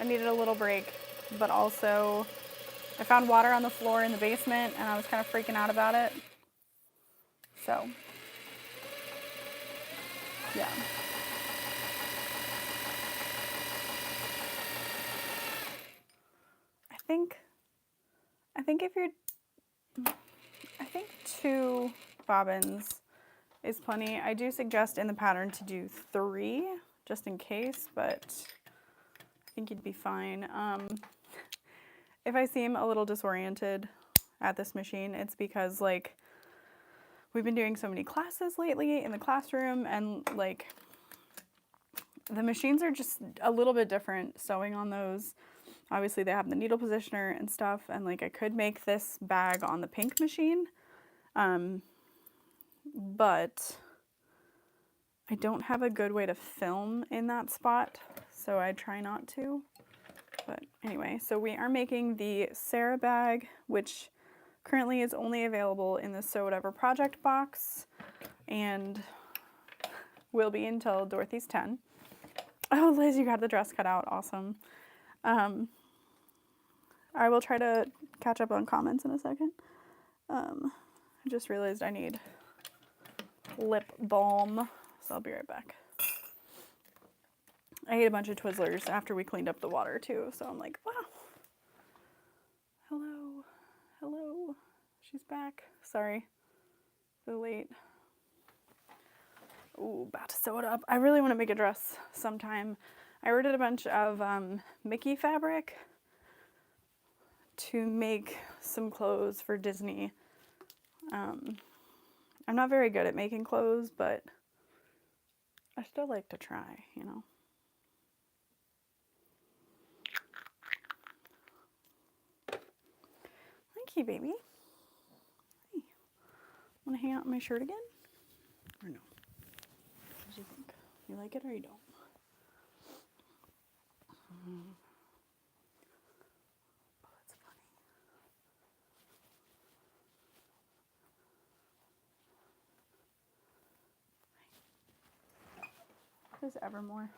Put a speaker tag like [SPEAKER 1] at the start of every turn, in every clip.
[SPEAKER 1] I needed a little break, but also I found water on the floor in the basement and I was kind of freaking out about it. So, yeah. I think 2 bobbins is plenty. I do suggest in the pattern to do 3 just in case, but I think you'd be fine. If I seem a little disoriented at this machine, it's because like we've been doing so many classes lately in the classroom, and like the machines are just a little bit different sewing on those. Obviously they have the needle positioner and stuff, and like I could make this bag on the pink machine, but I don't have a good way to film in that spot, so I try not to. But anyway, so we are making the Sarah bag, which currently is only available in the Sew Whatever project box, and will be until Dorothy's 10. Oh, Liz, you got the dress cut out. Awesome. I will try to catch up on comments in a second. I just realized I need lip balm, so I'll be right back. I ate a bunch of Twizzlers after we cleaned up the water too, so I'm like, wow. Hello, hello, she's back. Sorry, so late. Ooh, about to sew it up. I really want to make a dress sometime. I ordered a bunch of Mickey fabric to make some clothes for Disney. I'm not very good at making clothes, but I still like to try, you know. Thank you, baby. Hey, want to hang out in my shirt again? Or no? What do you think? You like it or you don't? Oh, that's funny. There's Evermore.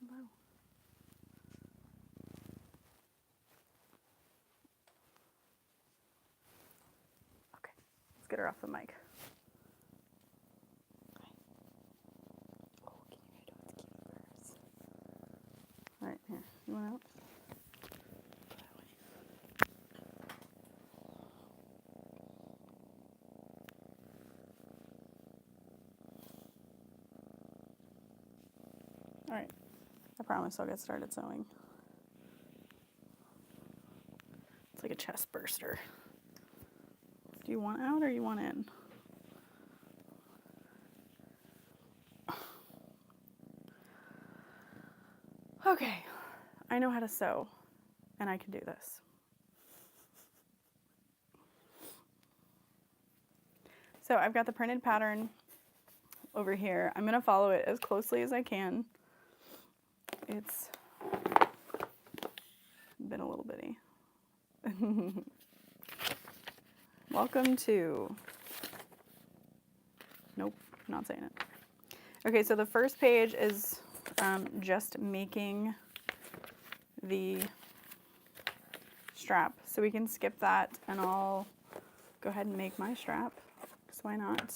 [SPEAKER 1] Hello. Okay, let's get her off the mic. Oh, can you do what's cute first? All right, here. You want out? All right. I promise I'll get started sewing. It's like a chest burster. Do you want out or you want in? Okay, I know how to sew, and I can do this. So I've got the printed pattern over here. I'm gonna follow it as closely as I can. It's been a little bitty. Welcome to, nope, not saying it. Okay, so the first page is just making the strap. So we can skip that and I'll go ahead and make my strap, because why not?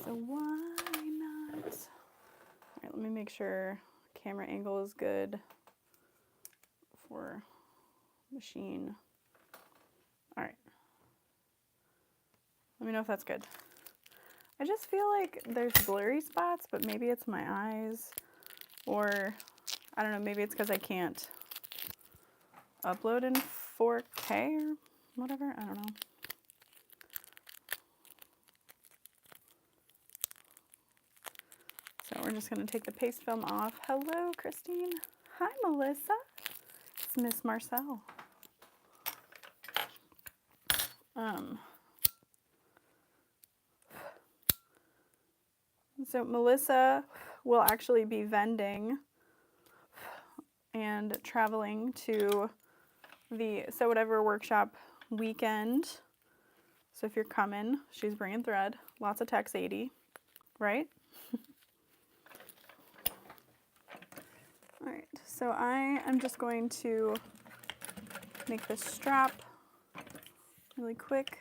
[SPEAKER 1] So why not? All right, let me make sure camera angle is good for machine. All right. Let me know if that's good. I just feel like there's blurry spots, but maybe it's my eyes, or I don't know, maybe it's because I can't upload in 4K or whatever, I don't know. So we're just gonna take the paste film off. Hello, Christine. Hi, Melissa. It's Miss Marcel. So Melissa will actually be vending and traveling to the Sew Whatever workshop weekend. So if you're coming, she's bringing thread. Lots of Tex 80, right? All right, so I am just going to make this strap really quick.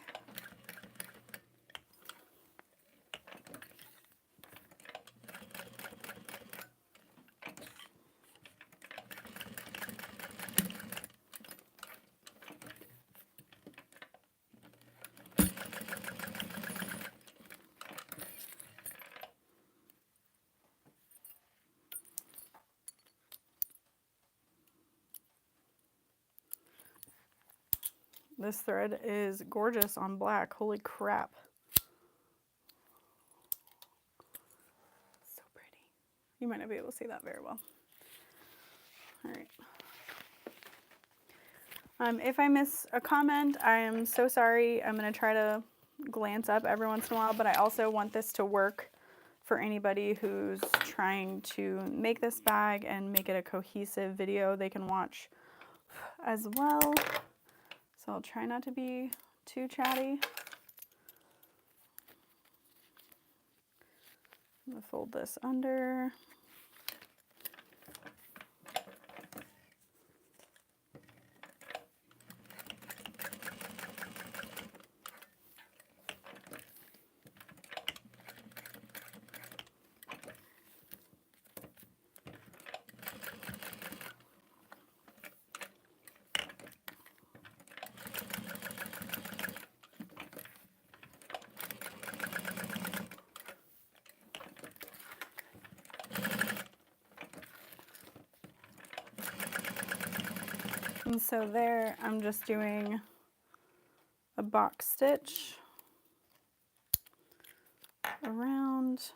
[SPEAKER 1] This thread is gorgeous on black. Holy crap. So pretty. You might not be able to see that very well. All right. If I miss a comment, I am so sorry. I'm going to try to glance up every once in a while, but I also want this to work for anybody who's trying to make this bag and make it a cohesive video they can watch as well. So I'll try not to be too chatty. I'm going to fold this under. And so there, I'm just doing a box stitch around.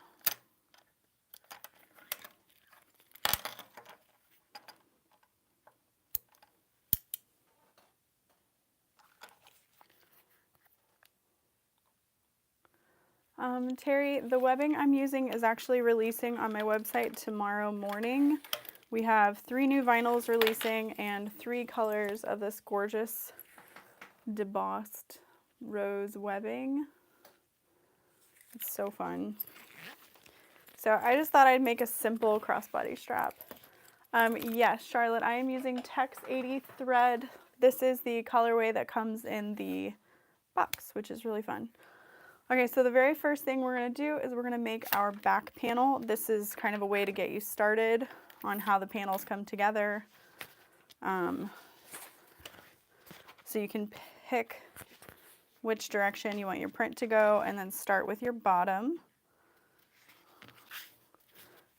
[SPEAKER 1] Terry, the webbing I'm using is actually releasing on my website tomorrow morning. We have 3 new vinyls releasing and 3 colors of this gorgeous debossed rose webbing. It's so fun. So I just thought I'd make a simple crossbody strap. Yes, Charlotte, I am using Tex 80 thread. This is the colorway that comes in the box, which is really fun. Okay, so the very first thing we're going to do is we're going to make our back panel. This is kind of a way to get you started on how the panels come together. So you can pick which direction you want your print to go and then start with your bottom.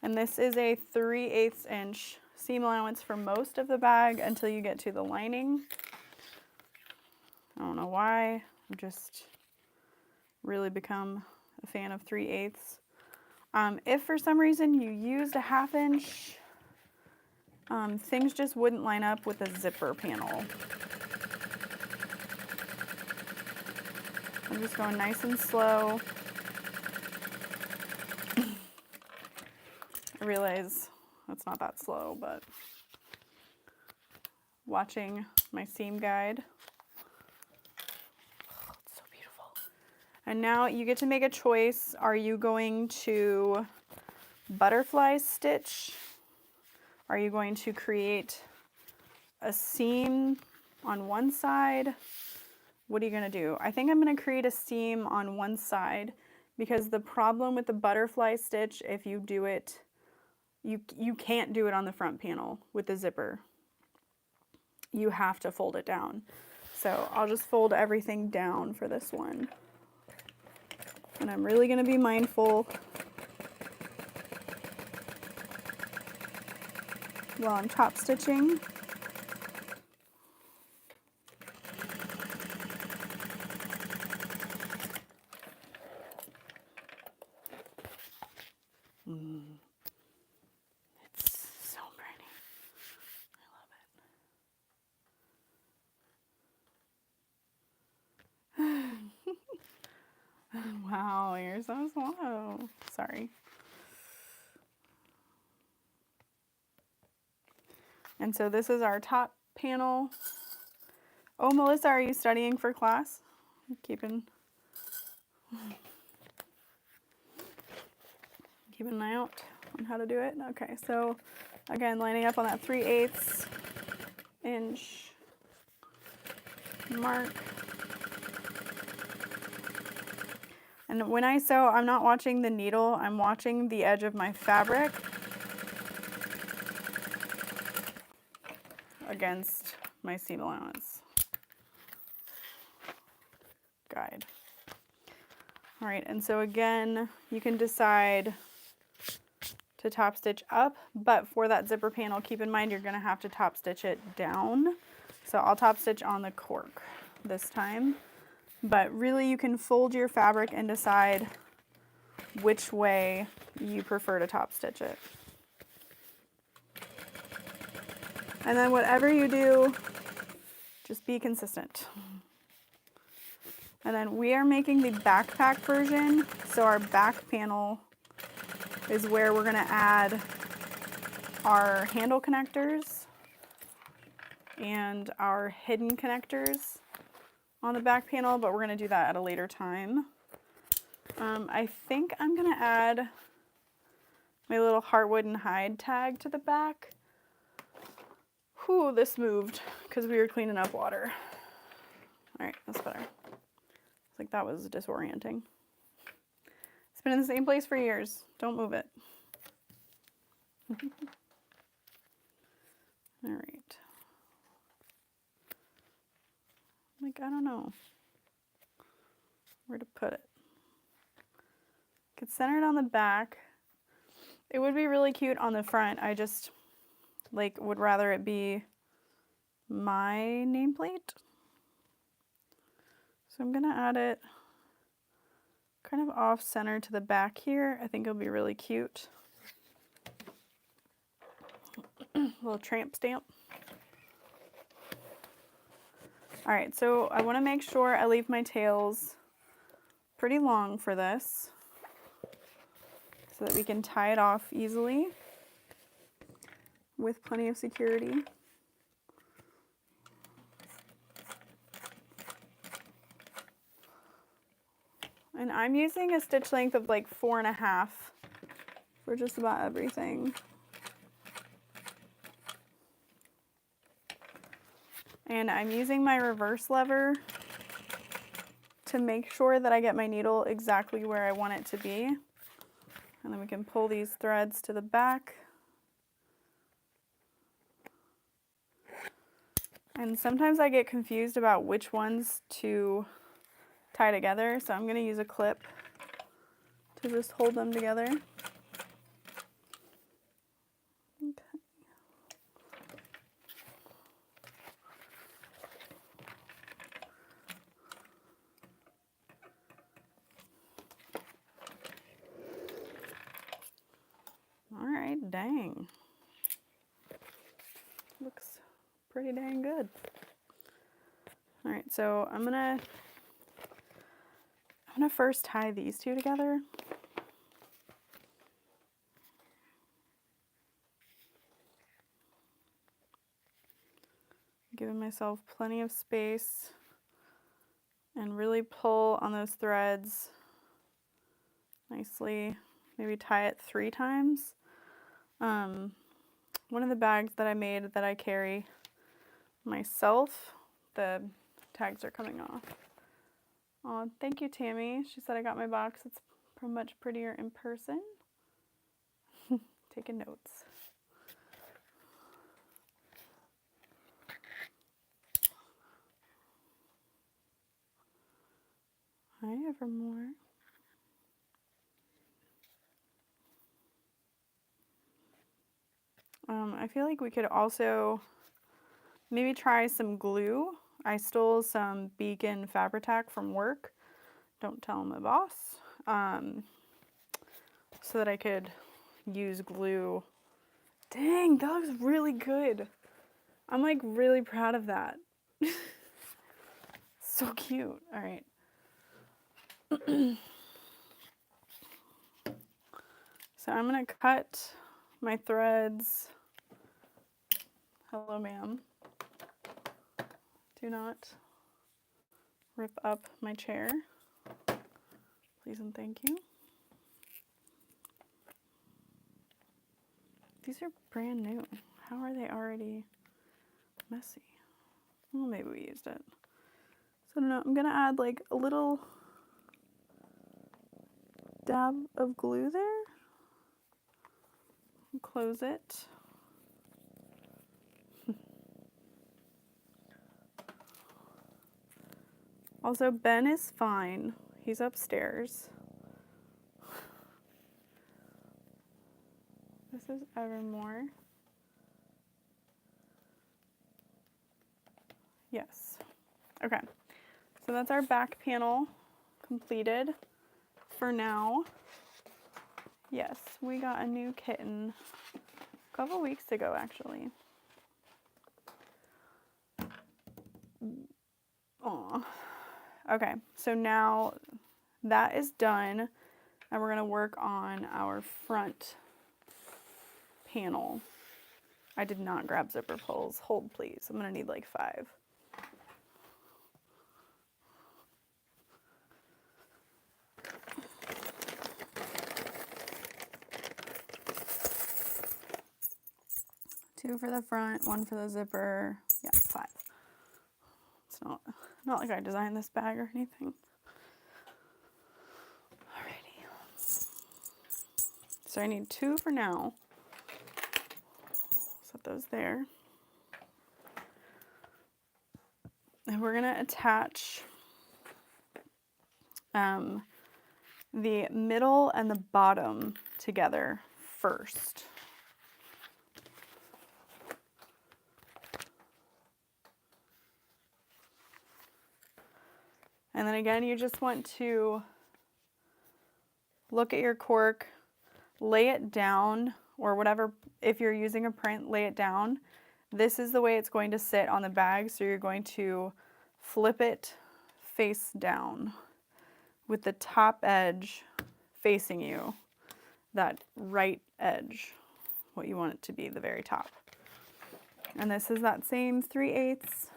[SPEAKER 1] And this is a 3/8 inch seam allowance for most of the bag until you get to the lining. I don't know why, I've just really become a fan of 3/8. If for some reason you used a 1/2 inch, things just wouldn't line up with a zipper panel. I'm just going nice and slow. I realize that's not that slow, but watching my seam guide. Oh, it's so beautiful. And now you get to make a choice. Are you going to butterfly stitch? Are you going to create a seam on one side? What are you going to do? I think I'm going to create a seam on one side because the problem with the butterfly stitch, if you do it, you can't do it on the front panel with the zipper. You have to fold it down. So I'll just fold everything down for this one. And I'm really going to be mindful while I'm top stitching. It's so pretty. I love it. Wow, you're so slow. Sorry. And so this is our top panel. Oh, Melissa, are you studying for class? Keeping an eye out on how to do it. Okay, so Again, lining up on that 3/8 inch mark. And when I sew, I'm not watching the needle, I'm watching the edge of my fabric against my seam allowance guide. All right, and so again, you can decide to top stitch up, but for that zipper panel, keep in mind you're gonna have to top stitch it down. So I'll top stitch on the cork this time, but really you can fold your fabric and decide which way you prefer to top stitch it. And then whatever you do, just be consistent. And then we are making the backpack version, so our back panel is where we're gonna add our handle connectors and our hidden connectors on the back panel, but we're gonna do that at a later time. I think I'm gonna add my little heartwood and hide tag to the back. Whew, this moved because we were cleaning up water. All right, that's better. It's like that was disorienting. It's been in the same place for years. Don't move it. All right. Like, I don't know where to put it. Could center it on the back. It would be really cute on the front. I just like would rather it be my nameplate. So I'm gonna add it kind of off center to the back here. I think it'll be really cute. Little tramp stamp. All right, so I want to make sure I leave my tails pretty long for this so that we can tie it off easily with plenty of security. And I'm using a stitch length of like 4.5 for just about everything. And I'm using my reverse lever to make sure that I get my needle exactly where I want it to be. And then we can pull these threads to the back. And sometimes I get confused about which ones to tie together, so I'm going to use a clip to just hold them together. Okay. All right, dang. Looks pretty dang good. All right, so I'm gonna first tie these two together. Giving myself plenty of space and really pull on those threads nicely. Maybe tie it 3 times. One of the bags that I made that I carry myself, the tags are coming off. Oh, thank you, Tammy. She said I got my box. It's much prettier in person. Taking notes. Hi, Evermore. I feel like we could also maybe try some glue. I stole some Beacon Fabri-Tac from work. Don't tell my boss. So that I could use glue. Dang, that looks really good. I'm like really proud of that. So cute. All right. So I'm gonna cut my threads. Hello, ma'am. Do not rip up my chair. Please and thank you. These are brand new. How are they already messy? Well, maybe we used it. So I don't know, I'm gonna add like a little dab of glue there. And close it. Also, Ben is fine. He's upstairs. This is Evermore. Yes. Okay. So that's our back panel completed for now. Yes, we got a new kitten a couple weeks ago, actually. Aw. Okay, so now that is done, and we're gonna work on our front panel. I did not grab zipper pulls. Hold, please. I'm gonna need like 5. Two for the front, 1 for the zipper. Yeah, 5. It's not like I designed this bag or anything. Alrighty. So I need 2 for now. Set those there. And we're gonna attach the middle and the bottom together first. And then again, you just want to look at your cork, lay it down, or whatever, if you're using a print, lay it down. This is the way it's going to sit on the bag, so you're going to flip it face down with the top edge facing you, that right edge, what you want it to be, the very top. And this is that same 3/8.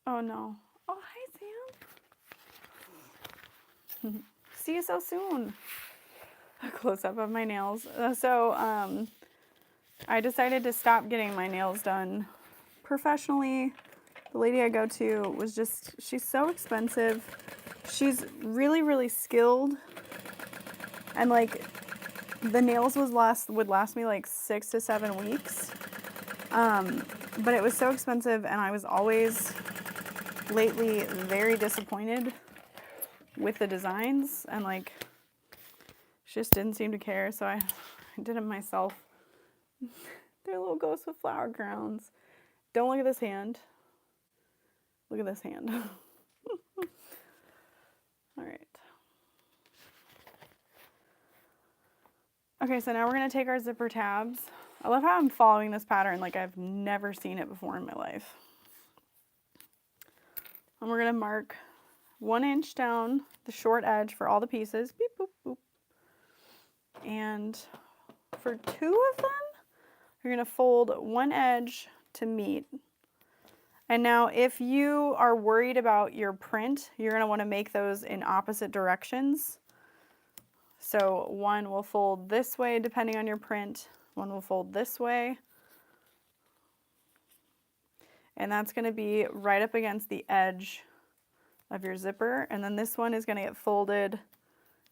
[SPEAKER 1] Oh no. Oh, hi Sam. See you so soon. A close up of my nails. I decided to stop getting my nails done professionally. The lady I go to was she's so expensive. She's really, really skilled. And like the nails would last me like 6 to 7 weeks. But it was so expensive, and I was always lately very disappointed with the designs, and like she just didn't seem to care, so I did them myself. They're little ghosts with flower crowns. Don't look at this hand. Look at this hand. All right. Okay, so now we're gonna take our zipper tabs. I love how I'm following this pattern like I've never seen it before in my life. And we're gonna mark 1 inch down the short edge for all the pieces. Beep, boop, boop. And for 2 of them, you're gonna fold 1 edge to meet. And now if you are worried about your print, you're gonna wanna make those in opposite directions. So 1 will fold this way depending on your print, 1 will fold this way. And that's gonna be right up against the edge of your zipper. And then this one is gonna get folded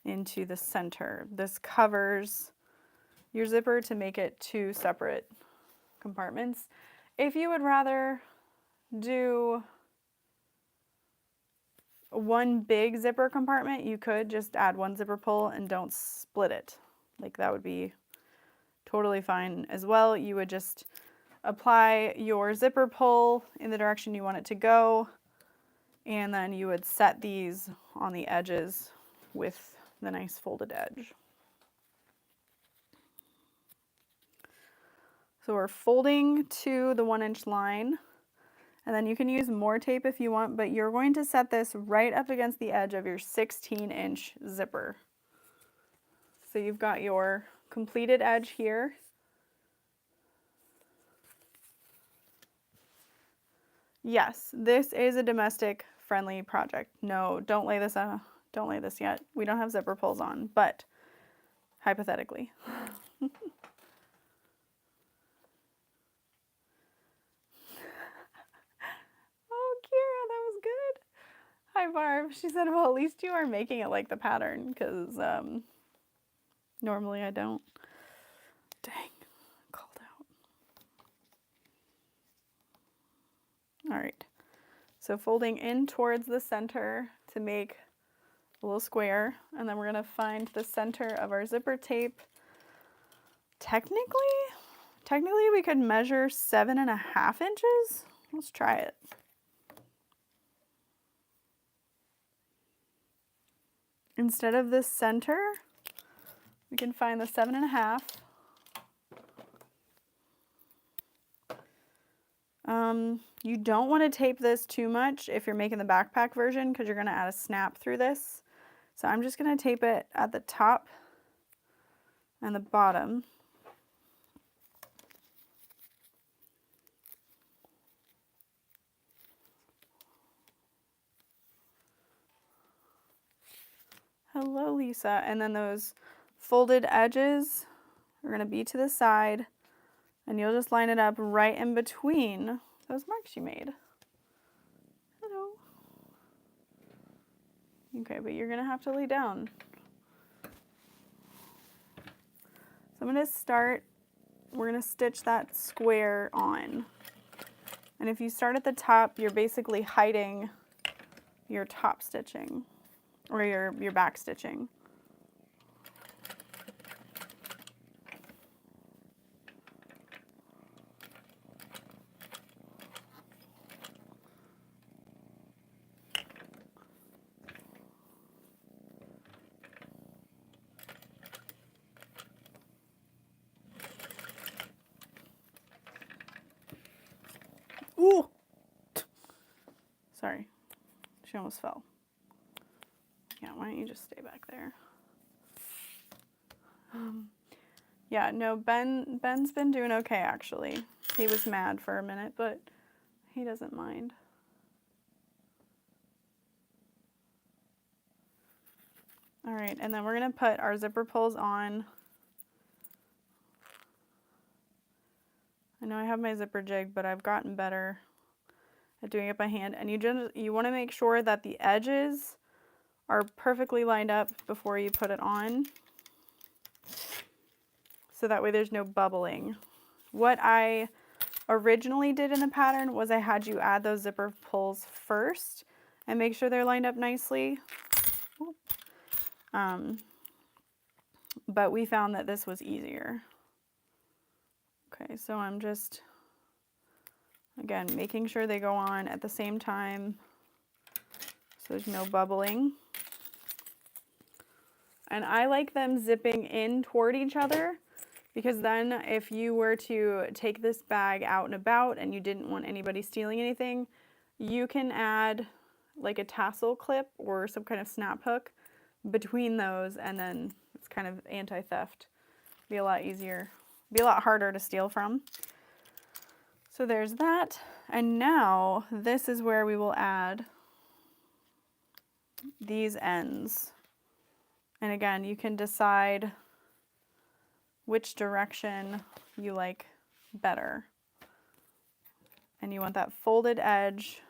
[SPEAKER 1] into the center. This covers your zipper to make it 2 separate compartments. If you would rather do 1 big zipper compartment, you could just add 1 zipper pull and don't split it. Like that would be totally fine as well. You would just apply your zipper pull in the direction you want it to go, and then you would set these on the edges with the nice folded edge. So we're folding to the 1 inch line, and then you can use more tape if you want, but you're going to set this right up against the edge of your 16 inch zipper. So you've got your completed edge here. Yes, this is a domestic friendly project. No, don't lay this yet. We don't have zipper pulls on, but hypothetically. Oh, Kira, that was good. Hi, Barb. She said, well, at least you are making it like the pattern, because normally I don't. Dang, called out. All right. So folding in towards the center to make a little square, and then we're going to find the center of our zipper tape. Technically we could measure 7.5 inches. Let's try it. Instead of the center, we can find the 7.5. You don't want to tape this too much if you're making the backpack version, because you're going to add a snap through this. So I'm just going to tape it at the top and the bottom. Hello, Lisa. And then those folded edges are going to be to the side, and you'll just line it up right in between those marks you made. Hello. Okay, but you're going to have to lay down. So I'm going to start, we're going to stitch that square on. And if you start at the top, you're basically hiding your top stitching or your back stitching. Ooh! Sorry, she almost fell. Yeah, why don't you just stay back there? Yeah, no, Ben's been doing okay, actually. He was mad for a minute, but he doesn't mind. All right, and then we're gonna put our zipper pulls on. I know I have my zipper jig, but I've gotten better at doing it by hand. And you want to make sure that the edges are perfectly lined up before you put it on, so that way there's no bubbling. What I originally did in the pattern was I had you add those zipper pulls first and make sure they're lined up nicely. But we found that this was easier. Okay, so I'm just, again, making sure they go on at the same time so there's no bubbling. And I like them zipping in toward each other, because then if you were to take this bag out and about and you didn't want anybody stealing anything, you can add like a tassel clip or some kind of snap hook between those, and then it's kind of anti-theft. Be a lot easier, be a lot harder to steal from. So there's that. And now this is where we will add these ends. And again, you can decide which direction you like better. And you want that folded edge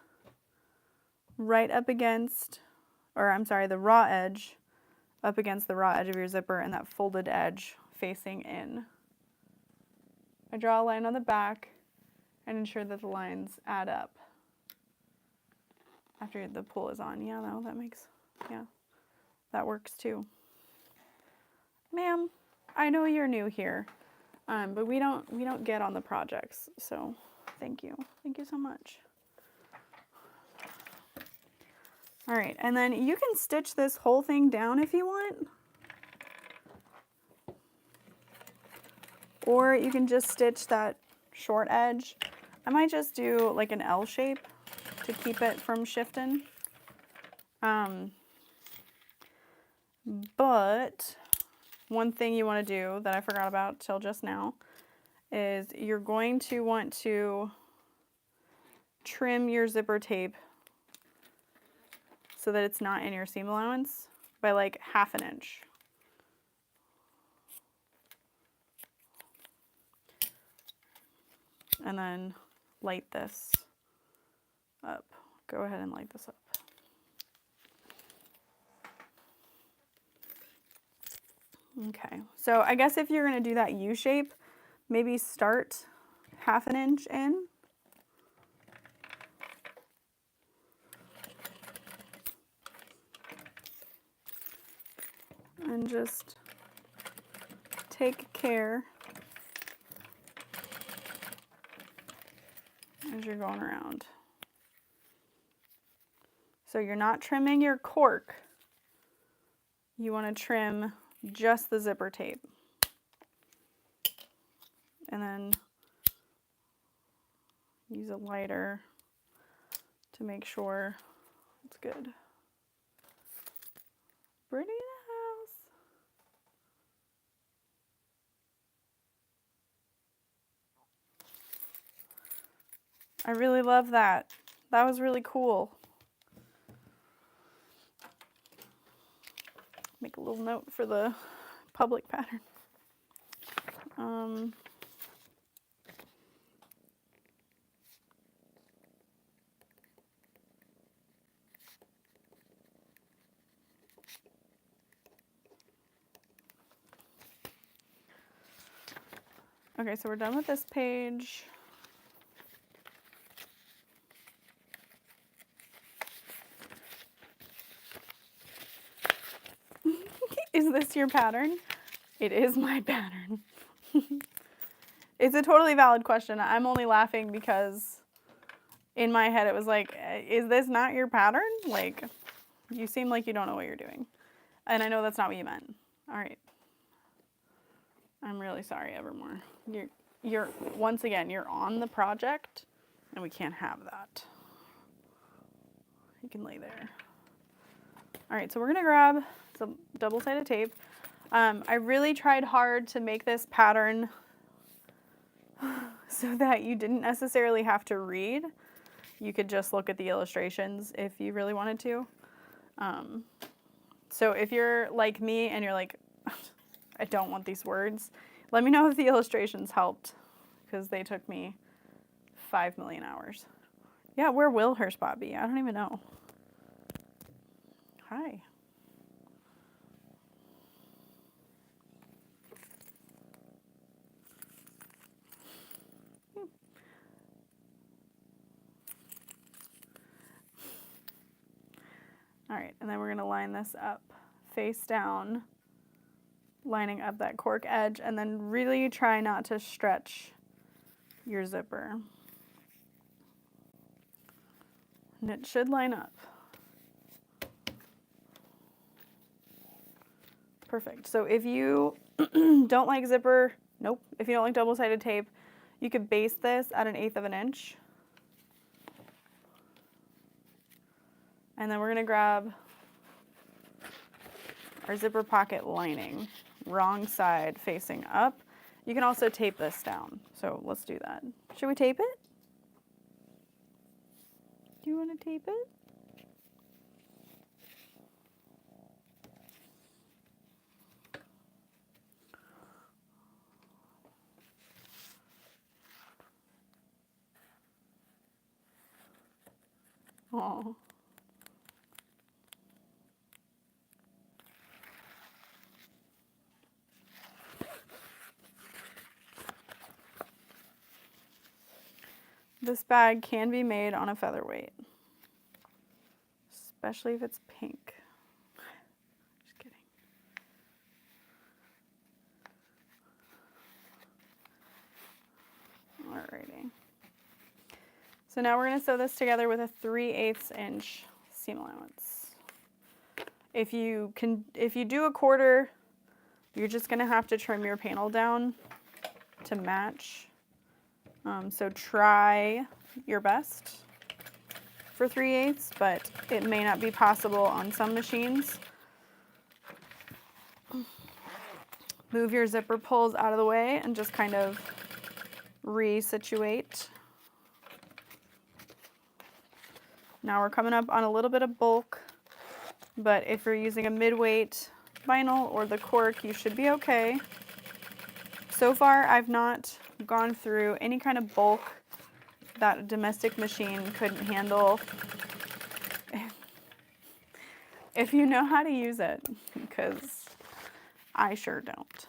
[SPEAKER 1] right up against, or I'm sorry, the raw edge up against the raw edge of your zipper, and that folded edge facing in. I draw a line on the back and ensure that the lines add up after the pull is on. Yeah, no, that makes, yeah, that works too. Ma'am, I know you're new here, but we don't get on the projects, so thank you so much. All right, and then you can stitch this whole thing down if you want, or you can just stitch that short edge. I might just do like an L shape to keep it from shifting. But one thing you want to do that I forgot about till just now is you're going to want to trim your zipper tape so that it's not in your seam allowance by like 1/2 inch. And then light this up. Go ahead and light this up. Okay, so I guess if you're going to do that U shape, maybe start 1/2 inch in. And just take care as you're going around. So you're not trimming your cork. You want to trim just the zipper tape. And then use a lighter to make sure it's good. Brittany in the house. I really love that. That was really cool. Make a little note for the public pattern. Okay, so we're done with this page. Is this your pattern? It is my pattern. It's a totally valid question. I'm only laughing because in my head it was like, is this not your pattern? Like, you seem like you don't know what you're doing. And I know that's not what you meant. All right. I'm really sorry, Evermore. You're once again, you're on the project and we can't have that. You can lay there. All right, so we're gonna grab some double-sided tape. I really tried hard to make this pattern so that you didn't necessarily have to read. You could just look at the illustrations if you really wanted to. So if you're like me and you're like, I don't want these words, let me know if the illustrations helped, because they took me 5 million hours. Yeah, where will her spot be? I don't even know. Hi. All right, and then we're going to line this up face down, lining up that cork edge, and then really try not to stretch your zipper. And it should line up. Perfect. So if you don't like zipper, nope, if you don't like double-sided tape, you could base this at 1/8 inch. And then we're gonna grab our zipper pocket lining, wrong side facing up. You can also tape this down. So let's do that. Should we tape it? Do you want to tape it? Oh. This bag can be made on a featherweight, especially if it's pink. Just kidding. Alrighty. So now we're going to sew this together with a 3/8 inch seam allowance. If you do a 1/4, you're just going to have to trim your panel down to match. So try your best for 3/8, but it may not be possible on some machines. Move your zipper pulls out of the way and just kind of resituate. Now we're coming up on a little bit of bulk, but if you're using a mid-weight vinyl or the cork, you should be okay. So far, I've not gone through any kind of bulk that a domestic machine couldn't handle. If you know how to use it, because I sure don't.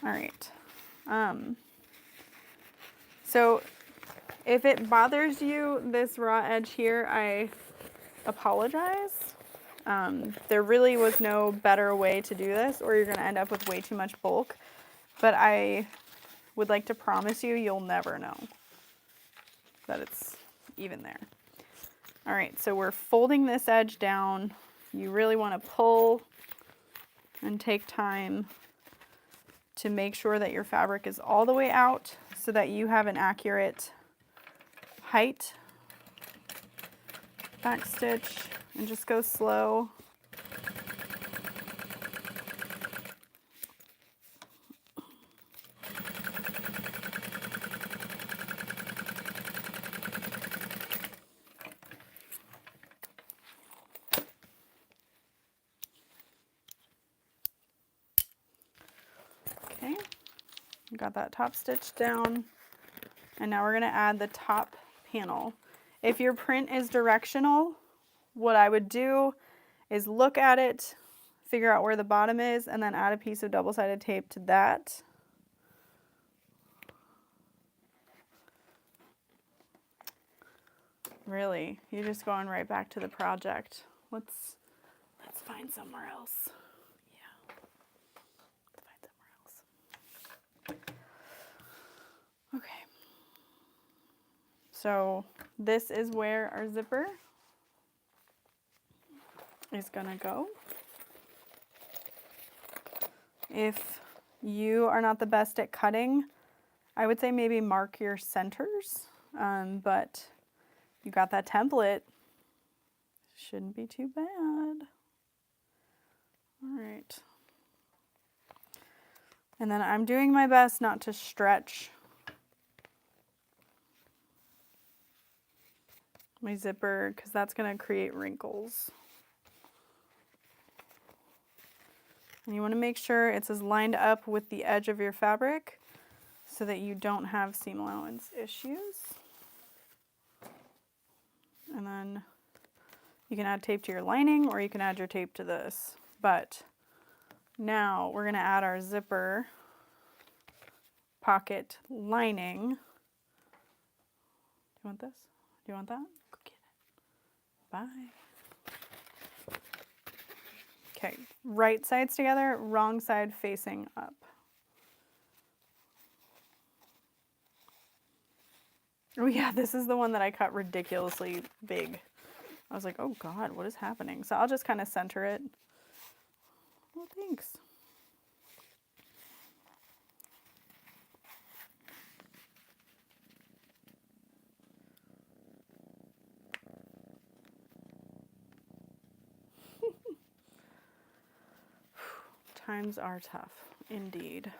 [SPEAKER 1] All right. So if it bothers you, this raw edge here, I apologize. There really was no better way to do this, or you're going to end up with way too much bulk. But I would like to promise you, you'll never know that it's even there. All right, so we're folding this edge down. You really want to pull and take time to make sure that your fabric is all the way out so that you have an accurate height. Back stitch and just go slow. Okay, got that top stitch down, and now we're going to add the top panel. If your print is directional, what I would do is look at it, figure out where the bottom is, and then add a piece of double-sided tape to that. Really, you're just going right back to the project. Let's find somewhere else. Yeah, let's find somewhere else. Okay. So this is where our zipper is gonna go. If you are not the best at cutting, I would say maybe mark your centers, but you got that template, shouldn't be too bad. All right. And then I'm doing my best not to stretch my zipper because that's going to create wrinkles. And you want to make sure it's as lined up with the edge of your fabric so that you don't have seam allowance issues. And then you can add tape to your lining or you can add your tape to this. But now we're going to add our zipper pocket lining. Do you want this? Do you want that? Go get it. Bye. Okay, right sides together, wrong side facing up. Oh yeah, this is the one that I cut ridiculously big. I was like, oh God, what is happening? So I'll just kind of center it. Well, thanks. Times are tough, indeed.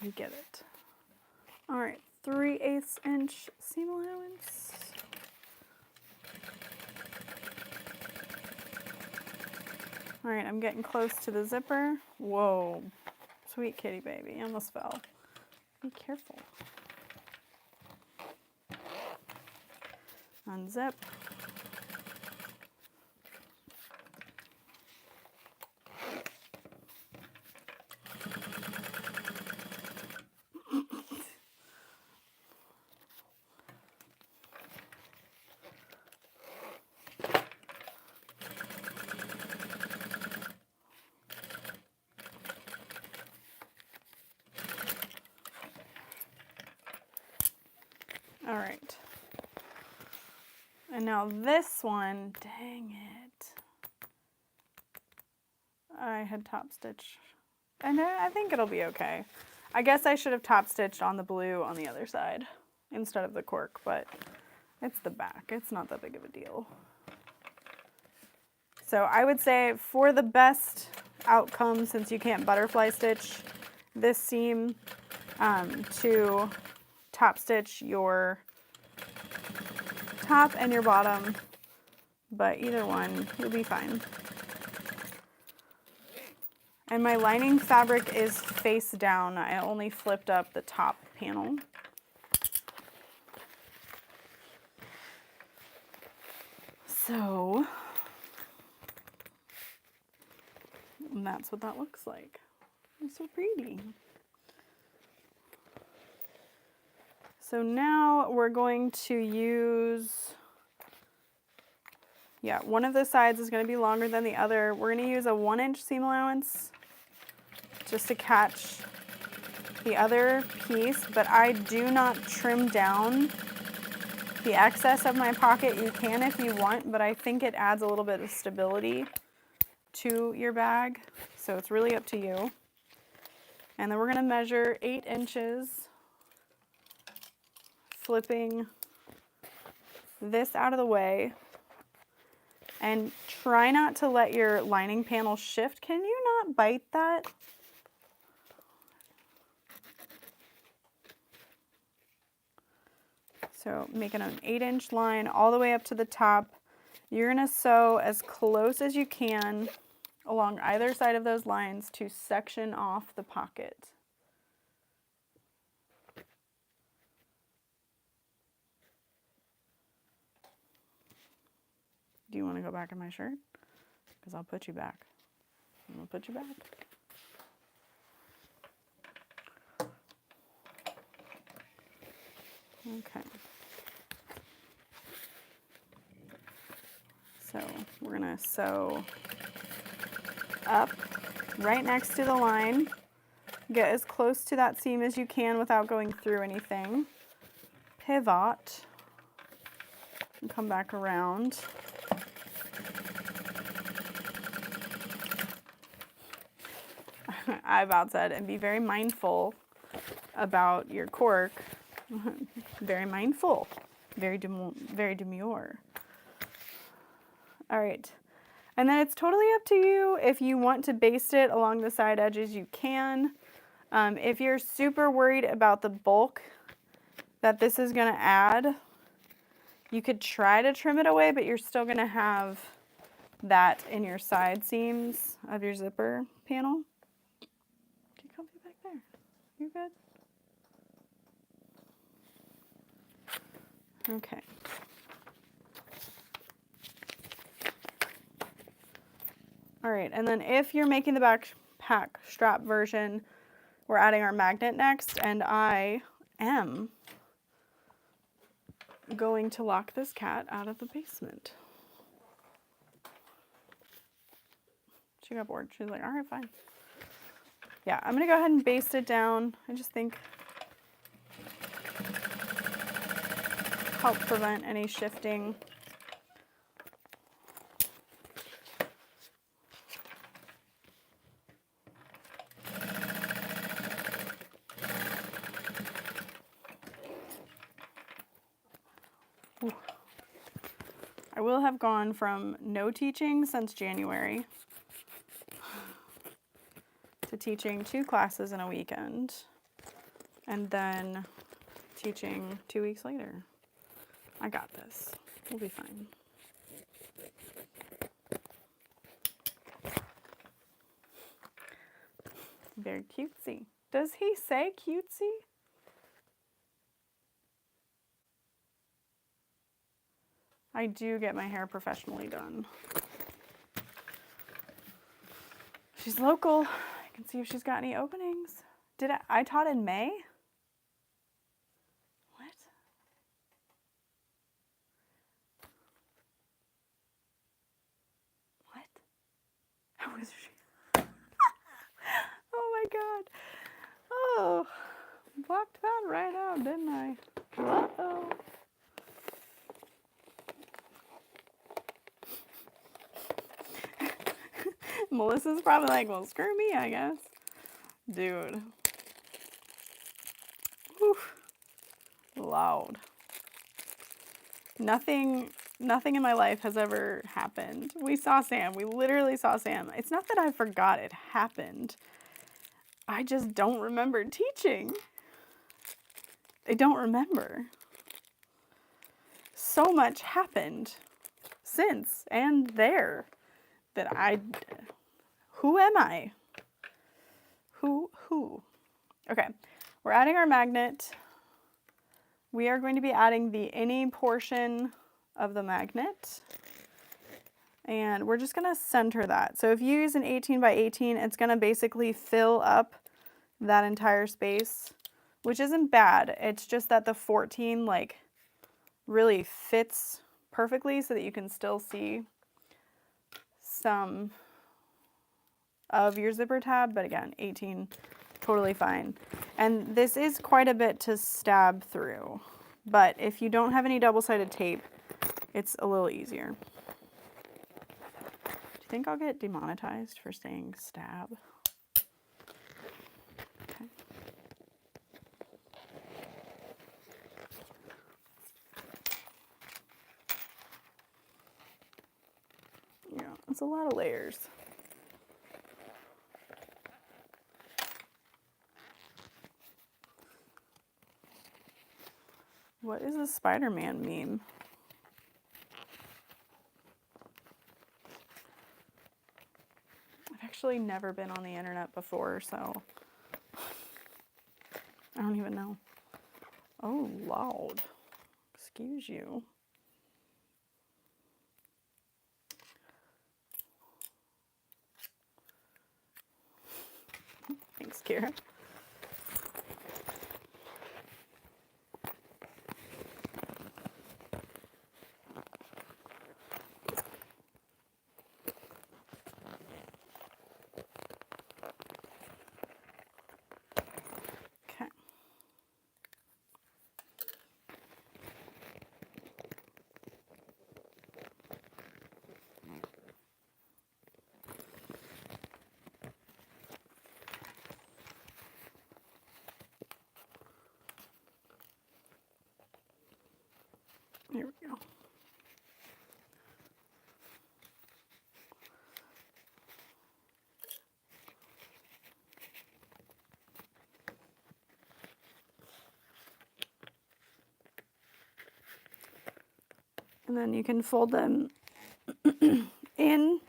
[SPEAKER 1] You get it. All right, 3/8 inch seam allowance. All right, I'm getting close to the zipper. Whoa, sweet kitty baby, almost fell. Be careful. Unzip. All right. And now this one, dang it. I had top stitch. And I think it'll be okay. I guess I should have top stitched on the blue on the other side instead of the cork, but it's the back. It's not that big of a deal. So I would say for the best outcome, since you can't butterfly stitch this seam, to top stitch your top and your bottom, but either one, you'll be fine. And my lining fabric is face down. I only flipped up the top panel. So, and that's what that looks like. It's so pretty. So now we're going to use, one of the sides is going to be longer than the other. We're going to use a 1-inch seam allowance just to catch the other piece, but I do not trim down the excess of my pocket. You can if you want, but I think it adds a little bit of stability to your bag, so it's really up to you. And then we're going to measure 8 inches, flipping this out of the way, and try not to let your lining panel shift. Can you not bite that? So making an 8-inch line all the way up to the top. You're going to sew as close as you can along either side of those lines to section off the pocket. Do you want to go back in my shirt? Because I'll put you back. I'm going to put you back. Okay. So we're going to sew up right next to the line. Get as close to that seam as you can without going through anything. Pivot and come back around. I about said, and be very mindful about your cork. Very mindful, very demure. All right, and then it's totally up to you. If you want to baste it along the side edges, you can. If you're super worried about the bulk that this is going to add, you could try to trim it away, but you're still going to have that in your side seams of your zipper panel. Get comfy back there. You're good. Okay. All right, and then if you're making the backpack strap version, we're adding our magnet next, and I am going to lock this cat out of the basement. She got bored. She was like, all right, fine. Yeah, I'm gonna go ahead and baste it down. I just think help prevent any shifting. Ooh. I will have gone from no teaching since January to teaching 2 classes in a weekend, and then teaching 2 weeks later. I got this. We'll be fine. Very cutesy. Does he say cutesy? I do get my hair professionally done. She's local. I can see if she's got any openings. I taught in May? What? What? How is she? Oh my God. Oh, blocked that right out, didn't I? Uh-oh. Melissa's probably like, well, screw me, I guess. Dude. Whew. Loud. Nothing in my life has ever happened. We saw Sam. We literally saw Sam. It's not that I forgot it happened. I just don't remember teaching. I don't remember. So much happened since and there that who am I? Who? Okay, we're adding our magnet. We are going to be adding the innie portion of the magnet. And we're just gonna center that. So if you use an 18 by 18, it's gonna basically fill up that entire space, which isn't bad. It's just that the 14 like really fits perfectly so that you can still see some of your zipper tab, but again, 18, totally fine. And this is quite a bit to stab through, but if you don't have any double-sided tape, it's a little easier. Do you think I'll get demonetized for saying stab? Okay. Yeah, it's a lot of layers. What is a Spider-Man meme? I've actually never been on the internet before, so I don't even know. Oh, loud. Excuse you. Thanks, Kira. Okay. Here we go. And then you can fold them in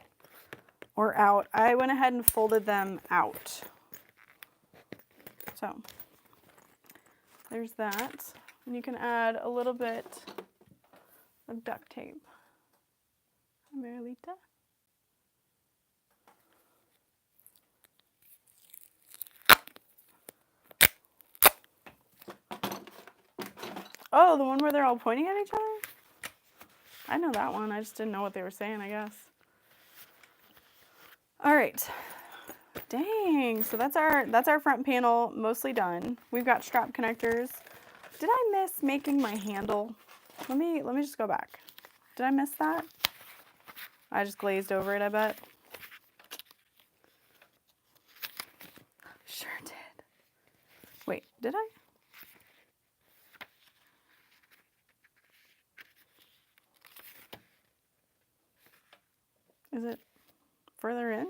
[SPEAKER 1] or out. I went ahead and folded them out. So there's that. And you can add a little bit of duct tape. Marilita. Oh, the one where they're all pointing at each other? I know that one. I just didn't know what they were saying, I guess. All right. Dang. So that's our front panel mostly done. We've got strap connectors. Did I miss making my handle? Let me just go back. Did I miss that? I just glazed over it, I bet. Sure did. Wait, did I? Is it further in?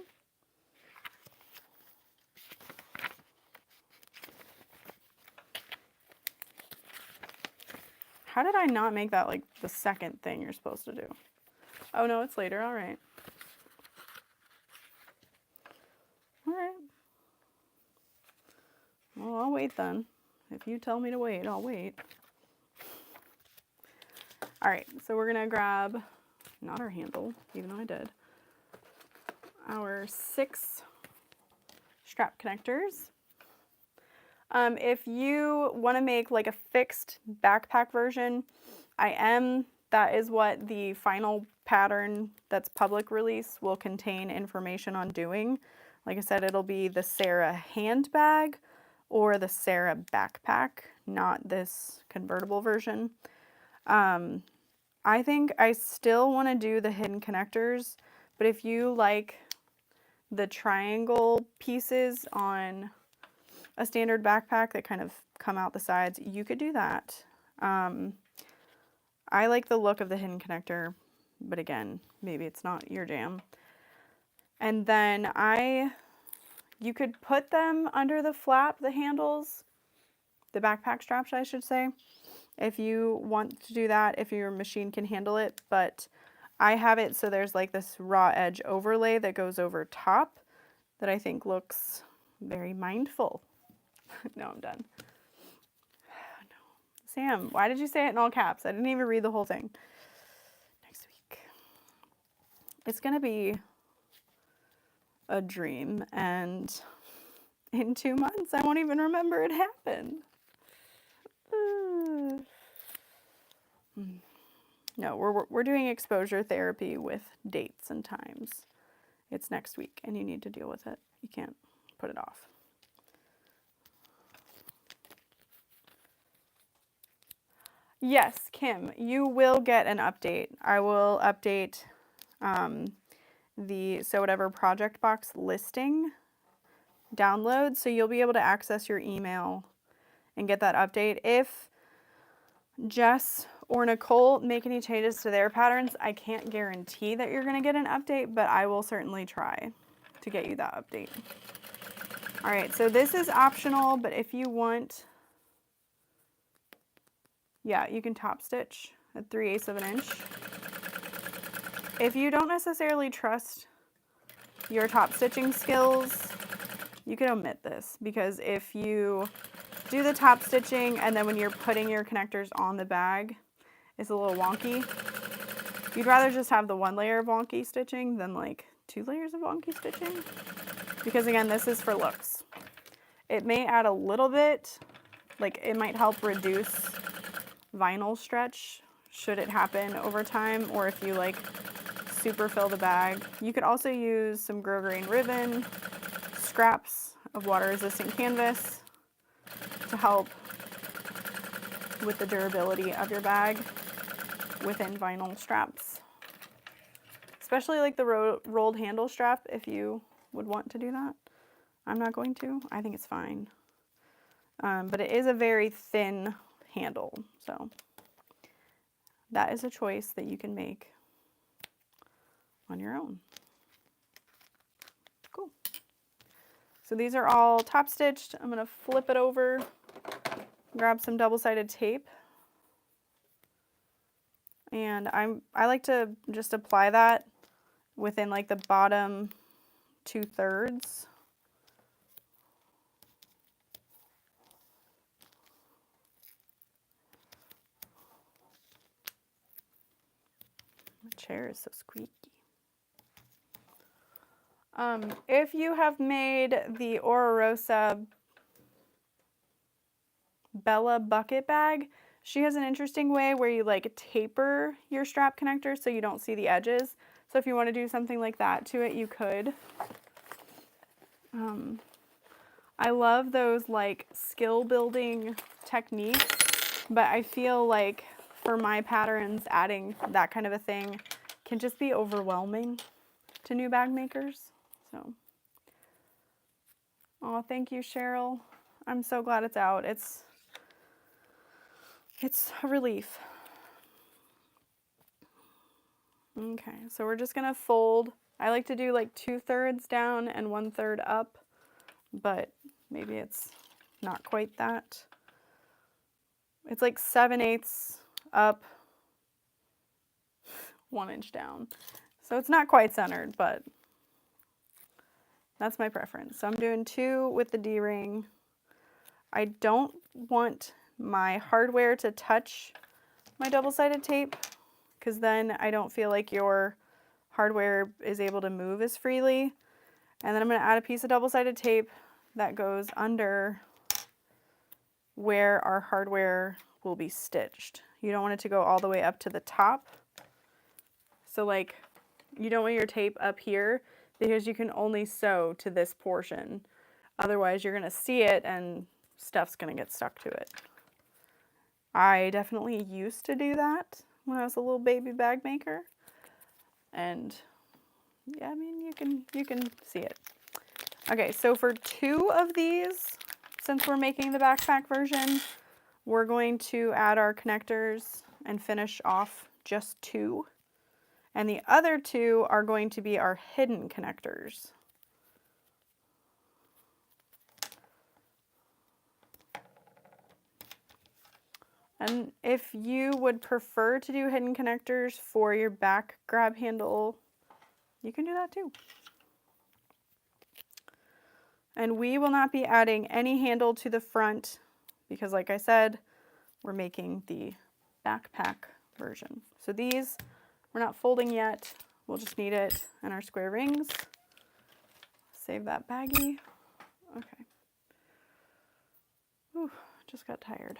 [SPEAKER 1] How did I not make that like the second thing you're supposed to do? Oh no, it's later, all right. All right. Well, I'll wait then. If you tell me to wait, I'll wait. All right, so we're gonna grab, not our handle, even though I did, our 6 strap connectors. If you want to make like a fixed backpack version, that is what the final pattern that's public release will contain information on doing. Like I said, it'll be the Sarah handbag or the Sarah backpack, not this convertible version. I think I still want to do the hidden connectors, but if you like the triangle pieces on a standard backpack that kind of come out the sides, you could do that. I like the look of the hidden connector, but again, maybe it's not your jam. And then you could put them under the flap, the handles, the backpack straps, I should say, if you want to do that, if your machine can handle it. But I have it so there's like this raw edge overlay that goes over top that I think looks very mindful. No, I'm done. No. Sam, why did you say it in all caps? I didn't even read the whole thing. Next week. It's going to be a dream, and in 2 months, I won't even remember it happened. No, we're doing exposure therapy with dates and times. It's next week, and you need to deal with it. You can't put it off. Yes, Kim, you will get an update. I will update the So Whatever Project Box listing download, so you'll be able to access your email and get that update. If Jess or Nicole make any changes to their patterns, I can't guarantee that you're going to get an update, but I will certainly try to get you that update. All right, so this is optional, but if you want, yeah, you can top stitch at 3/8 of an inch. If you don't necessarily trust your top stitching skills, you can omit this, because if you do the top stitching and then when you're putting your connectors on the bag, it's a little wonky. You'd rather just have the 1 layer of wonky stitching than like 2 layers of wonky stitching, because again, this is for looks. It may add a little bit, like it might help reduce vinyl stretch should it happen over time, or if you like super fill the bag. You could also use some grosgrain ribbon, scraps of water resistant canvas to help with the durability of your bag within vinyl straps. Especially like the rolled handle strap, if you would want to do that. I'm not going to. I think it's fine. But it is a very thin handle, so that is a choice that you can make on your own. Cool. So these are all top stitched. I'm going to flip it over, grab some double-sided tape, and I like to just apply that within like the bottom 2/3. My chair is so squeaky. If you have made the Ororosa Bella bucket bag, she has an interesting way where you like taper your strap connector so you don't see the edges. So if you want to do something like that to it, you could. I love those like skill building techniques, but I feel like for my patterns, adding that kind of a thing can just be overwhelming to new bag makers. So, oh, thank you, Cheryl. I'm so glad it's out. It's a relief. Okay, so we're just gonna fold. I like to do like 2/3 down and 1/3 up, but maybe it's not quite that. It's like 7/8 up, 1 inch down. So it's not quite centered, but that's my preference. So I'm doing 2 with the D-ring. I don't want my hardware to touch my double-sided tape, because then I don't feel like your hardware is able to move as freely. And then I'm going to add a piece of double-sided tape that goes under where our hardware will be stitched. You don't want it to go all the way up to the top. So like, you don't want your tape up here because you can only sew to this portion. Otherwise, you're going to see it and stuff's going to get stuck to it. I definitely used to do that when I was a little baby bag maker. And yeah, I mean, you can see it. Okay, so for 2 of these since we're making the backpack version, we're going to add our connectors and finish off just 2. And the other 2 are going to be our hidden connectors. And if you would prefer to do hidden connectors for your back grab handle, you can do that too. And we will not be adding any handle to the front because, like I said, we're making the backpack version. So these, we're not folding yet. We'll just need it in our square rings. Save that baggie. Okay. Whew, just got tired.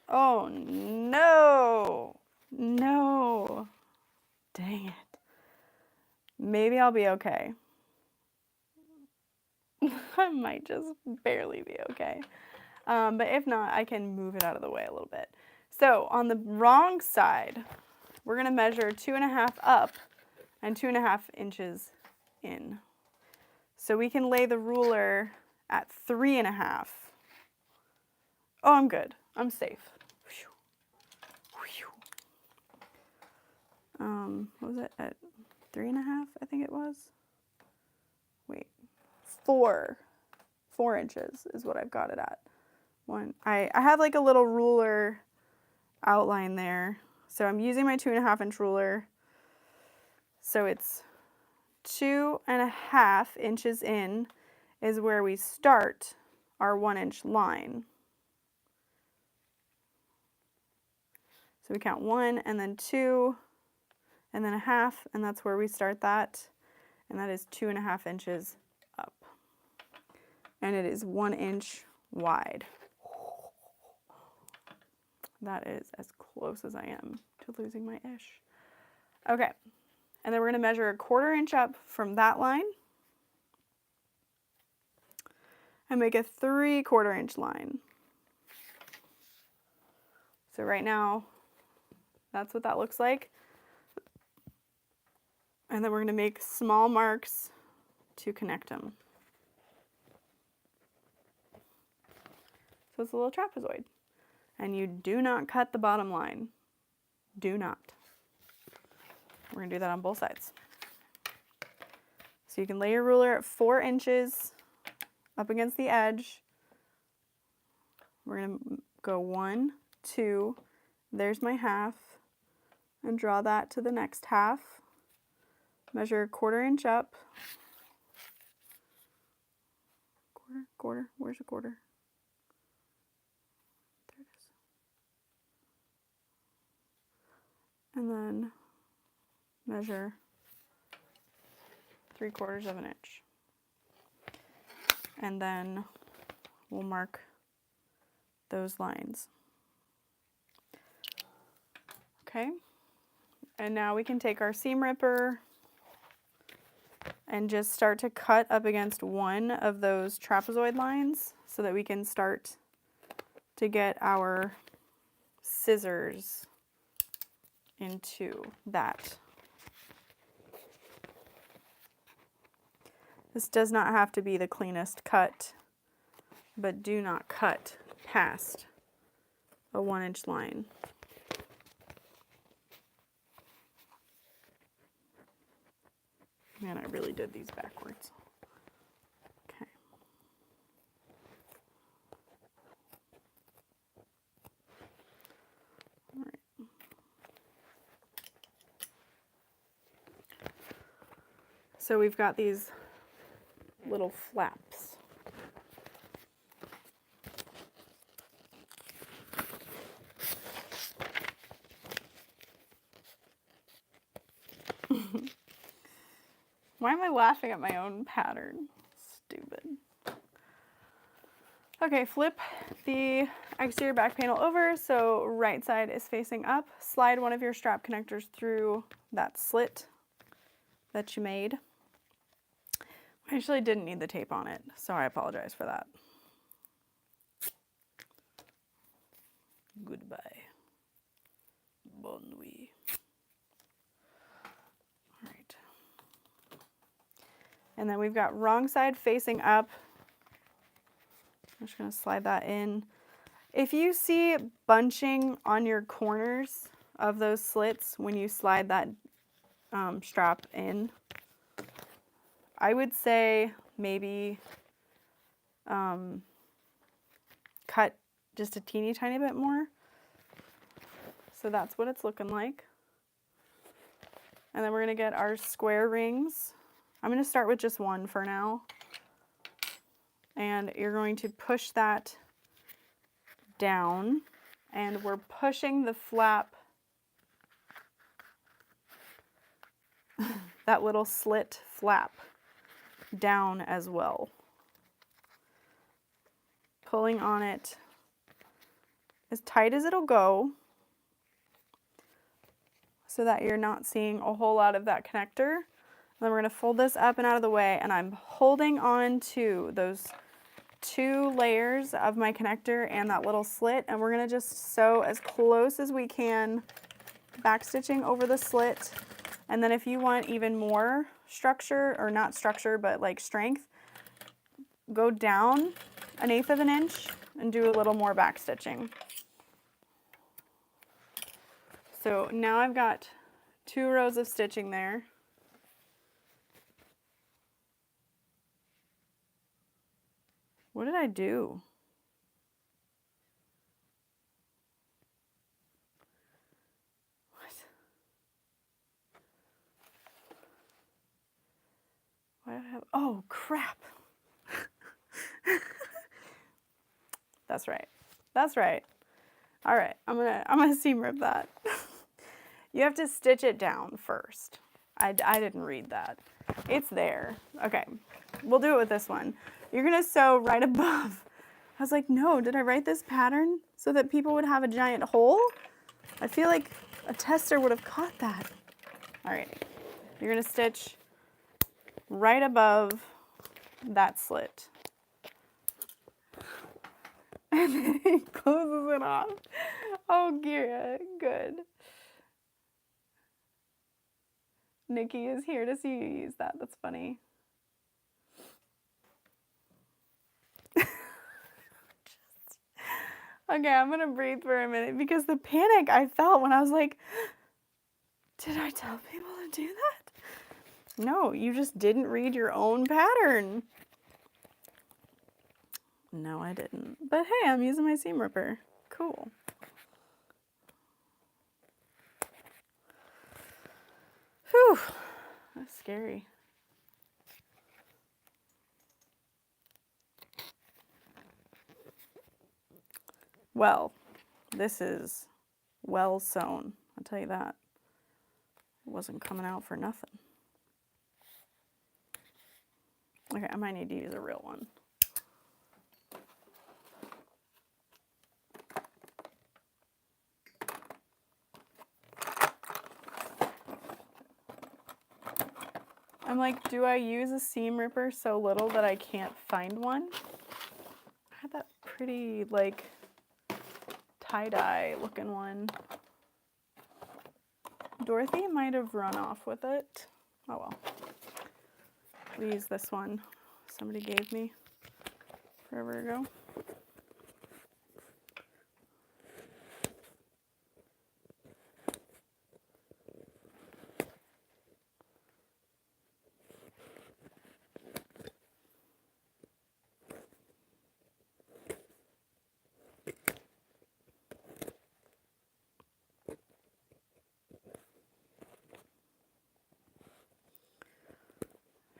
[SPEAKER 1] Oh no, no, dang it. Maybe I'll be okay. I might just barely be okay. But if not, I can move it out of the way a little bit. So on the wrong side, we're gonna measure 2.5 up and 2.5 inches in. So we can lay the ruler at 3.5. Oh, I'm good, I'm safe. What was it, at 3.5, I think it was? Wait, 4 inches is what I've got it at. I have like a little ruler outline there. So I'm using my 2.5 inch ruler. So it's 2.5 inches in is where we start our 1 inch line. So we count 1 and then 2 and then 1/2, and that's where we start that. And that is 2.5 inches up. And it is 1 inch wide. That is as close as I am to losing my ish. Okay, and then we're gonna measure 1/4 inch up from that line and make a 3/4 inch line. So right now, that's what that looks like. And then we're gonna make small marks to connect them. So it's a little trapezoid. And you do not cut the bottom line. Do not. We're gonna do that on both sides. So you can lay your ruler at 4 inches up against the edge. We're gonna go 1, 2, there's my 1/2, and draw that to the next 1/2. Measure 1/4 inch up. Quarter, where's a quarter? There it is. And then measure 3/4 of an inch. And then we'll mark those lines. Okay, and now we can take our seam ripper and just start to cut up against one of those trapezoid lines so that we can start to get our scissors into that. This does not have to be the cleanest cut, but do not cut past a 1 inch line. Man, I really did these backwards. Okay. All right. So we've got these little flaps. Why am I laughing at my own pattern? Stupid. Okay, flip the exterior back panel over so right side is facing up. Slide one of your strap connectors through that slit that you made. I actually didn't need the tape on it, so I apologize for that. Goodbye. Bonne nuit. All right. And then we've got wrong side facing up. I'm just going to slide that in. If you see bunching on your corners of those slits when you slide that strap in, I would say maybe cut just a teeny tiny bit more. So that's what it's looking like. And then we're going to get our square rings. I'm going to start with just one for now. And you're going to push that down, and we're pushing the flap, that little slit flap, down as well. Pulling on it as tight as it'll go so that you're not seeing a whole lot of that connector. And then we're going to fold this up and out of the way, and I'm holding on to those 2 layers of my connector and that little slit, and we're going to just sew as close as we can, back stitching over the slit. And then if you want even more structure, or not structure, but like strength, go down 1/8 of an inch and do a little more back stitching. So now I've got 2 rows of stitching there. What did I do? What? Why do I have, oh crap. That's right. That's right. All right, I'm gonna seam rip that. You have to stitch it down first. I didn't read that. It's there. Okay, we'll do it with this one. You're gonna sew right above. I was like, no, did I write this pattern so that people would have a giant hole? I feel like a tester would have caught that. All right, you're gonna stitch right above that slit. And then he closes it off. Oh, Gira, good. Nikki is here to see you use that. That's funny. Okay, I'm gonna breathe for a minute because the panic I felt when I was like, did I tell people to do that? No, you just didn't read your own pattern. No, I didn't. But hey, I'm using my seam ripper. Cool. Whew, that's scary. Well, this is well sewn, I'll tell you that. It wasn't coming out for nothing. Okay, I might need to use a real one. I'm like, do I use a seam ripper so little that I can't find one? I had that pretty, like, tie-dye looking one. Dorothy might have run off with it. Oh well. I'll use this one somebody gave me forever ago.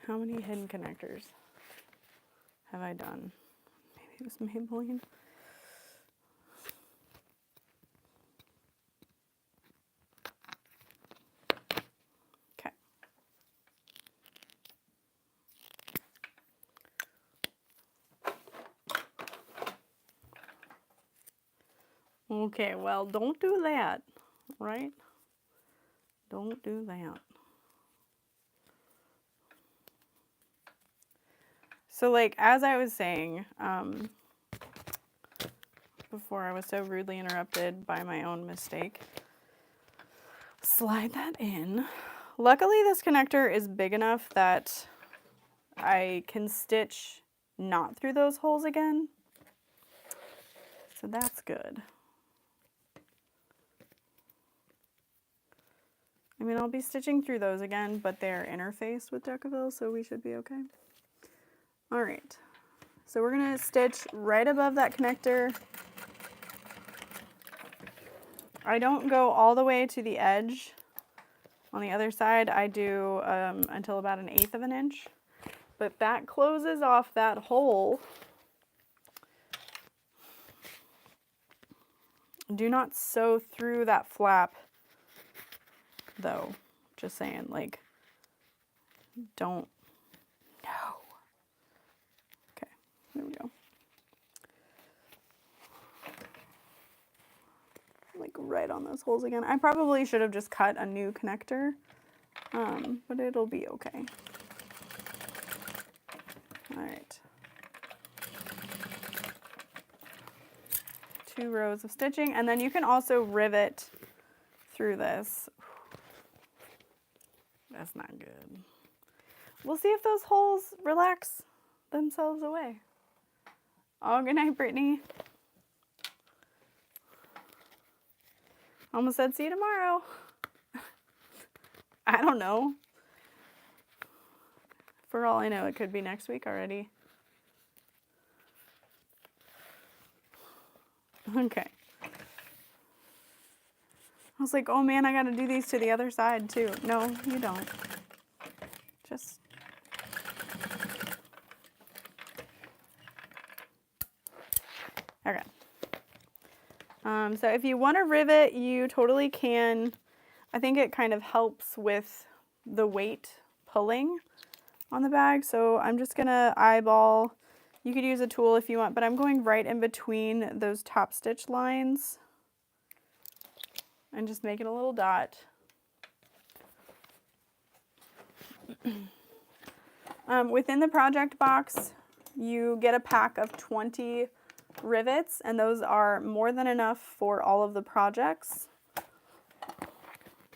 [SPEAKER 1] How many hidden connectors have I done? Maybe it was Maybelline. Okay. Okay, well, don't do that, right? Don't do that. So like, as I was saying, before I was so rudely interrupted by my own mistake, slide that in. Luckily, this connector is big enough that I can stitch not through those holes again. So that's good. I mean, I'll be stitching through those again, but they're interfaced with Decaville, so we should be okay. All right, so we're gonna stitch right above that connector. I don't go all the way to the edge. On the other side, I do until about 1/8 of an inch, but that closes off that hole. Do not sew through that flap, though. Just saying, like, don't. No. Okay, there we go. Like right on those holes again. I probably should have just cut a new connector, but it'll be okay. All right. 2 rows of stitching, and then you can also rivet through this. That's not good. We'll see if those holes relax themselves away. Oh, good night, Brittany. Almost said see you tomorrow. I don't know. For all I know, it could be next week already. Okay. I was like, oh man, I gotta do these to the other side too. No, you don't. Just. Okay. So if you want to rivet, you totally can. I think it kind of helps with the weight pulling on the bag. So I'm just gonna eyeball. You could use a tool if you want, but I'm going right in between those top stitch lines and just making a little dot. Within the project box, you get a pack of 20 rivets, and those are more than enough for all of the projects.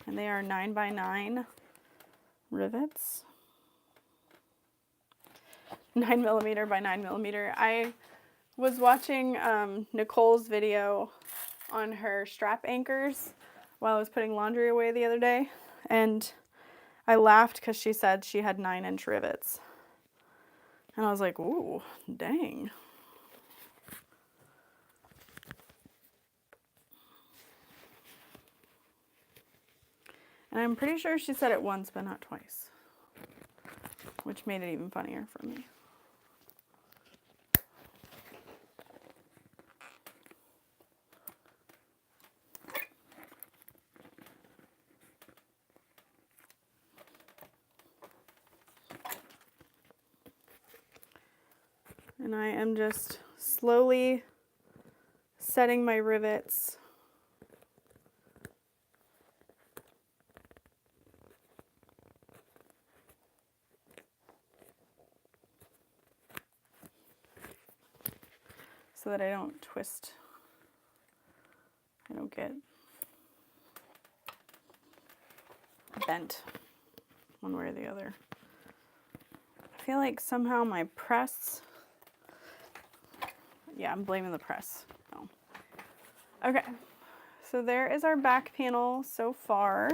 [SPEAKER 1] And they are 9x9 rivets. 9mm by 9mm. I was watching Nicole's video on her strap anchors while I was putting laundry away the other day, and I laughed because she said she had 9-inch rivets. And I was like, ooh, dang. And I'm pretty sure she said it once, but not twice, which made it even funnier for me. And I am just slowly setting my rivets. So that I don't twist, I don't get bent one way or the other. I feel like somehow my press, yeah, I'm blaming the press. No. Okay, so there is our back panel so far.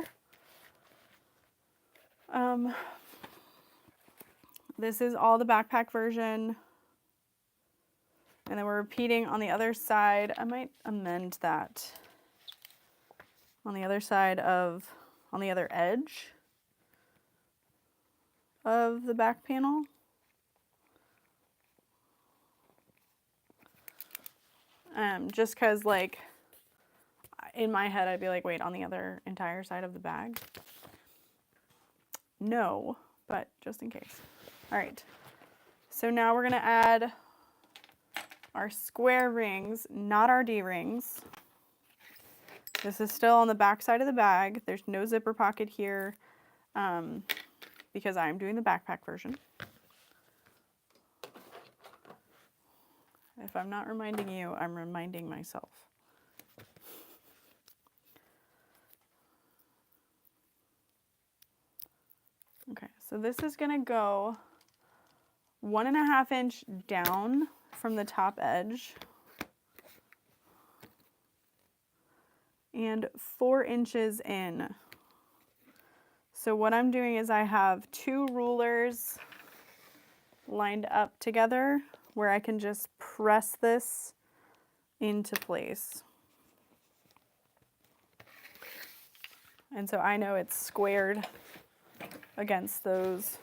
[SPEAKER 1] This is all the backpack version. And then we're repeating on the other side. I might amend that. On the other side of, on the other edge of the back panel. Just because, like, in my head I'd be like, wait, on the other entire side of the bag? No, but just in case. All right, so now we're gonna add our square rings, not our D-rings. This is still on the back side of the bag. There's no zipper pocket here because I'm doing the backpack version. If I'm not reminding you, I'm reminding myself. Okay, so this is gonna go 1.5 inch down from the top edge and 4 inches in. So what I'm doing is I have 2 rulers lined up together where I can just press this into place. And so I know it's squared against those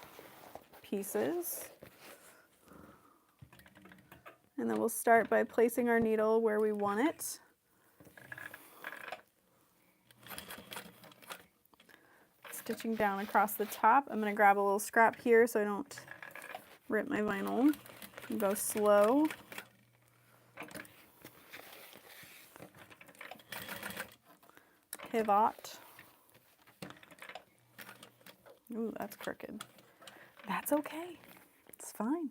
[SPEAKER 1] pieces. And then we'll start by placing our needle where we want it. Stitching down across the top. I'm going to grab a little scrap here so I don't rip my vinyl. And go slow. Pivot. Ooh, that's crooked. That's okay. It's fine.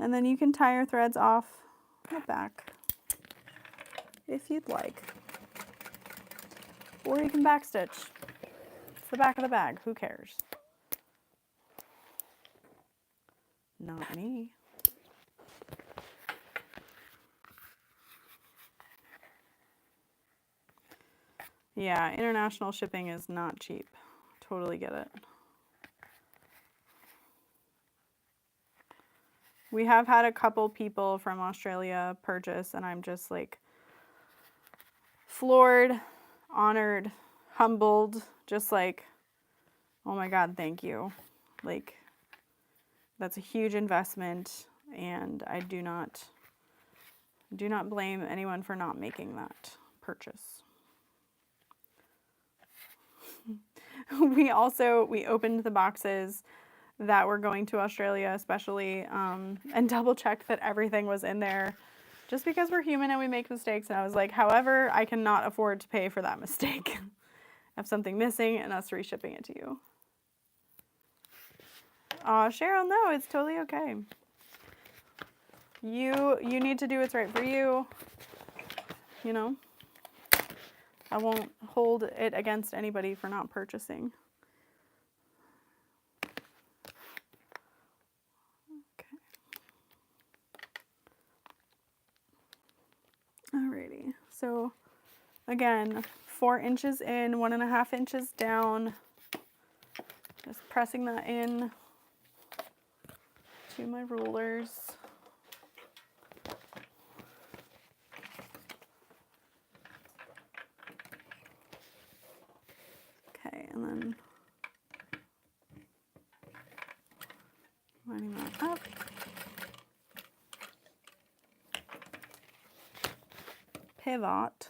[SPEAKER 1] And then you can tie your threads off the back if you'd like. Or you can backstitch. It's the back of the bag. Who cares? Not me. Yeah, international shipping is not cheap. Totally get it. We have had a couple people from Australia purchase, and I'm just like floored, honored, humbled, just like, oh my God, thank you. Like, that's a huge investment, and I do not blame anyone for not making that purchase. We opened the boxes that were going to Australia especially, and double checked that everything was in there, just because we're human and we make mistakes. And I was like, however, I cannot afford to pay for that mistake of something missing and us reshipping it to you. Aw, Cheryl, no, it's totally okay. You need to do what's right for you, you know? I won't hold it against anybody for not purchasing. Okay. Alrighty, so again, 4 inches in, 1.5 inches down. Just pressing that in to my rulers. Okay, and then lining that up. Pivot.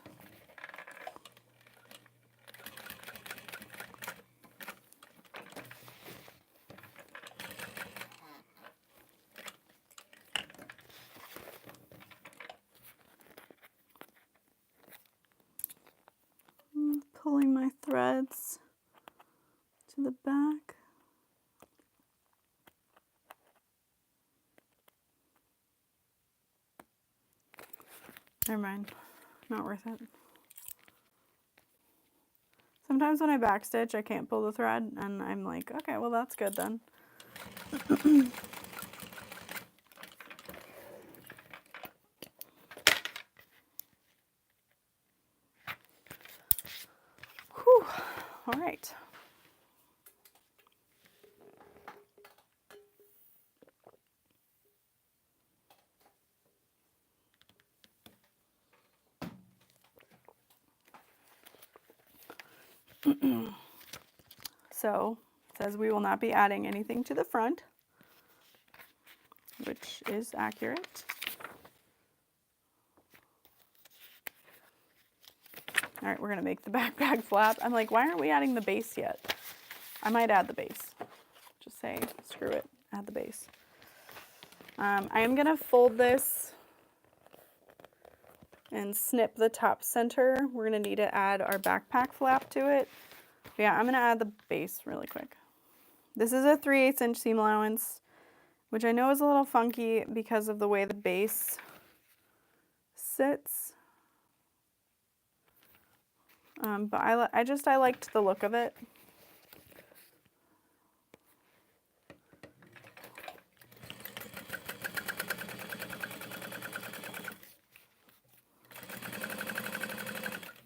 [SPEAKER 1] Pulling my threads to the back. Never mind, not worth it. Sometimes when I backstitch, I can't pull the thread, and I'm like, okay, well that's good then. Whew. All right. So it says we will not be adding anything to the front, which is accurate. All right, we're gonna make the backpack flap. I'm like, why aren't we adding the base yet? I might add the base. Just say, screw it, add the base. I am gonna fold this and snip the top center. We're gonna need to add our backpack flap to it. But yeah, I'm gonna add the base really quick. This is a 3/8 inch seam allowance, which I know is a little funky because of the way the base sits. But I liked the look of it.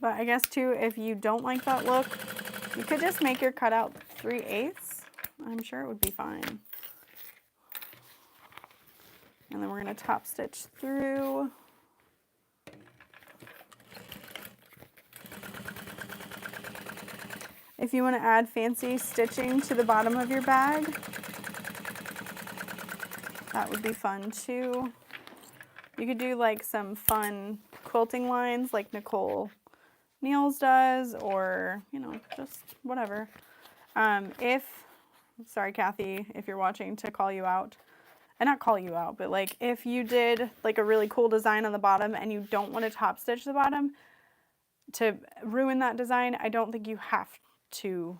[SPEAKER 1] But I guess too, if you don't like that look, you could just make your cutout 3/8. I'm sure it would be fine. And then we're going to top stitch through. If you want to add fancy stitching to the bottom of your bag, that would be fun too. You could do like some fun quilting lines like Nicole Neals does, or, you know, just whatever. Sorry Kathy, if you're watching, to call you out. And not call you out, but like if you did like a really cool design on the bottom and you don't want to top stitch the bottom to ruin that design, I don't think you have to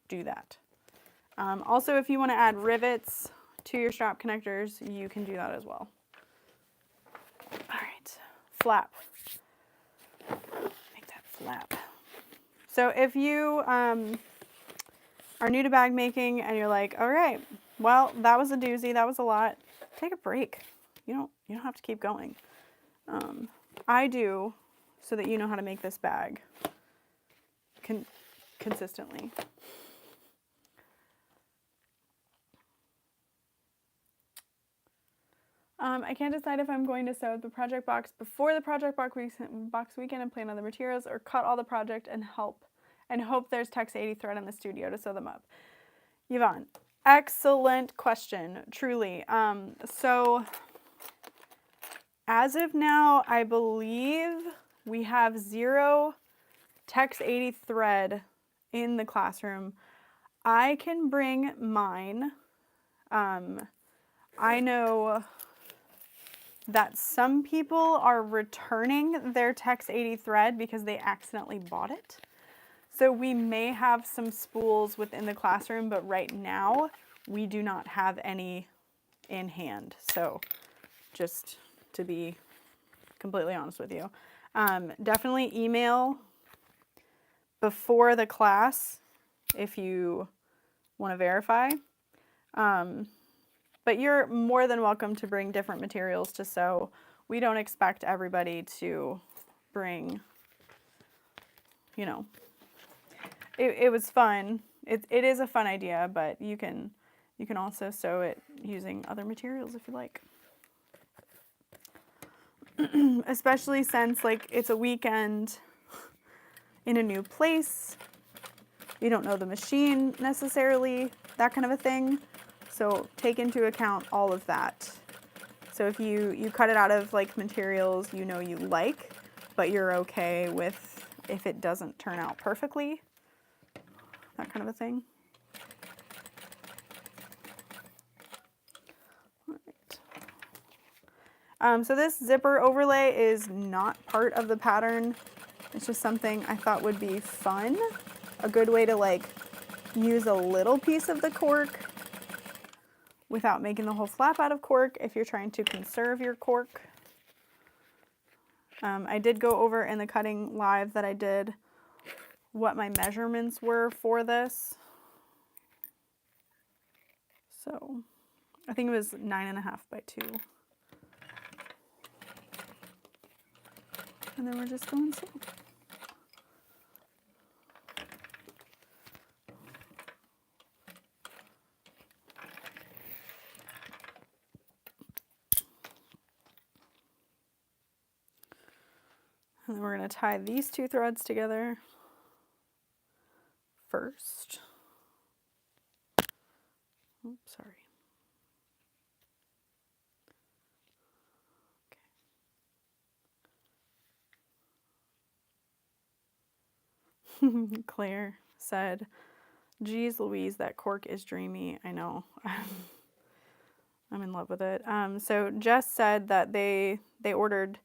[SPEAKER 1] do that. Also, if you want to add rivets to your strap connectors, you can do that as well. All right, flap. Make that flap. So if you are new to bag making and you're like, all right, well, that was a doozy, that was a lot, take a break. You don't have to keep going. I do, so that you know how to make this bag consistently. I can't decide if I'm going to sew the project box before the project box weekend and plan on the materials, or cut all the project and hope there's Tex 80 thread in the studio to sew them up. Yvonne, excellent question, truly. So as of now, I believe we have 0 Tex 80 thread in the classroom. I can bring mine. I know that some people are returning their Tex 80 thread because they accidentally bought it. So we may have some spools within the classroom, but right now we do not have any in hand. So just to be completely honest with you, definitely email before the class if you want to verify. But you're more than welcome to bring different materials to sew. We don't expect everybody to bring, you know, it was fun. It is a fun idea, but you can also sew it using other materials if you like. Especially since like it's a weekend in a new place. You don't know the machine necessarily, that kind of a thing. So take into account all of that. So if you cut it out of like materials you know you like, but you're okay with if it doesn't turn out perfectly, that kind of a thing. All right. So this zipper overlay is not part of the pattern. It's just something I thought would be fun. A good way to like use a little piece of the cork without making the whole flap out of cork if you're trying to conserve your cork. I did go over in the cutting live that I did what my measurements were for this. So I think it was 9.5 by 2. And then we're just going to sew. And then we're going to tie these 2 threads together first. Oops, sorry. Okay. Claire said, geez Louise, that cork is dreamy. I know. I'm in love with it. So Jess said that they ordered,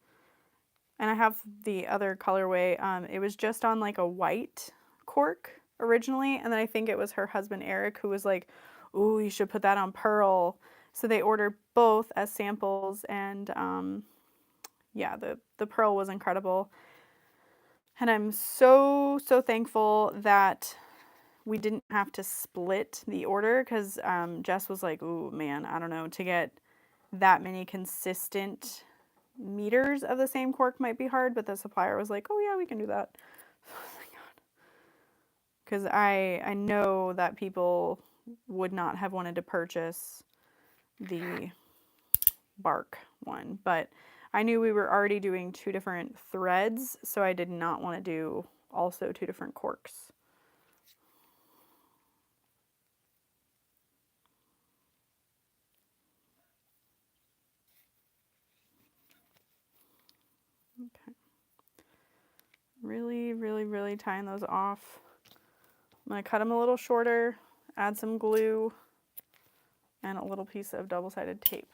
[SPEAKER 1] and I have the other colorway. It was just on like a white cork originally, and then I think it was her husband Eric who was like, ooh, you should put that on pearl. So they ordered both as samples, and yeah, the pearl was incredible. And I'm so thankful that we didn't have to split the order, because Jess was like, ooh man, I don't know, to get that many consistent meters of the same cork might be hard, but the supplier was like, oh yeah, we can do that. Because I know that people would not have wanted to purchase the bark one, but I knew we were already doing 2 different threads, so I did not want to do also 2 different corks. Okay. Really, really, really tying those off. I'm going to cut them a little shorter, add some glue, and a little piece of double-sided tape.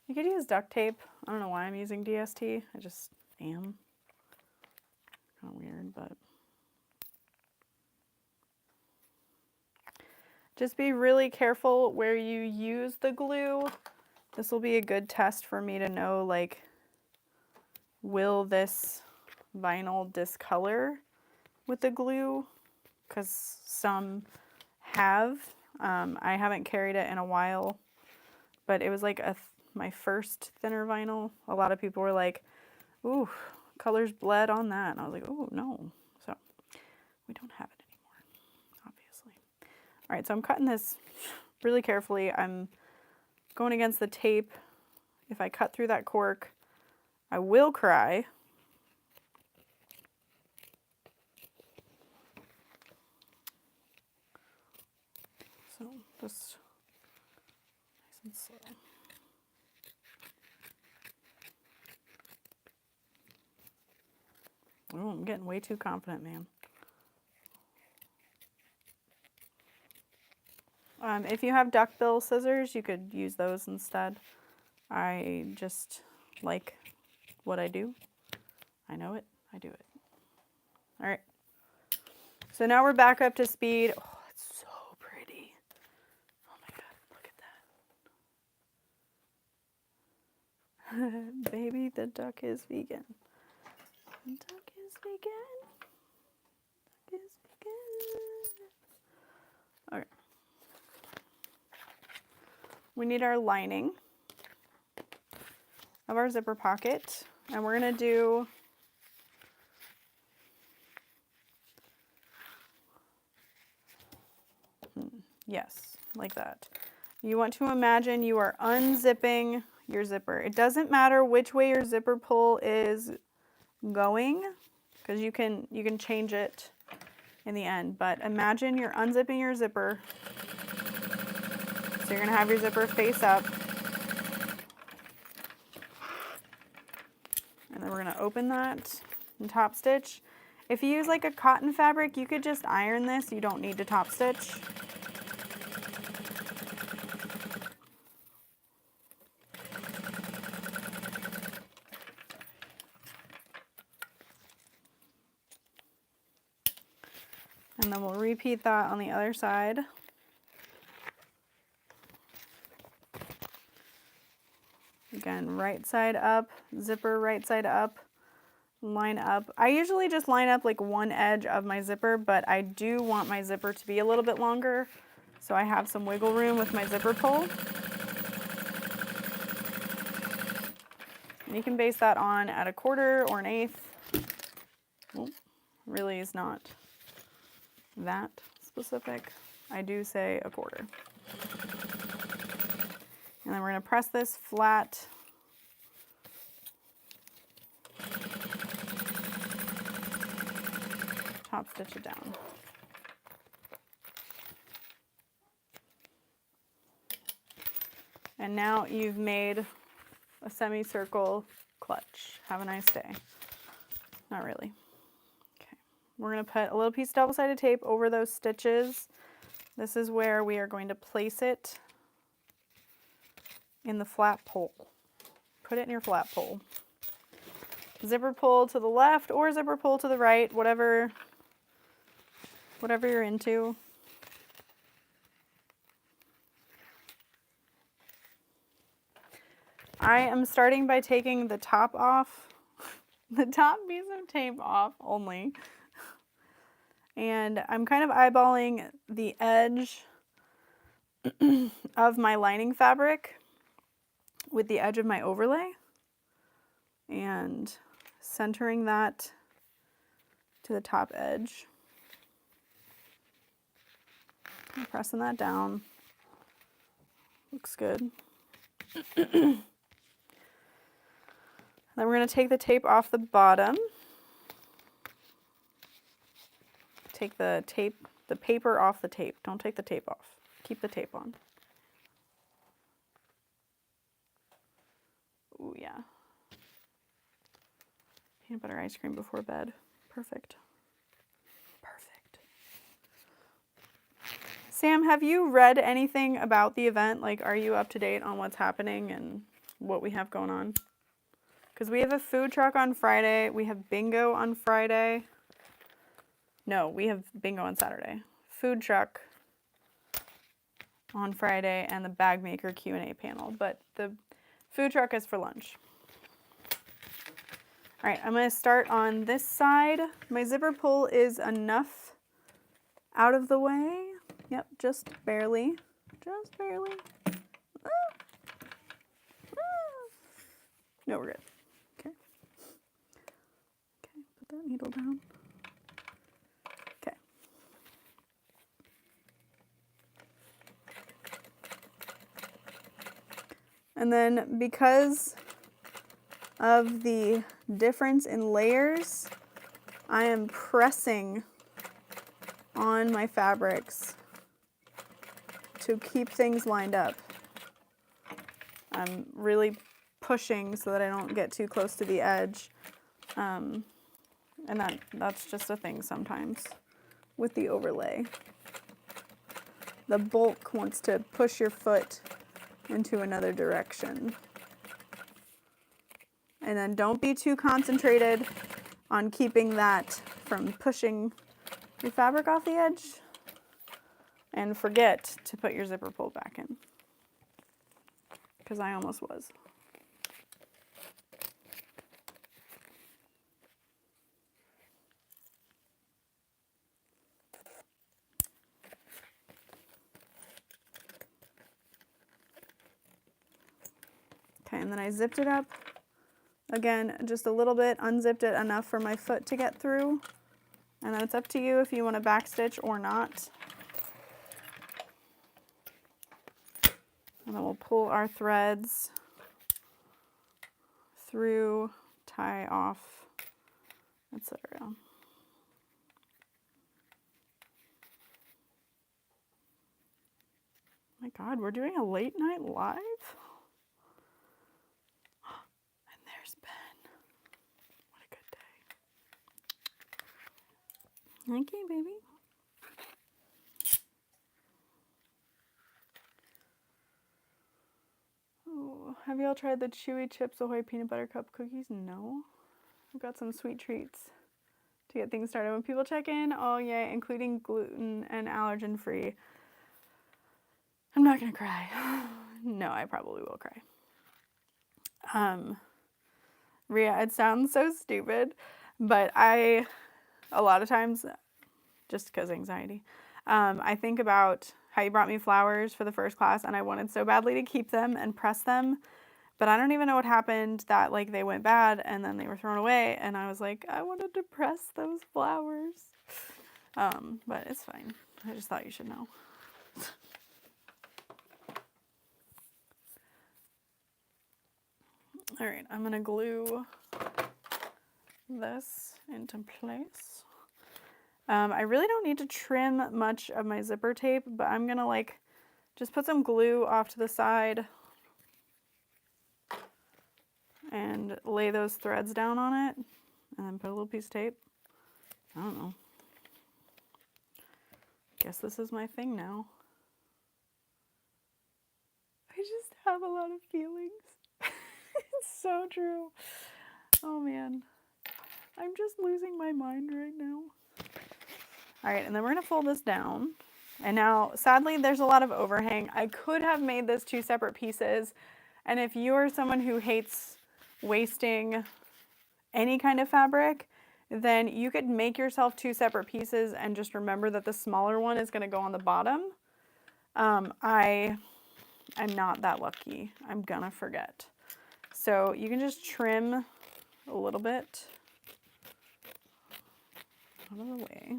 [SPEAKER 1] You could use duct tape. I don't know why I'm using DST. I just am. Kind of weird, but just be really careful where you use the glue. This will be a good test for me to know, like, will this vinyl discolor with the glue? Because some have. I haven't carried it in a while, but it was like my first thinner vinyl. A lot of people were like, ooh, colors bled on that. And I was like, oh, no. So we don't have it anymore, obviously. All right, so I'm cutting this really carefully. I'm going against the tape. If I cut through that cork, I will cry. So just nice and slow. Oh, I'm getting way too confident, man. If you have duckbill scissors, you could use those instead. I just like what I do. I know it. I do it. All right. So now we're back up to speed. Oh, it's so pretty. Oh my God, look at that. Baby, the duck is vegan. The duck is vegan. Duck is vegan. Okay. We need our lining of our zipper pocket, and we're gonna do yes, like that. You want to imagine you are unzipping your zipper. It doesn't matter which way your zipper pull is going, because you can change it in the end, but imagine you're unzipping your zipper. So you're gonna have your zipper face up. And then we're gonna open that and top stitch. If you use like a cotton fabric, you could just iron this. You don't need to top stitch. And then we'll repeat that on the other side. Again, right side up, zipper right side up, line up. I usually just line up like one edge of my zipper, but I do want my zipper to be a little bit longer, so I have some wiggle room with my zipper pull. And you can base that on at 1/4 or 1/8. Well, really is not that specific. I do say 1/4. And then we're going to press this flat. Top stitch it down. And now you've made a semicircle clutch. Have a nice day. Not really. Okay. We're going to put a little piece of double-sided tape over those stitches. This is where we are going to place it in the flat pole. Put it in your flat pole. Zipper pull to the left or zipper pull to the right, whatever you're into. I am starting by taking the top off, the top piece of tape off only. And I'm kind of eyeballing the edge of my lining fabric with the edge of my overlay and centering that to the top edge. I'm pressing that down. Looks good. Then we're going to take the tape off the bottom. Take the paper off the tape. Don't take the tape off. Keep the tape on. Ooh, yeah. Peanut butter ice cream before bed. Perfect. Perfect. Sam, have you read anything about the event? Like, are you up to date on what's happening and what we have going on? Because we have a food truck on Friday. We have bingo on Friday. No, we have bingo on Saturday. Food truck on Friday and the bag maker Q&A panel. But the food truck is for lunch. All right, I'm going to start on this side. My zipper pull is enough out of the way. Yep, just barely. Just barely. No, we're good. Okay. Okay, put that needle down. Okay. And then because of the difference in layers, I am pressing on my fabrics to keep things lined up. I'm really pushing so that I don't get too close to the edge. And that's just a thing sometimes with the overlay. The bulk wants to push your foot into another direction. And then don't be too concentrated on keeping that from pushing your fabric off the edge. And forget to put your zipper pull back in, because I almost was. Okay, and then I zipped it up. Again, just a little bit, unzipped it enough for my foot to get through. And then it's up to you if you want to backstitch or not. And then we'll pull our threads through, tie off, etc. My God, we're doing a late night live? And there's Ben. What a good day. Thank you, baby. Oh, have y'all tried the Chewy Chips Ahoy Peanut Butter Cup cookies? No. I've got some sweet treats to get things started. When people check in, oh yeah, including gluten and allergen free. I'm not gonna cry. No, I probably will cry. Rhea, it sounds so stupid, but a lot of times, just because anxiety, I think about how you brought me flowers for the first class and I wanted so badly to keep them and press them, but I don't even know what happened that like they went bad and then they were thrown away and I was like, I wanted to press those flowers. But it's fine. I just thought you should know. All right, I'm gonna glue this into place. I really don't need to trim much of my zipper tape, but I'm gonna like just put some glue off to the side and lay those threads down on it and then put a little piece of tape. I don't know. Guess this is my thing now. I just have a lot of feelings. It's so true. Oh man. I'm just losing my mind right now. All right, and then we're gonna fold this down. And now, sadly, there's a lot of overhang. I could have made this 2 separate pieces. And if you are someone who hates wasting any kind of fabric, then you could make yourself 2 separate pieces and just remember that the smaller one is gonna go on the bottom. I am not that lucky. I'm gonna forget. So you can just trim a little bit out of the way.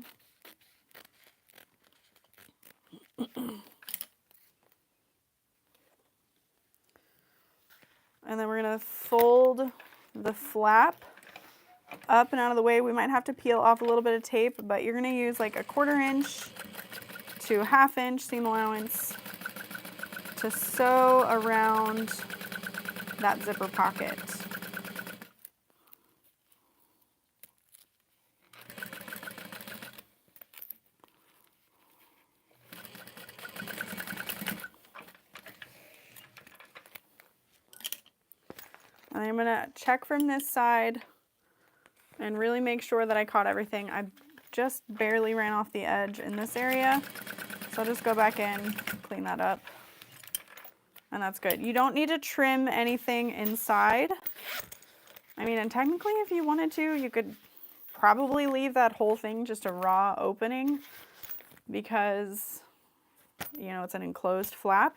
[SPEAKER 1] And then we're gonna fold the flap up and out of the way. We might have to peel off a little bit of tape, but you're gonna use like a 1/4 inch to 1/2 inch seam allowance to sew around that zipper pocket. And I'm gonna check from this side and really make sure that I caught everything. I just barely ran off the edge in this area. So I'll just go back in, clean that up. And that's good. You don't need to trim anything inside. I mean, and technically if you wanted to, you could probably leave that whole thing just a raw opening because, you know, it's an enclosed flap.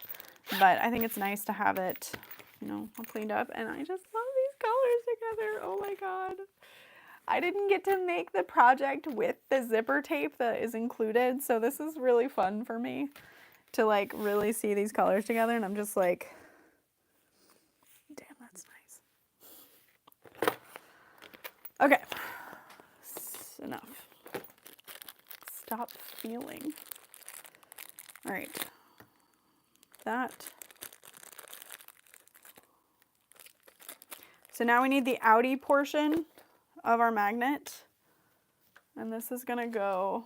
[SPEAKER 1] But I think it's nice to have it, you know, all cleaned up. And I just love these colors together. Oh my God. I didn't get to make the project with the zipper tape that is included. So this is really fun for me to like really see these colors together. And I'm just like, damn, that's nice. Okay, enough. Stop feeling. All right, that. So now we need the outie portion of our magnet. And this is gonna go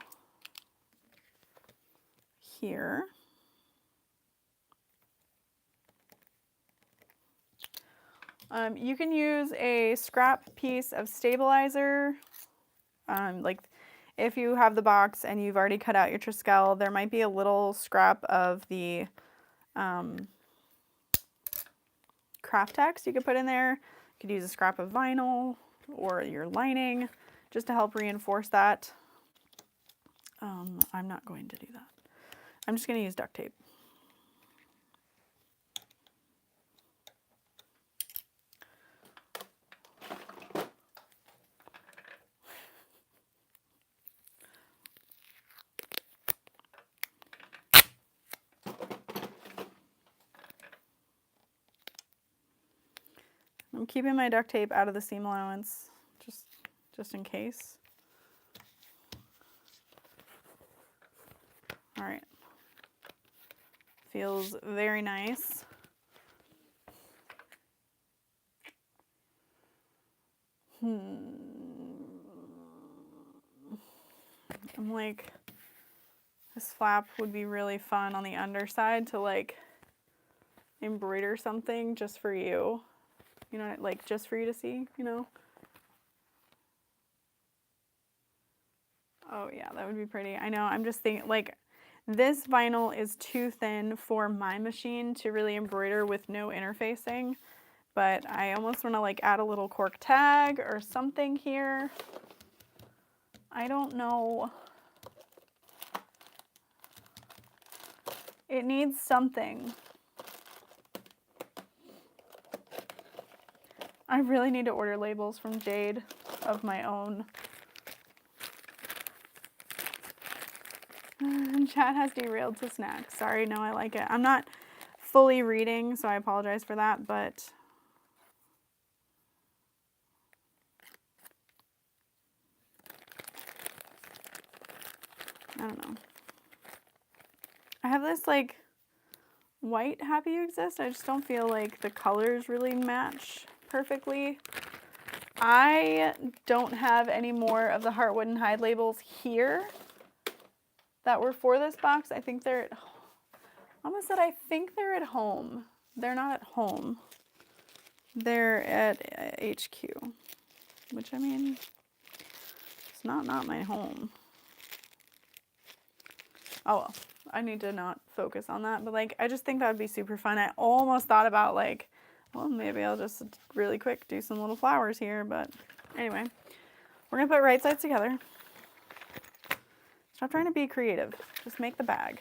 [SPEAKER 1] here. You can use a scrap piece of stabilizer. Like if you have the box and you've already cut out your Triskel, there might be a little scrap of the craft text you could put in there. You could use a scrap of vinyl or your lining just to help reinforce that. I'm not going to do that. I'm just going to use duct tape. I'm keeping my duct tape out of the seam allowance just in case. All right. Feels very nice. I'm like, this flap would be really fun on the underside to like embroider something just for you. You know, like just for you to see, you know? Oh yeah, that would be pretty. I know, I'm just thinking, like, this vinyl is too thin for my machine to really embroider with no interfacing, but I almost want to like add a little cork tag or something here. I don't know. It needs something. I really need to order labels from Jade of my own. And chat has derailed to snack. Sorry, no, I like it. I'm not fully reading, so I apologize for that, but I don't know. I have this like white Happy You Exist. I just don't feel like the colors really match perfectly. I don't have any more of the Heartwood and Hide labels here that were for this box. I think they're at, I almost said I think they're at home. They're not at home. They're at HQ, which I mean, it's not my home. Oh well, I need to not focus on that, but like, I just think that would be super fun. I almost thought about like, well, maybe I'll just really quick do some little flowers here, but anyway, we're gonna put right sides together. Stop trying to be creative, just make the bag.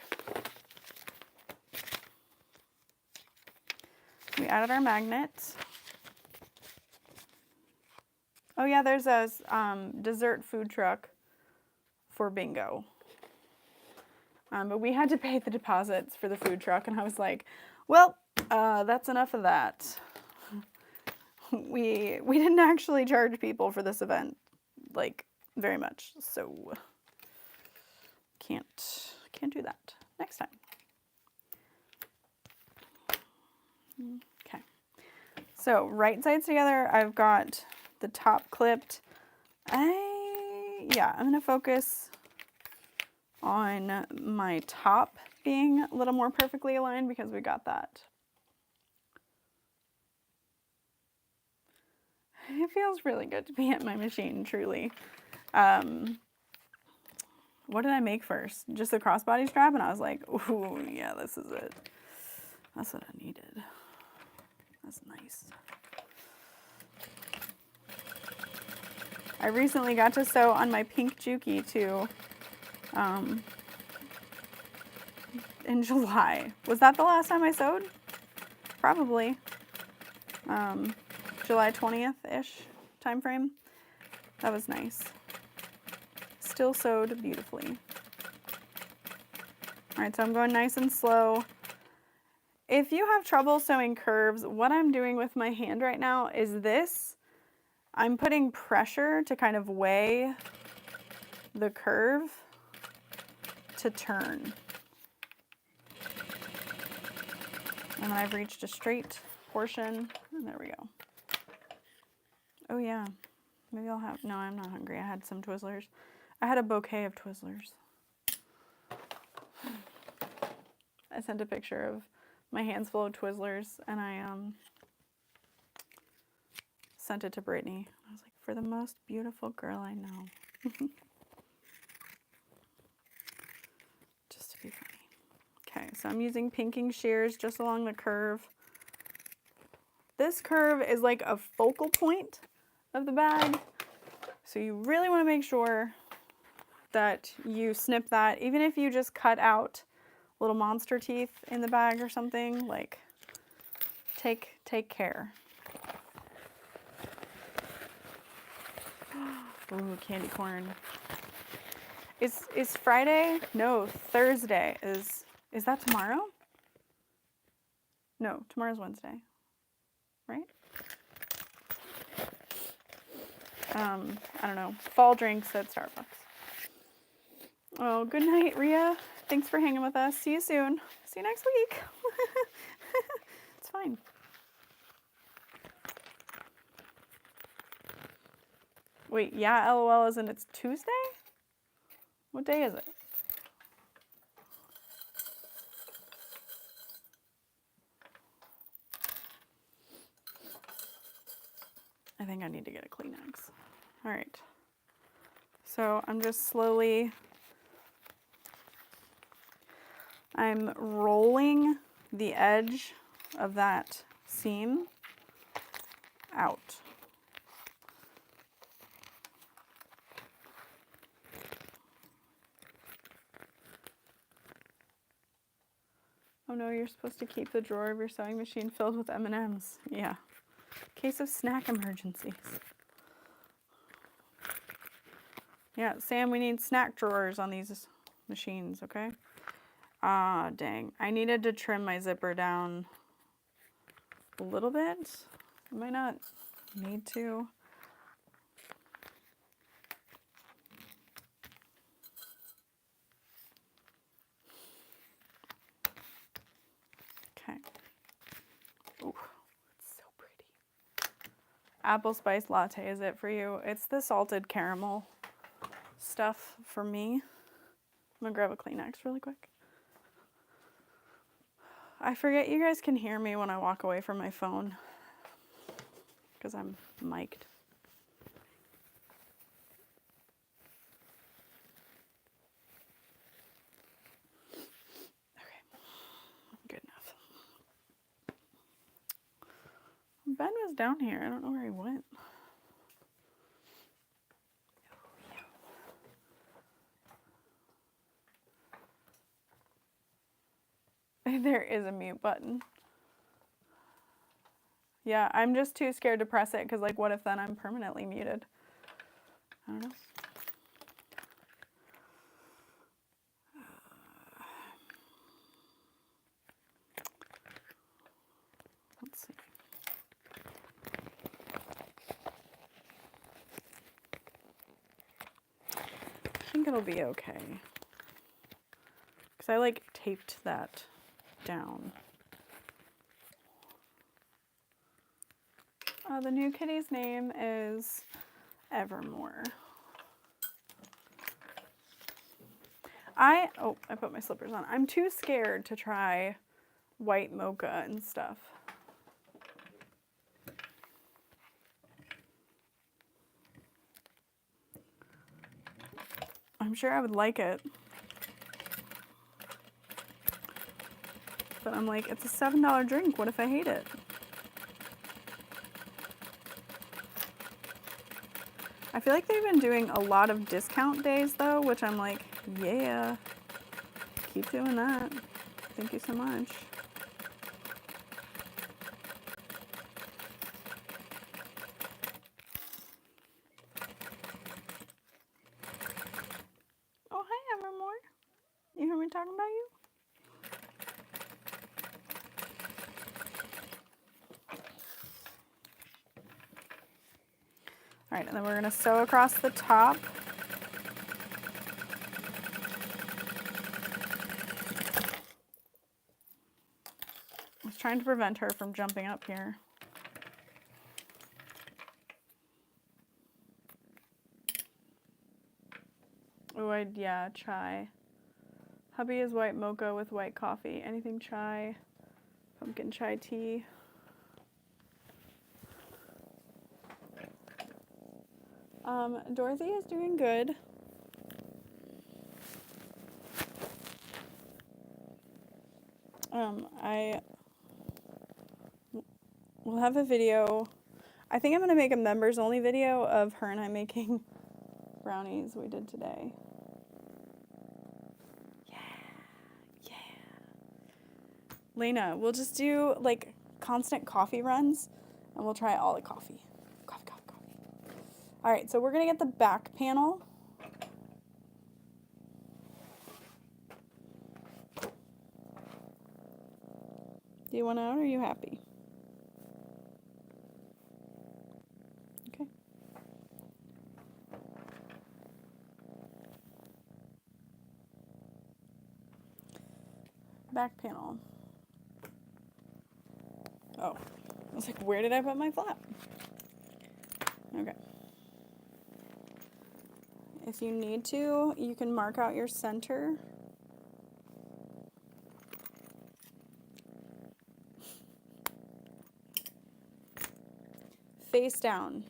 [SPEAKER 1] we added our magnet. Oh yeah, there's a dessert food truck for bingo. But we had to pay the deposits for the food truck, and I was like, well, that's enough of that. We didn't actually charge people for this event, like, very much, so can't do that. Next time. Okay. So right sides together, I've got the top clipped. I'm gonna focus on my top being a little more perfectly aligned because we got that. It feels really good to be at my machine, truly. What did I make first? Just the crossbody strap, and I was like, ooh, yeah, this is it. That's what I needed. That's nice. I recently got to sew on my pink Juki too. In July. Was that the last time I sewed? Probably. July 20th-ish time frame. That was nice. Still sewed beautifully. Alright, so I'm going nice and slow. If you have trouble sewing curves, what I'm doing with my hand right now is this. I'm putting pressure to kind of weigh the curve to turn. And then I've reached a straight portion, and there we go. Oh yeah, maybe I'll have, no, I'm not hungry. I had some Twizzlers. I had a bouquet of Twizzlers. I sent a picture of my hands full of Twizzlers, and I sent it to Brittany. I was like, for the most beautiful girl I know. Just to be funny. Okay, so I'm using pinking shears just along the curve. This curve is like a focal point of the bag, so you really want to make sure that you snip that. Even if you just cut out little monster teeth in the bag or something, like, take care. Ooh, candy corn. Is Friday? No, Thursday. Is that tomorrow? No, tomorrow's Wednesday. Right? I don't know. Fall drinks at Starbucks. Oh, good night, Rhea. Thanks for hanging with us. See you soon. See you next week. It's fine. Wait, yeah, LOL, isn't it Tuesday? What day is it? I think I need to get a Kleenex. All right. So I'm just slowly, I'm rolling the edge of that seam out. Oh no, you're supposed to keep the drawer of your sewing machine filled with M&Ms. Yeah. Case of snack emergencies. Yeah, Sam, we need snack drawers on these machines, okay? Ah, dang. I needed to trim my zipper down a little bit. I might not need to. Okay. Ooh, it's so pretty. Apple spice latte, is it for you? It's the salted caramel stuff for me. I'm gonna grab a Kleenex really quick. I forget you guys can hear me when I walk away from my phone because I'm mic'd. Okay, good enough. Ben was down here. I don't know where he went. There is a mute button. Yeah, I'm just too scared to press it because, like, what if then I'm permanently muted? I don't know. Let's see. I think it'll be okay. Because I, like, taped that down. The new kitty's name is Evermore. I put my slippers on. I'm too scared to try white mocha and stuff. I'm sure I would like it. But I'm like, it's a $7 drink. What if I hate it? I feel like they've been doing a lot of discount days though, which I'm like, yeah, keep doing that. Thank you so much. Oh, hi, Evermore. You heard me talking about you? All right, and then we're gonna sew across the top. I was trying to prevent her from jumping up here. Oh, yeah, chai. Hubby is white mocha with white coffee. Anything chai. Pumpkin chai tea. Dorothy is doing good. I will have a video. I think I'm going to make a members only video of her and I making brownies we did today. Yeah. Lena, we'll just do like constant coffee runs and we'll try all the coffee. Coffee. All right, so we're going to get the back panel. Do you want out or are you happy? Okay. Back panel. Oh, I was like, where did I put my flap? Okay. If you need to, you can mark out your center. Face down.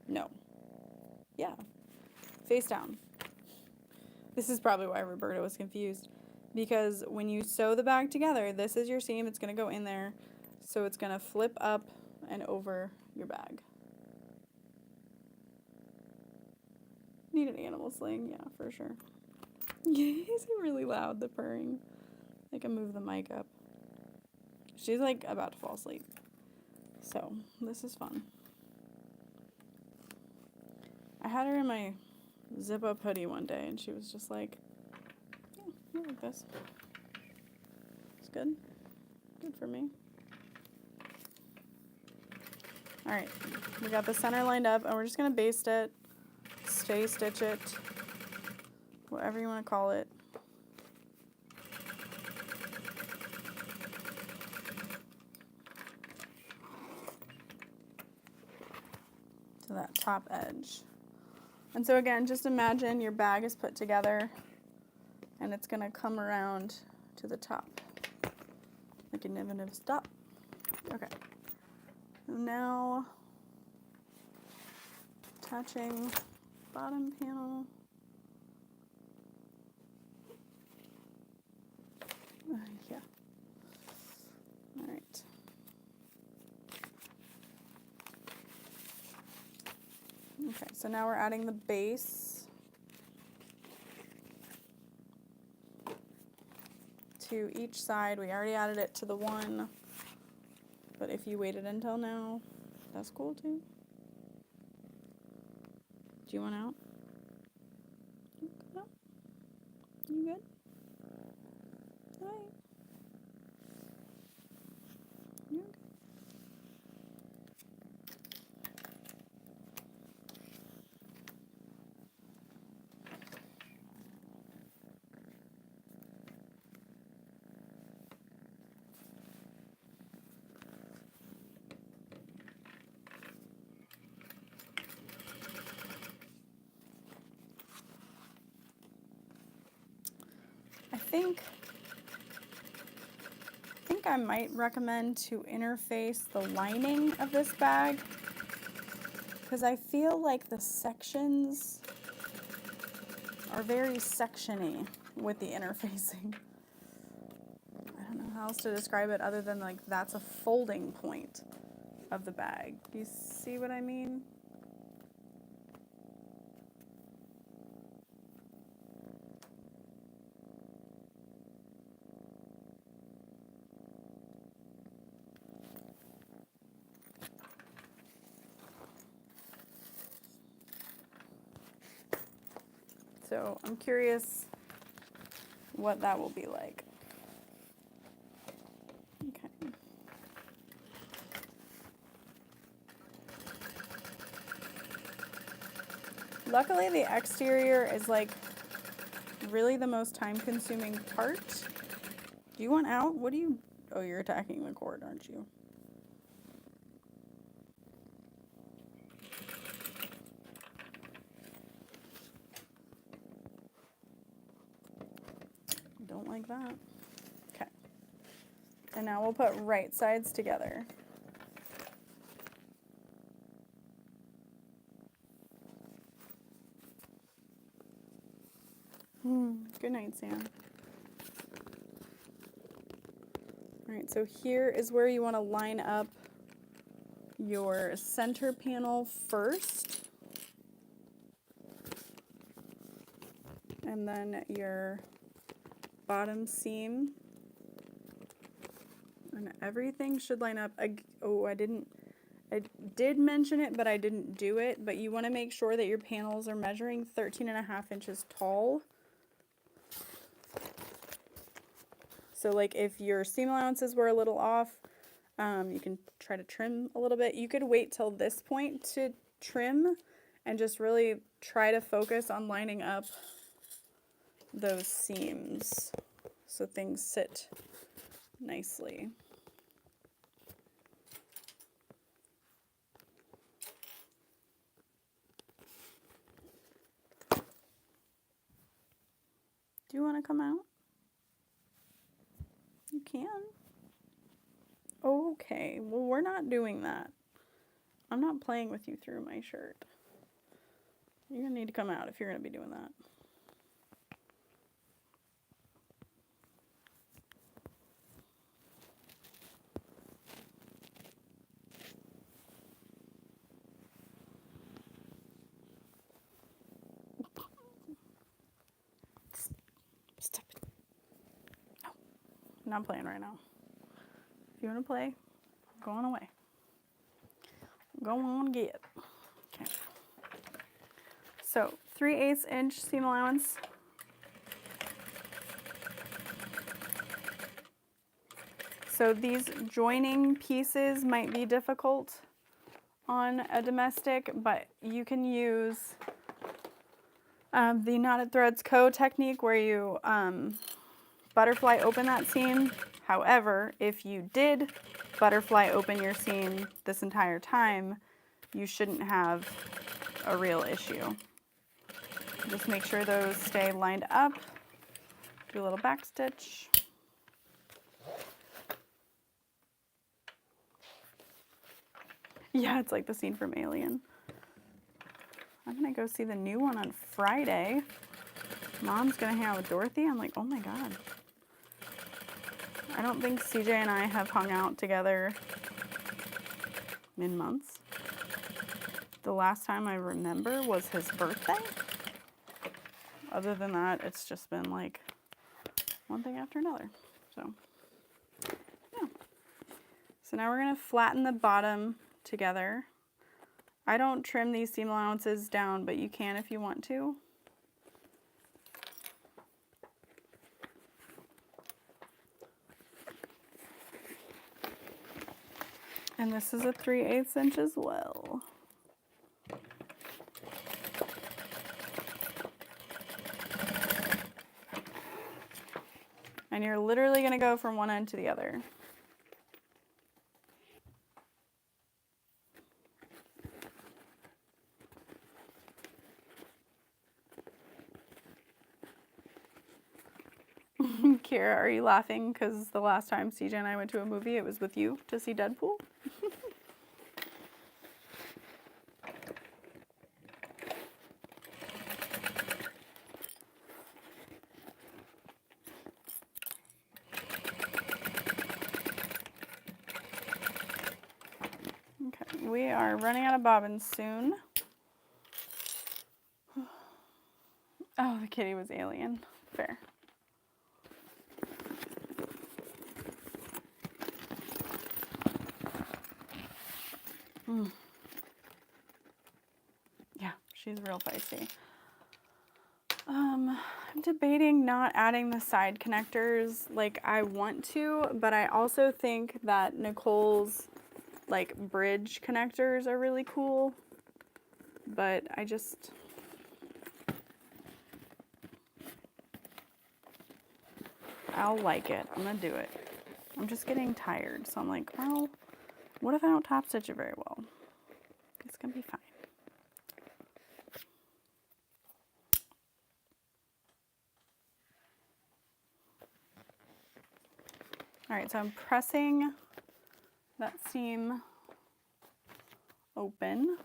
[SPEAKER 1] No. Yeah. Face down. This is probably why Roberta was confused. Because when you sew the bag together, this is your seam. It's going to go in there. So it's going to flip up and over your bag. Need an animal sling? Yeah, for sure. Is it really loud, the purring? I can move the mic up. She's like about to fall asleep. So, this is fun. I had her in my zip-up hoodie one day, and she was just like, yeah, I like this. It's good. Good for me. Alright, we got the center lined up, and we're just going to baste it, stay stitch it, whatever you want to call it. To that top edge. And so again, just imagine your bag is put together and it's going to come around to the top. Like you never stop. Okay. Now, attaching bottom panel. Yeah. All right. Okay, so now we're adding the base to each side. We already added it to the one. But if you waited until now, that's cool too. Do you want out? No? You good? Alright. You okay? I think I might recommend to interface the lining of this bag, because I feel like the sections are very sectiony with the interfacing. I don't know how else to describe it other than like that's a folding point of the bag. Do you see what I mean? So I'm curious what that will be like. Okay. Luckily the exterior is like really the most time-consuming part. Do you want out? What do you... Oh, you're attacking the cord, aren't you? Don't like that. Okay. And now we'll put right sides together. Good night, Sam. All right, so here is where you want to line up your center panel first. And then your bottom seam. And everything should line up. Oh, I did mention it, but I didn't do it. But you want to make sure that your panels are measuring 13.5 inches tall. So like if your seam allowances were a little off, you can try to trim a little bit. You could wait till this point to trim and just really try to focus on lining up those seams so things sit nicely. Do you want to come out? You can. Okay, well, we're not doing that. I'm not playing with you through my shirt. You're gonna need to come out if you're gonna be doing that. Stop it. No, I'm not playing right now. If you want to play, I'm going away. Go on, get it. Okay. So 3/8 inch seam allowance. So these joining pieces might be difficult on a domestic, but you can use the Knotted Threads Co. technique where you butterfly open that seam. However, if you did butterfly open your seam this entire time, you shouldn't have a real issue. Just make sure those stay lined up. Do a little back stitch. Yeah, it's like the scene from Alien. I'm gonna go see the new one on Friday. Mom's gonna hang out with Dorothy. I'm like, oh my God. I don't think CJ and I have hung out together in months. The last time I remember was his birthday. Other than that, it's just been like one thing after another. So, yeah. So now we're going to flatten the bottom together. I don't trim these seam allowances down, but you can if you want to. And this is a 3/8 inch as well. And you're literally going to go from one end to the other. Kira, are you laughing because the last time CJ and I went to a movie, it was with you to see Deadpool? Okay, we are running out of bobbins soon. Oh, the kitty was alien. Fair. Yeah, she's real feisty. I'm debating not adding the side connectors like I want to, but I also think that Nicole's like bridge connectors are really cool. But I'll like it. I'm gonna do it. I'm just getting tired, so I'm like, well, what if I don't top stitch it very well? It's gonna be fine. All right, so I'm pressing that seam open.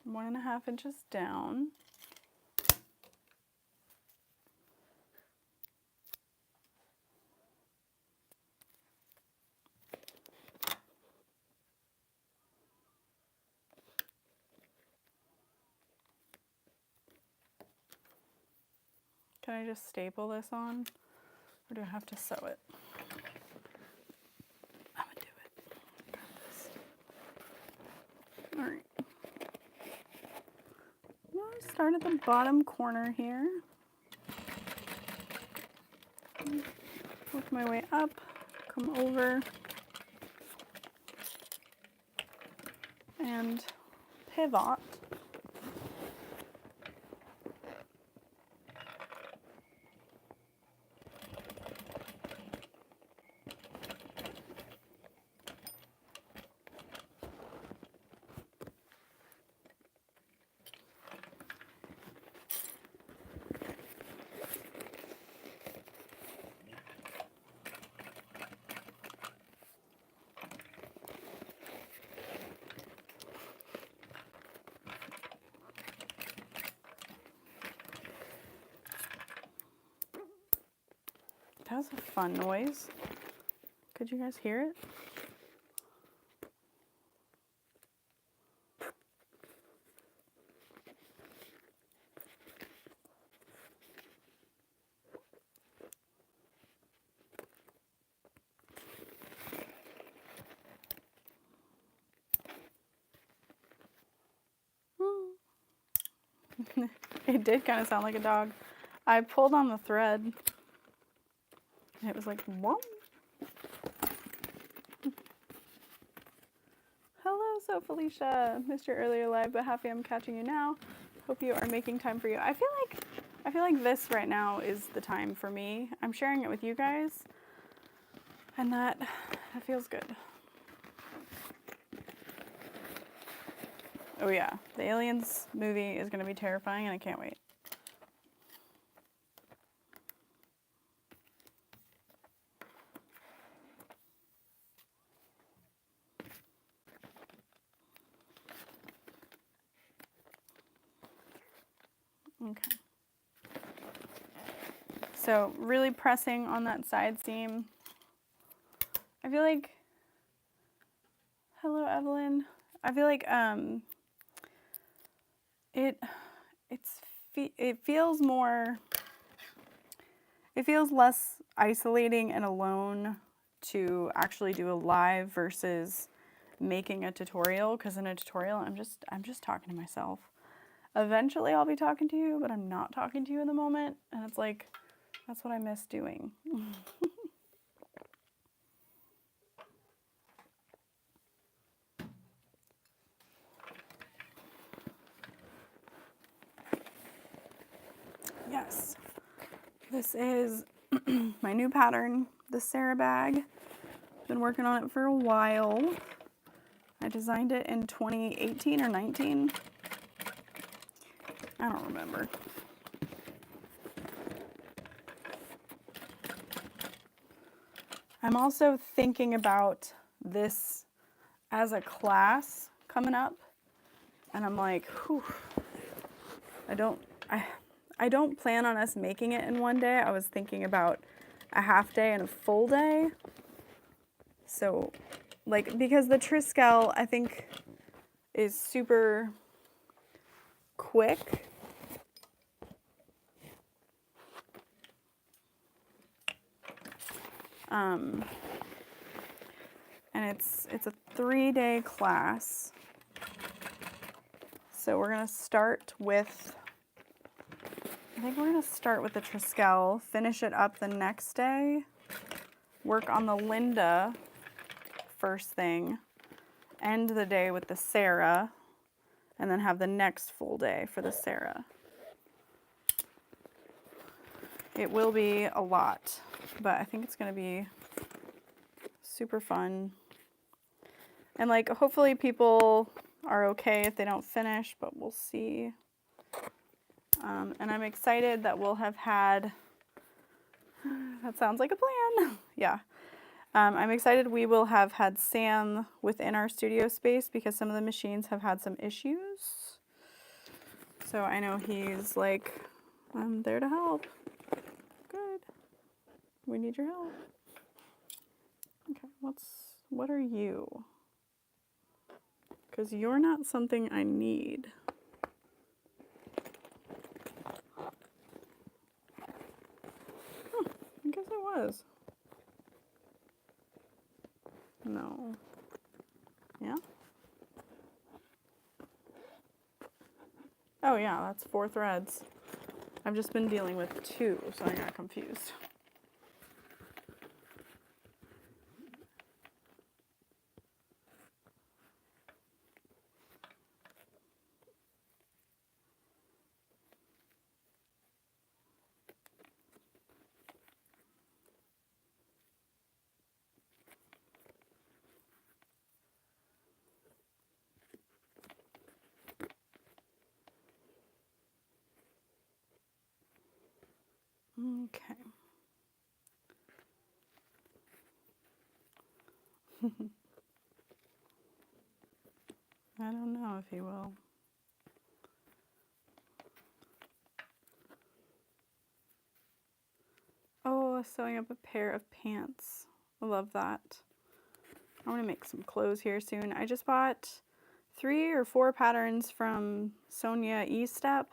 [SPEAKER 1] One and a half inches down. Can I just staple this on, or do I have to sew it? I'm gonna do it. All right. I'll start at the bottom corner here. Work my way up, come over, and pivot. That was a fun noise. Could you guys hear it? It did kind of sound like a dog. I pulled on the thread and it was like, whoa. Hello, so Felicia. Missed your earlier live, but happy I'm catching you now. Hope you are making time for you. I feel like this right now is the time for me. I'm sharing it with you guys, and that feels good. Oh yeah, the Aliens movie is gonna be terrifying, and I can't wait. Okay. So really pressing on that side seam. I feel like, hello Evelyn. I feel like it feels more, it feels less isolating and alone to actually do a live versus making a tutorial, because in a tutorial I'm just talking to myself. Eventually I'll be talking to you, but I'm not talking to you in the moment, and it's like that's what I miss doing. Yes. This is my new pattern, the Sarah bag. Been working on it for a while. I designed it in 2018 or 19. I don't remember. I'm also thinking about this as a class coming up, and I'm like, whew, I don't plan on us making it in one day. I was thinking about a half day and a full day. So, like, because the Triskel, I think, is super quick. And it's a 3-day class. So we're gonna start with, I think we're gonna start with the Triskel, finish it up the next day, work on the Linda first thing, end the day with the Sarah, and then have the next full day for the Sarah. It will be a lot, but I think it's gonna be super fun. And like, hopefully people are okay if they don't finish, but we'll see. And I'm excited that we'll have had, that sounds like a plan. Yeah. I'm excited we will have had Sam within our studio space because some of the machines have had some issues. So I know he's like, I'm there to help. Good. We need your help. Okay, what are you? Because you're not something I need. I guess it was. No. Yeah? Oh yeah, that's 4 threads. I've just been dealing with 2, so I got confused. Okay. I don't know if he will. Oh, sewing up a pair of pants. I love that. I want to make some clothes here soon. I just bought 3 or 4 patterns from Sonia E-Step.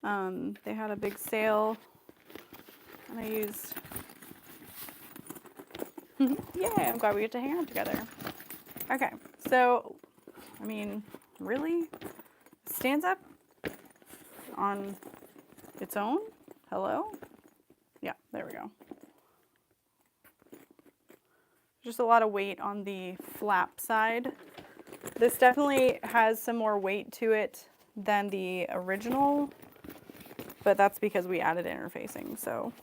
[SPEAKER 1] They had a big sale, and I used. Yay! I'm glad we get to hang out together. Okay, so I mean, really, stands up on its own. Hello. Yeah, there we go. Just a lot of weight on the flap side. This definitely has some more weight to it than the original, but that's because we added interfacing, so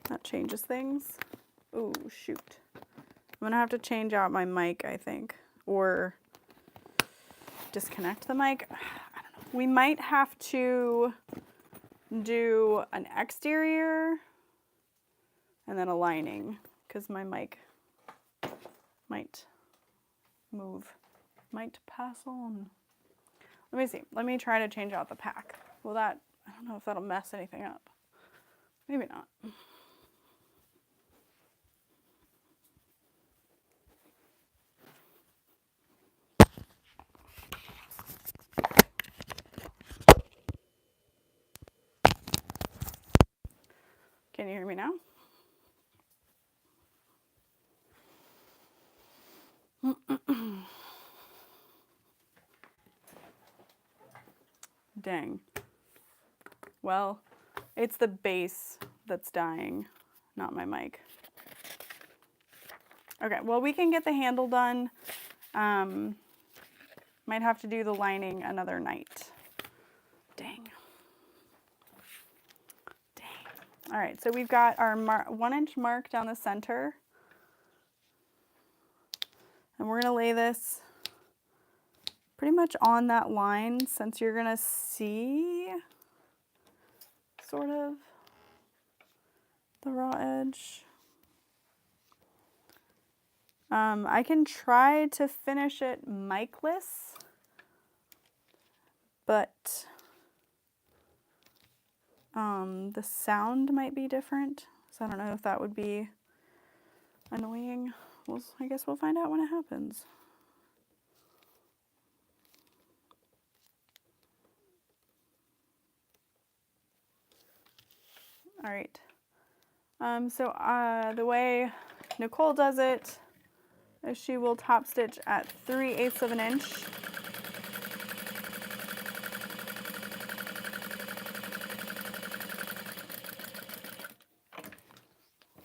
[SPEAKER 1] that changes things. Ooh, shoot. I'm gonna have to change out my mic, I think, or disconnect the mic. I don't know. We might have to do an exterior and then a lining, because my mic might move, might pass on. Let me see. Let me try to change out the pack. Will that, I don't know if that'll mess anything up. Maybe not. Can you hear me now? Dang. Well, it's the base that's dying, not my mic. Okay, well, we can get the handle done. Might have to do the lining another night. Dang. Dang. All right, so we've got our 1 inch mark down the center. And we're gonna lay this pretty much on that line, since you're gonna see sort of the raw edge. I can try to finish it micless, but the sound might be different, so I don't know if that would be annoying. Well, I guess we'll find out when it happens. All right. So the way Nicole does it is she will top stitch at 3/8 of an inch.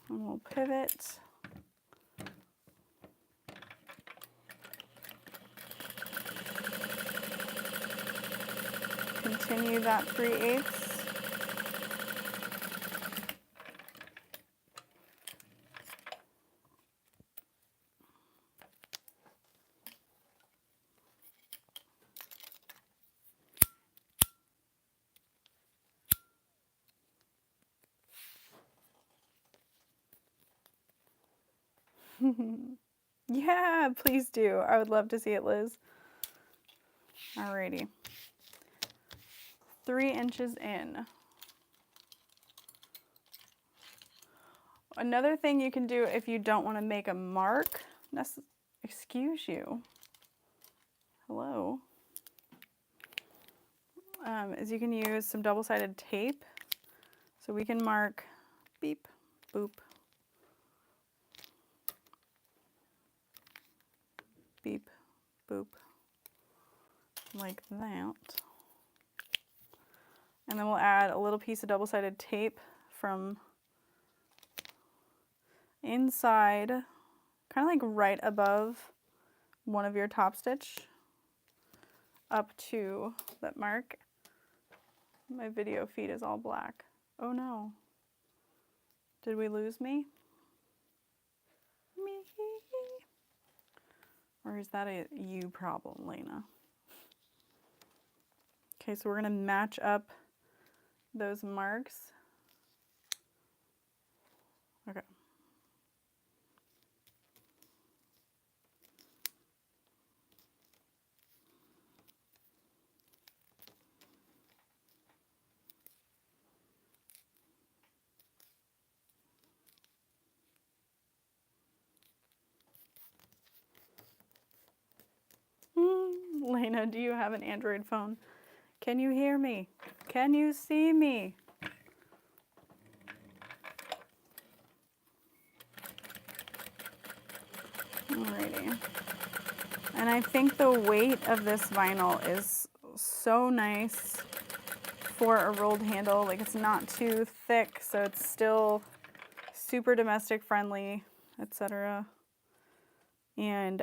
[SPEAKER 1] And we'll pivot. Continue that 3/8. Yeah, please do. I would love to see it, Liz. Alrighty. 3 inches in. Another thing you can do if you don't want to make a mark, excuse you, hello, is you can use some double-sided tape. So we can mark beep, boop, beep, boop, like that. And then we'll add a little piece of double-sided tape from inside, kind of like right above one of your top stitch, up to that mark. My video feed is all black. Oh no. Did we lose me? Me. Or is that a you problem, Lena? Okay, so we're gonna match up those marks. Okay. Lena, do you have an Android phone? Can you hear me? Can you see me? Alrighty. And I think the weight of this vinyl is so nice for a rolled handle. Like, it's not too thick, so it's still super domestic friendly, etc. And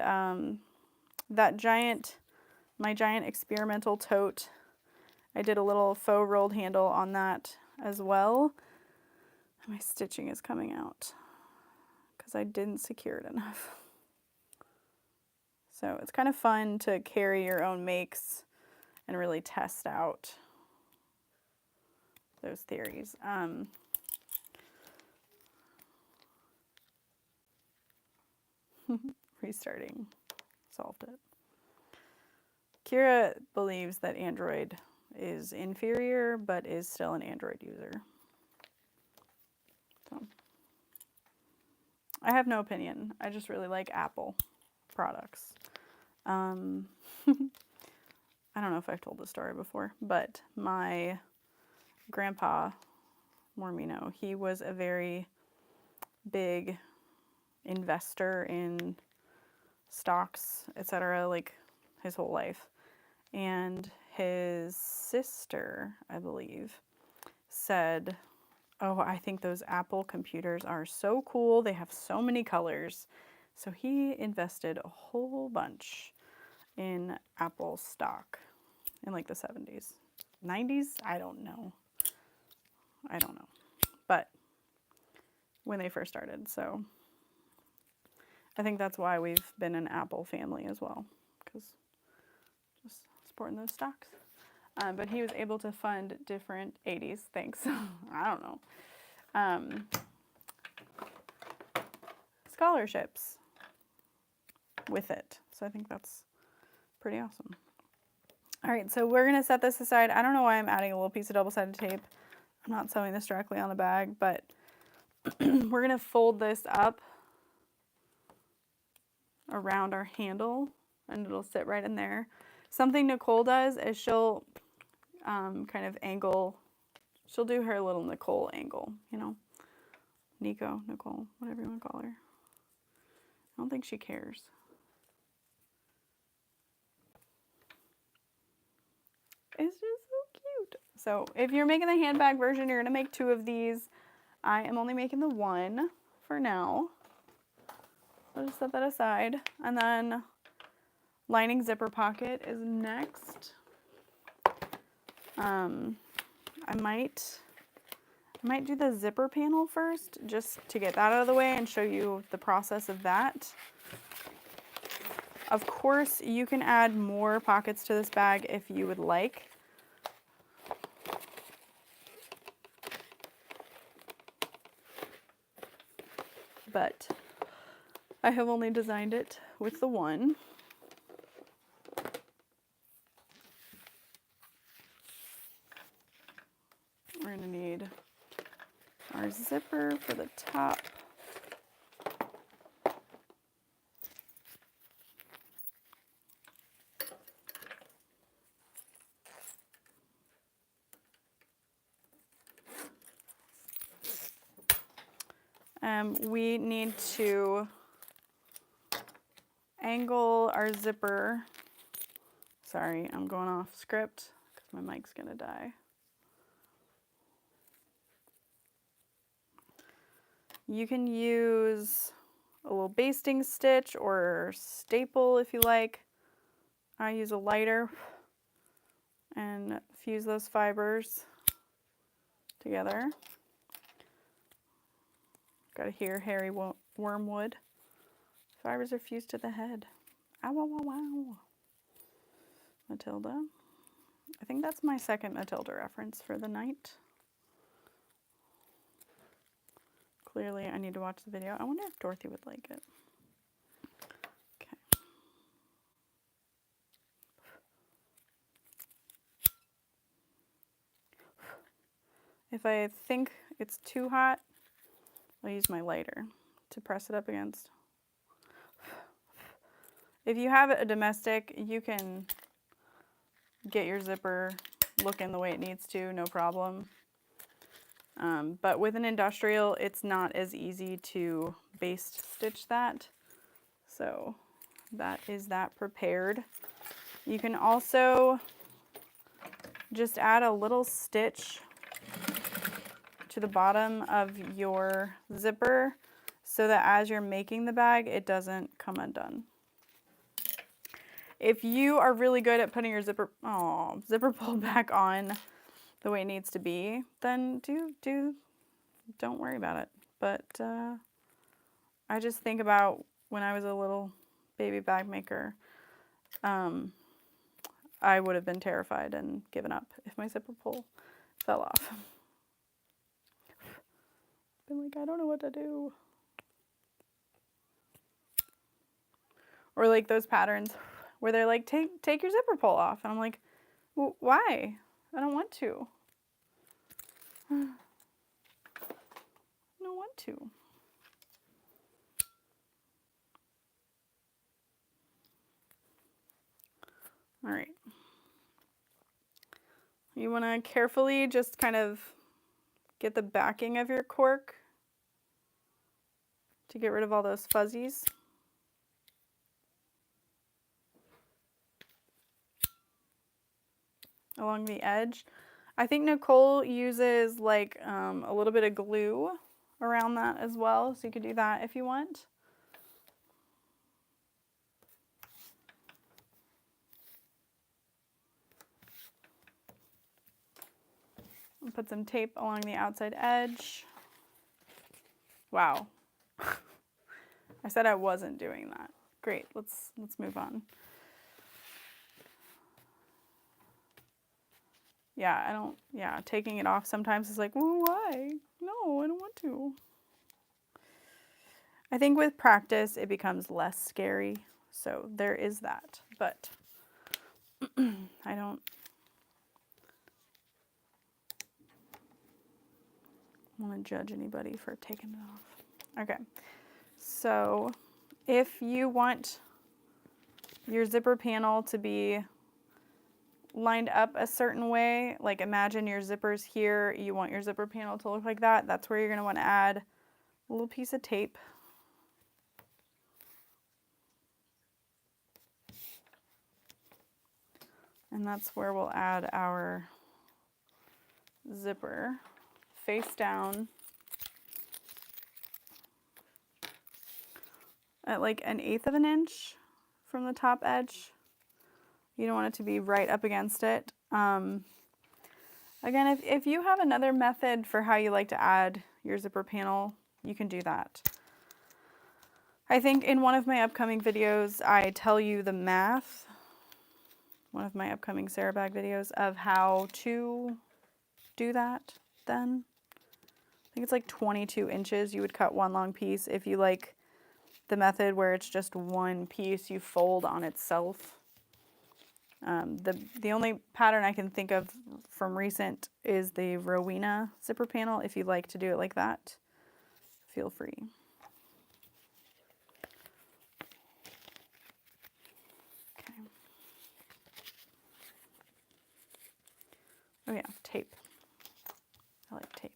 [SPEAKER 1] my giant experimental tote, I did a little faux rolled handle on that as well. My stitching is coming out because I didn't secure it enough. So it's kind of fun to carry your own makes and really test out those theories. Restarting solved it. Kira believes that Android is inferior, but is still an Android user. So I have no opinion. I just really like Apple products. I don't know if I've told this story before, but my grandpa Mormino. He was a very big investor in stocks, etc., like his whole life. And his sister, I believe, said, "Oh, I think those Apple computers are so cool. They have so many colors." So he invested a whole bunch in Apple stock in like the 70s, 90s. I don't know. But when they first started. So I think that's why we've been an Apple family as well, because just supporting those stocks. But he was able to fund different 80s things. I don't know. Scholarships with it. So I think that's pretty awesome. All right, so we're going to set this aside. I don't know why I'm adding a little piece of double-sided tape. I'm not sewing this directly on the bag, but we're going to fold this up around our handle, and it'll sit right in there. Something Nicole does is she'll kind of angle, she'll do her little Nicole angle, you know, Nicole, whatever you want to call her. I don't think she cares. It's just so cute. So if you're making the handbag version, you're going to make 2 of these. I am only making the 1 for now. I'll just set that aside. And then lining zipper pocket is next. I might do the zipper panel first, just to get that out of the way and show you the process of that. Of course, you can add more pockets to this bag if you would like. But I have only designed it with the 1. We're going to need our zipper for the top. We need to angle our zipper. Sorry, I'm going off script because my mic's going to die. You can use a little basting stitch or staple if you like. I use a lighter and fuse those fibers together. Got here, hairy wormwood. Fibers are fused to the head. Ow, wow, wow, wow. Matilda. I think that's my second Matilda reference for the night. Clearly, I need to watch the video. I wonder if Dorothy would like it. Okay. If I think it's too hot, I'll use my lighter to press it up against. If you have a domestic, you can get your zipper looking the way it needs to, no problem. But with an industrial, it's not as easy to baste stitch that. So that is that prepared. You can also just add a little stitch to the bottom of your zipper so that as you're making the bag, it doesn't come undone. If you are really good at putting your zipper pull back on the way it needs to be, then don't worry about it. But I just think about when I was a little baby bag maker, I would have been terrified and given up if my zipper pull fell off. Been like, I don't know what to do. Or like those patterns where they're like, take your zipper pull off. And I'm like, well, why? I don't want to. I don't want to. All right. You want to carefully just kind of get the backing of your cork to get rid of all those fuzzies. Along the edge. I think Nicole uses like a little bit of glue around that as well, so you could do that if you want. And put some tape along the outside edge. Wow. I said I wasn't doing that. Great, let's move on. Yeah, taking it off sometimes is like, well, why? No, I don't want to. I think with practice, it becomes less scary. So there is that, but I don't want to judge anybody for taking it off. Okay, so if you want your zipper panel to be lined up a certain way, like imagine your zippers here, you want your zipper panel to look like that, that's where you're going to want to add a little piece of tape. And that's where we'll add our zipper face down at like 1/8 of an inch from the top edge. You don't want it to be right up against it. Again, if you have another method for how you like to add your zipper panel, you can do that. I think in one of my upcoming videos, I tell you the math, one of my upcoming Sarah Bag videos, of how to do that then. I think it's like 22 inches you would cut one long piece. If you like the method where it's just one piece you fold on itself. The only pattern I can think of from recent is the Rowena zipper panel. If you like to do it like that, feel free. Okay. Oh yeah, tape. I like tape.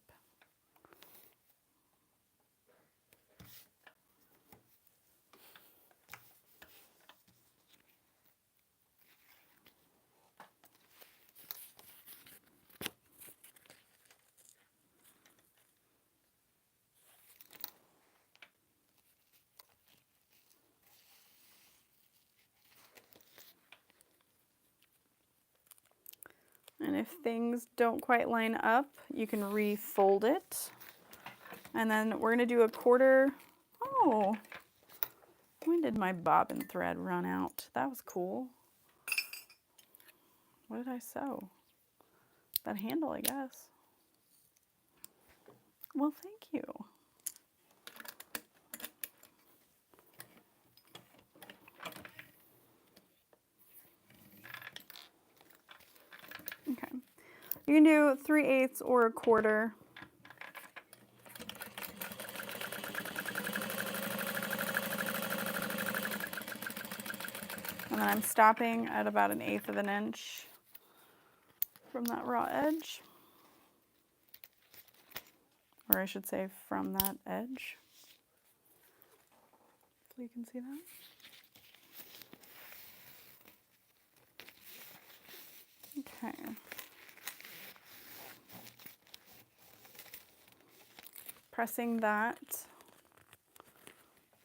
[SPEAKER 1] And if things don't quite line up, you can refold it. And then we're gonna do a quarter. Oh, when did my bobbin thread run out? That was cool. What did I sew? That handle, I guess. Well, thank you. Okay. You can do 3/8 or a quarter. And then I'm stopping at about 1/8 of an inch from that raw edge. Or I should say from that edge. So you can see that. Okay. Pressing that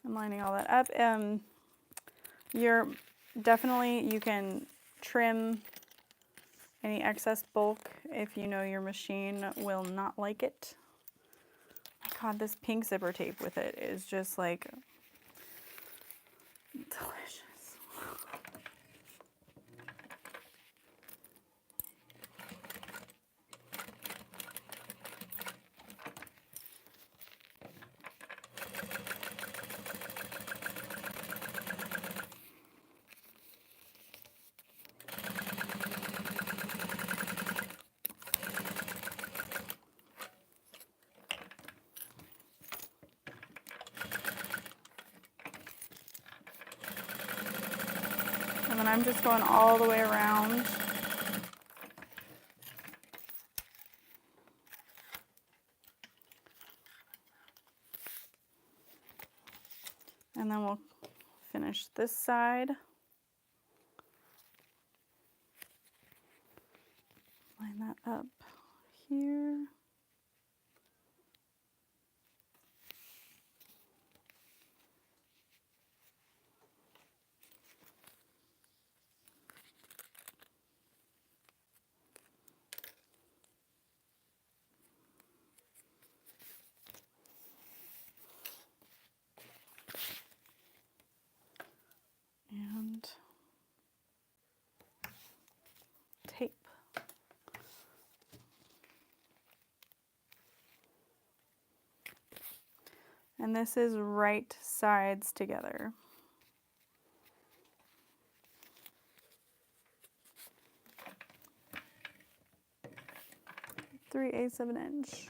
[SPEAKER 1] and lining all that up. You can trim any excess bulk if you know your machine will not like it. Oh my God, this pink zipper tape with it is just like delicious. And then I'm just going all the way around. And then we'll finish this side. Line that up here. And tape. And this is right sides together. 3/8 of an inch.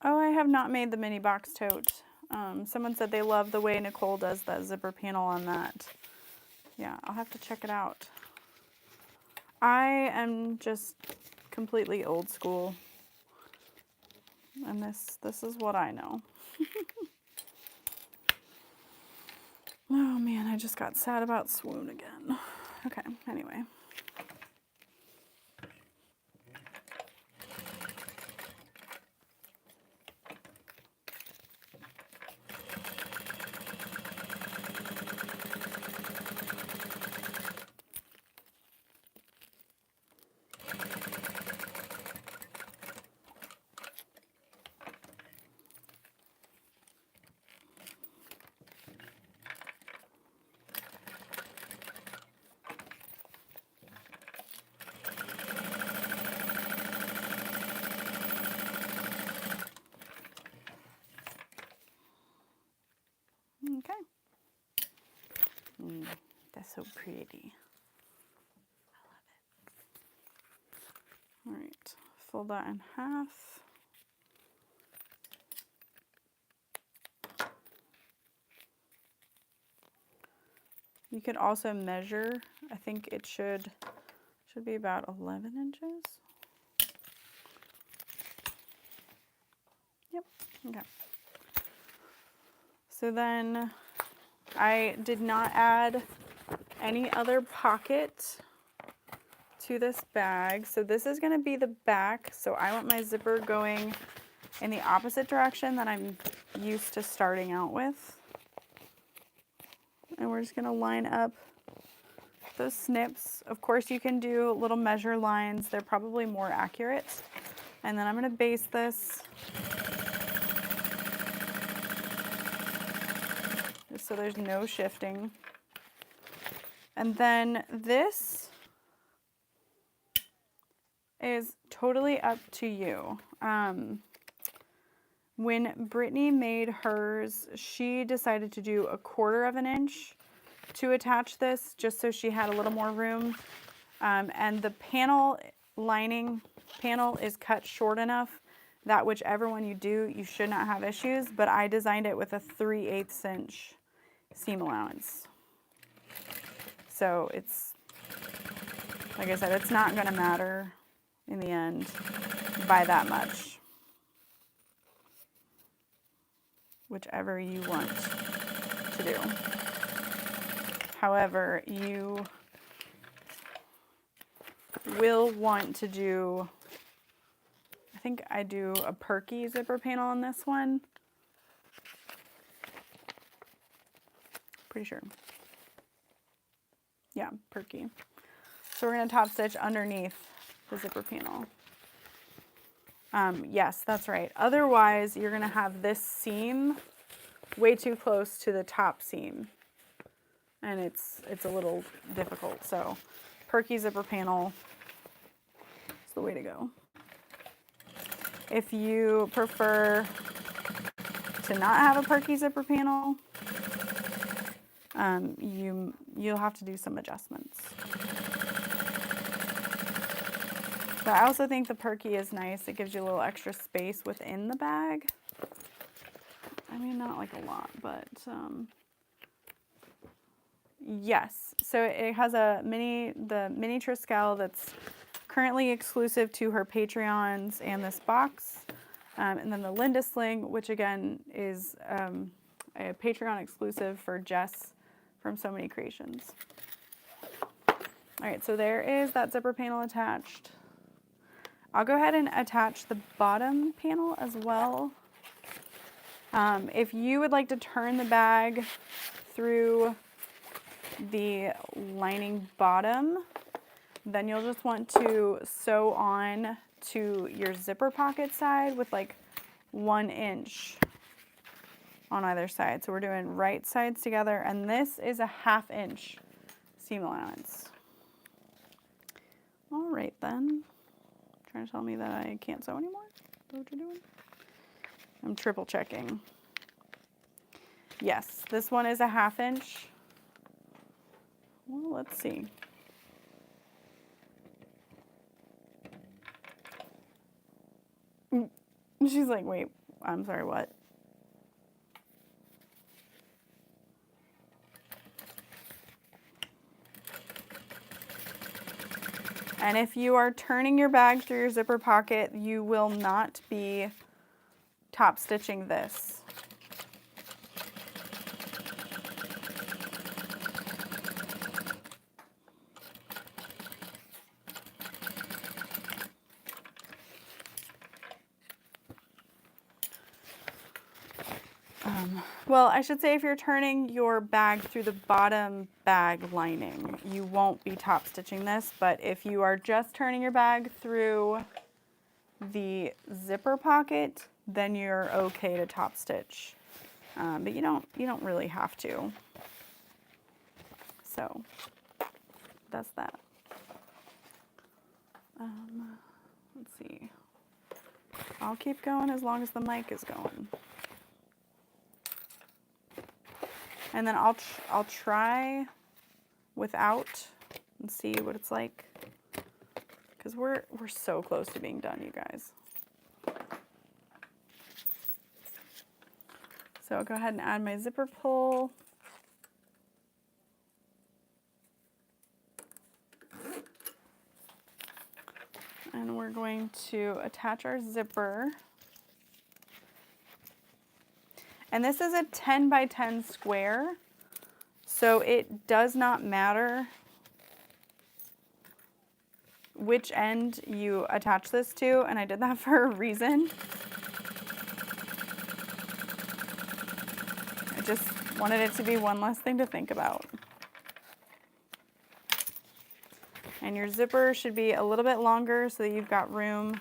[SPEAKER 1] Oh, I have not made the mini box tote. Someone said they love the way Nicole does that zipper panel on that. Yeah, I'll have to check it out. I am just completely old school. And this is what I know. Oh man, I just got sad about swoon again. Okay, anyway. Okay. That's so pretty. I love it. All right, fold that in half. You could also measure. I think it should be about 11 inches. Yep, okay. So then I did not add any other pocket to this bag. So this is gonna be the back. So I want my zipper going in the opposite direction that I'm used to starting out with. And we're just gonna line up those snips. Of course, you can do little measure lines. They're probably more accurate. And then I'm gonna base this just so there's no shifting. And then this is totally up to you. When Brittany made hers, she decided to do 1/4 of an inch to attach this, just so she had a little more room. And the panel lining panel is cut short enough that whichever one you do, you should not have issues, but I designed it with a 3/8 inch seam allowance. So it's, like I said, it's not gonna matter in the end by that much. Whichever you want to do. However, you will want to do, I think I do a perky zipper panel on this one. Pretty sure. Yeah, perky. So we're gonna top stitch underneath the zipper panel. Yes, that's right. Otherwise, you're gonna have this seam way too close to the top seam. And it's a little difficult. So perky zipper panel is the way to go. If you prefer to not have a perky zipper panel, you'll have to do some adjustments. But I also think the perky is nice. It gives you a little extra space within the bag. I mean, not like a lot, but yes. So it has the mini Triskel that's currently exclusive to her Patreons and this box. And then the Linda Sling, which again is a Patreon exclusive for Jess from So Many Creations. All right, so there is that zipper panel attached. I'll go ahead and attach the bottom panel as well. If you would like to turn the bag through the lining bottom, then you'll just want to sew on to your zipper pocket side with like 1 inch on either side. So we're doing right sides together, and this is a 1/2 inch seam allowance. All right then. Trying to tell me that I can't sew anymore? Is that what you're doing? I'm triple checking. Yes, this one is a 1/2 inch. Well, let's see. She's like, wait, I'm sorry, what? And if you are turning your bag through your zipper pocket, you will not be top stitching this. Well, I should say if you're turning your bag through the bottom bag lining, you won't be top stitching this, but if you are just turning your bag through the zipper pocket, then you're okay to top stitch. But you don't really have to. So that's that. Let's see. I'll keep going as long as the mic is going. And then I'll try without and see what it's like, because we're so close to being done, you guys. So I'll go ahead and add my zipper pull. And we're going to attach our zipper. And this is a 10 by 10 square, so it does not matter which end you attach this to, and I did that for a reason. I just wanted it to be one less thing to think about. And your zipper should be a little bit longer so that you've got room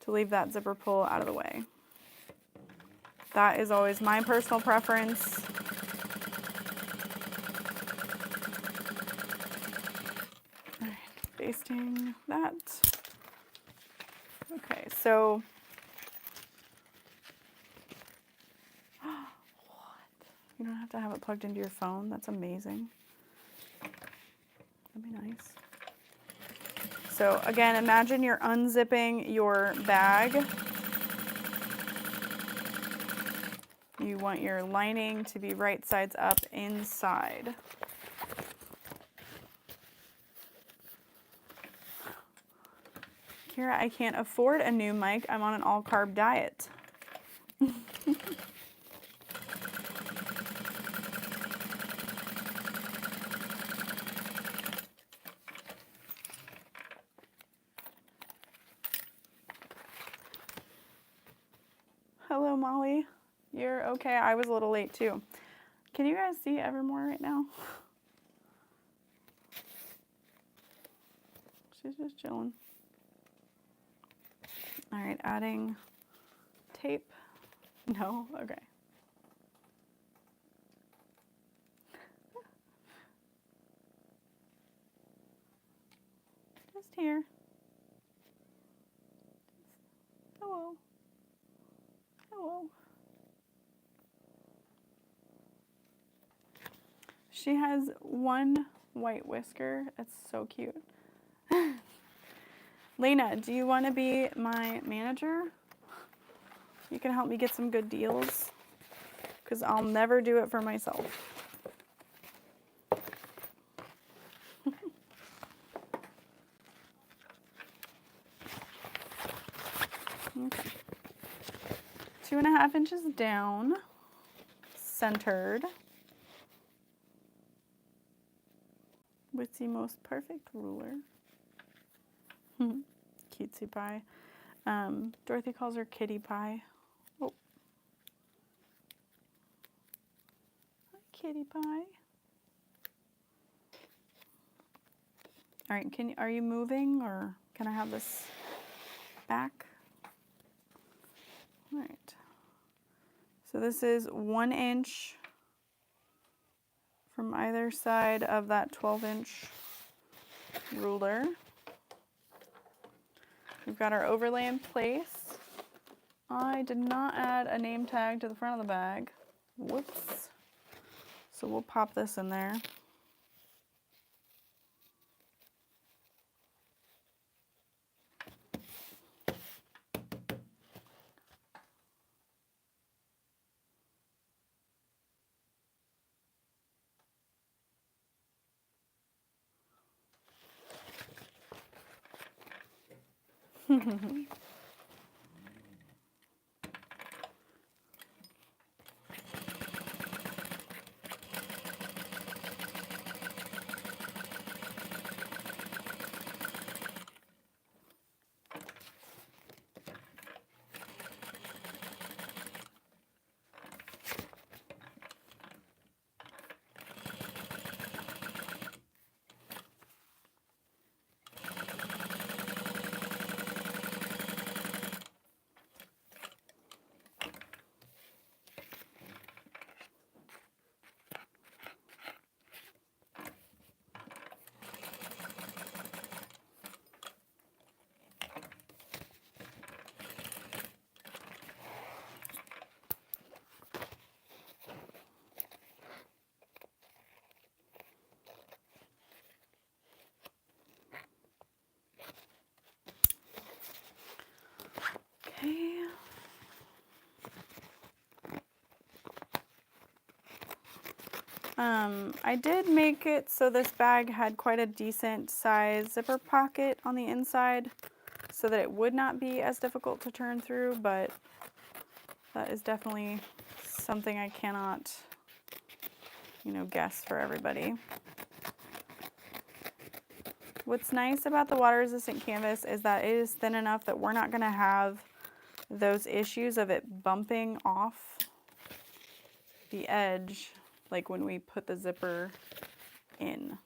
[SPEAKER 1] to leave that zipper pull out of the way. That is always my personal preference. All right, basting that. Okay, so what? You don't have to have it plugged into your phone. That's amazing. That'd be nice. So again, imagine you're unzipping your bag. You want your lining to be right sides up inside. Kira, I can't afford a new mic. I'm on an all-carb diet. Hello, Molly. You're okay. I was a little late too. Can you guys see Evermore right now? She's just chilling. All right, adding tape. No? Okay. Just here. Hello. Hello. She has one white whisker. It's so cute. Lena, do you want to be my manager? You can help me get some good deals. because I'll never do it for myself. Okay. 2.5 inches down, centered, with the most perfect ruler. Cutesy pie. Dorothy calls her kitty pie. Oh. Hi, kitty pie. All right, are you moving, or can I have this back? All right. So this is 1 inch from either side of that 12-inch ruler. We've got our overlay in place. I did not add a name tag to the front of the bag. Whoops. So we'll pop this in there. Okay. I did make it so this bag had quite a decent size zipper pocket on the inside so that it would not be as difficult to turn through, but that is definitely something I cannot, guess for everybody. What's nice about the water resistant canvas is that it is thin enough that we're not going to have those issues of it bumping off the edge like when we put the zipper in.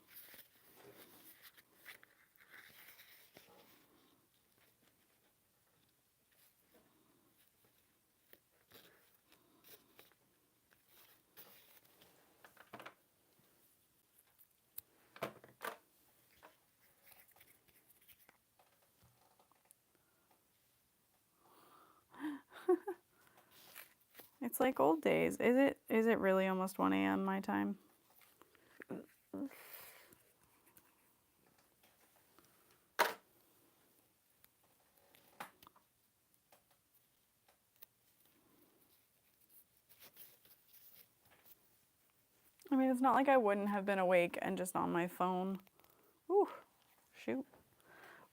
[SPEAKER 1] It's like old days. Is it really almost 1 a.m. my time? I mean, it's not like I wouldn't have been awake and just on my phone. Ooh, shoot.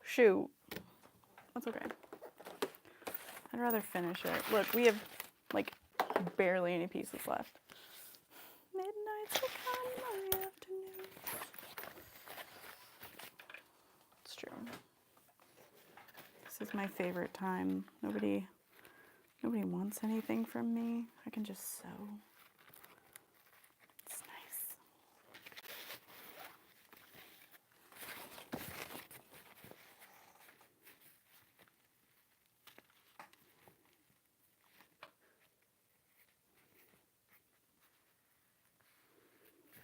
[SPEAKER 1] Shoot. That's okay. I'd rather finish it. Look, we have like barely any pieces left. Midnight's become my afternoon. It's true. This is my favorite time. Nobody wants anything from me. I can just sew. It's nice.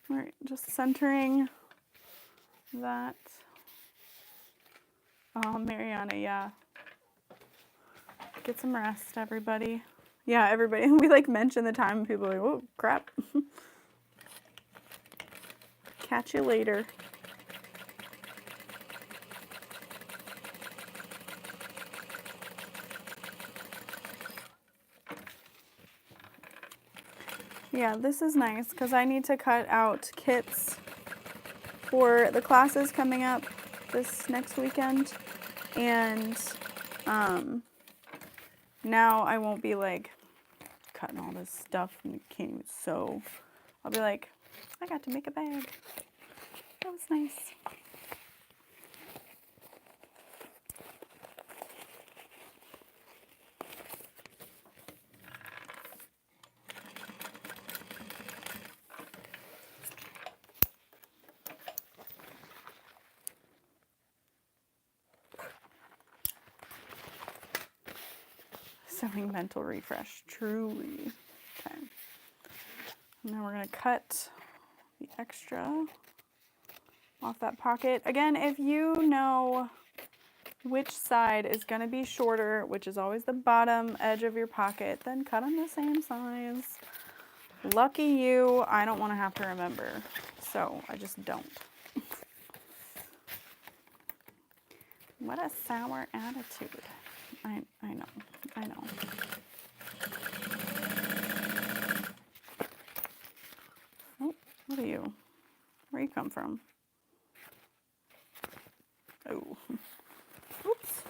[SPEAKER 1] All right, just centering that. Oh, Mariana, yeah. Get some rest, everybody. Yeah, everybody. We like mention the time and people are like, oh, crap. Catch you later. Yeah, this is nice because I need to cut out kits for the classes coming up this next weekend. And now I won't be like cutting all this stuff and can't even sew. I'll be like, I got to make a bag. That was nice. Sewing mental refresh, truly. Okay. Now we're gonna cut the extra off that pocket. Again, if you know which side is gonna be shorter, which is always the bottom edge of your pocket, then cut them the same size. Lucky you, I don't wanna have to remember, so I just don't. What a sour attitude. I know. Oh, what are you? Where you come from? Oh, oops.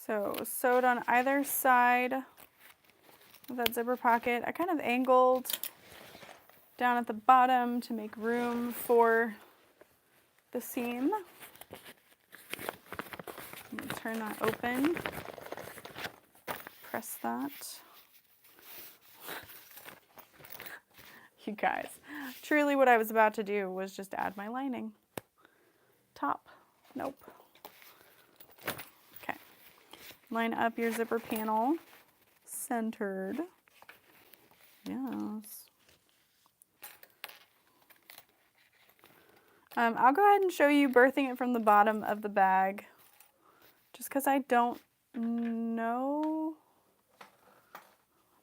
[SPEAKER 1] So sewed on either side of that zipper pocket. I kind of angled down at the bottom to make room for the seam. I'm going to turn that open, press that. You guys, truly what I was about to do was just add my lining. Top, nope. Okay, line up your zipper panel, centered, yes. I'll go ahead and show you birthing it from the bottom of the bag, just because I don't know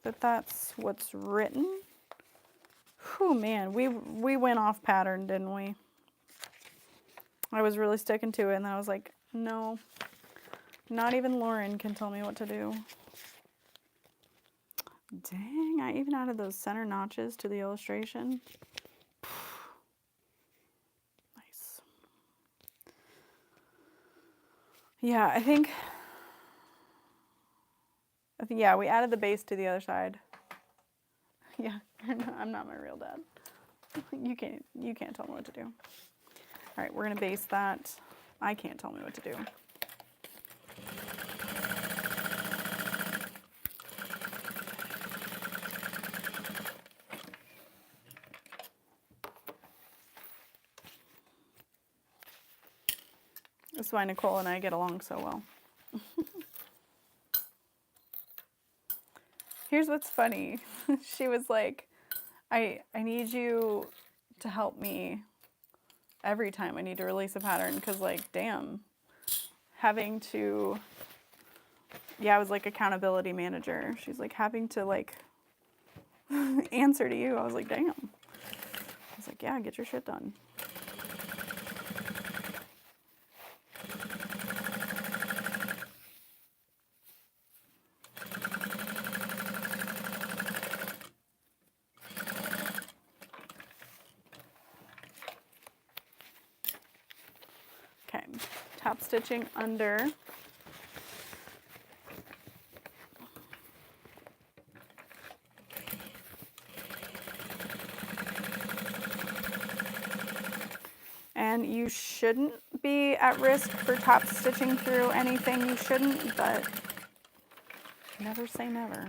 [SPEAKER 1] that that's what's written. Whew, man, we went off pattern, didn't we? I was really sticking to it, and then I was like, no, not even Lauren can tell me what to do. Dang, I even added those center notches to the illustration. Nice. Yeah, I think, yeah, we added the base to the other side. Yeah, I'm not my real dad. You can't tell me what to do. All right, we're gonna base that. I can't tell me what to do. That's why Nicole and I get along so well. Here's what's funny. She was like, I need you to help me every time I need to release a pattern, because like, damn, having to, yeah, I was like accountability manager. She's like having to like answer to you. I was like, damn. I was like, yeah, get your shit done. Okay, top stitching under. And you shouldn't be at risk for top stitching through anything. You shouldn't, but never say never.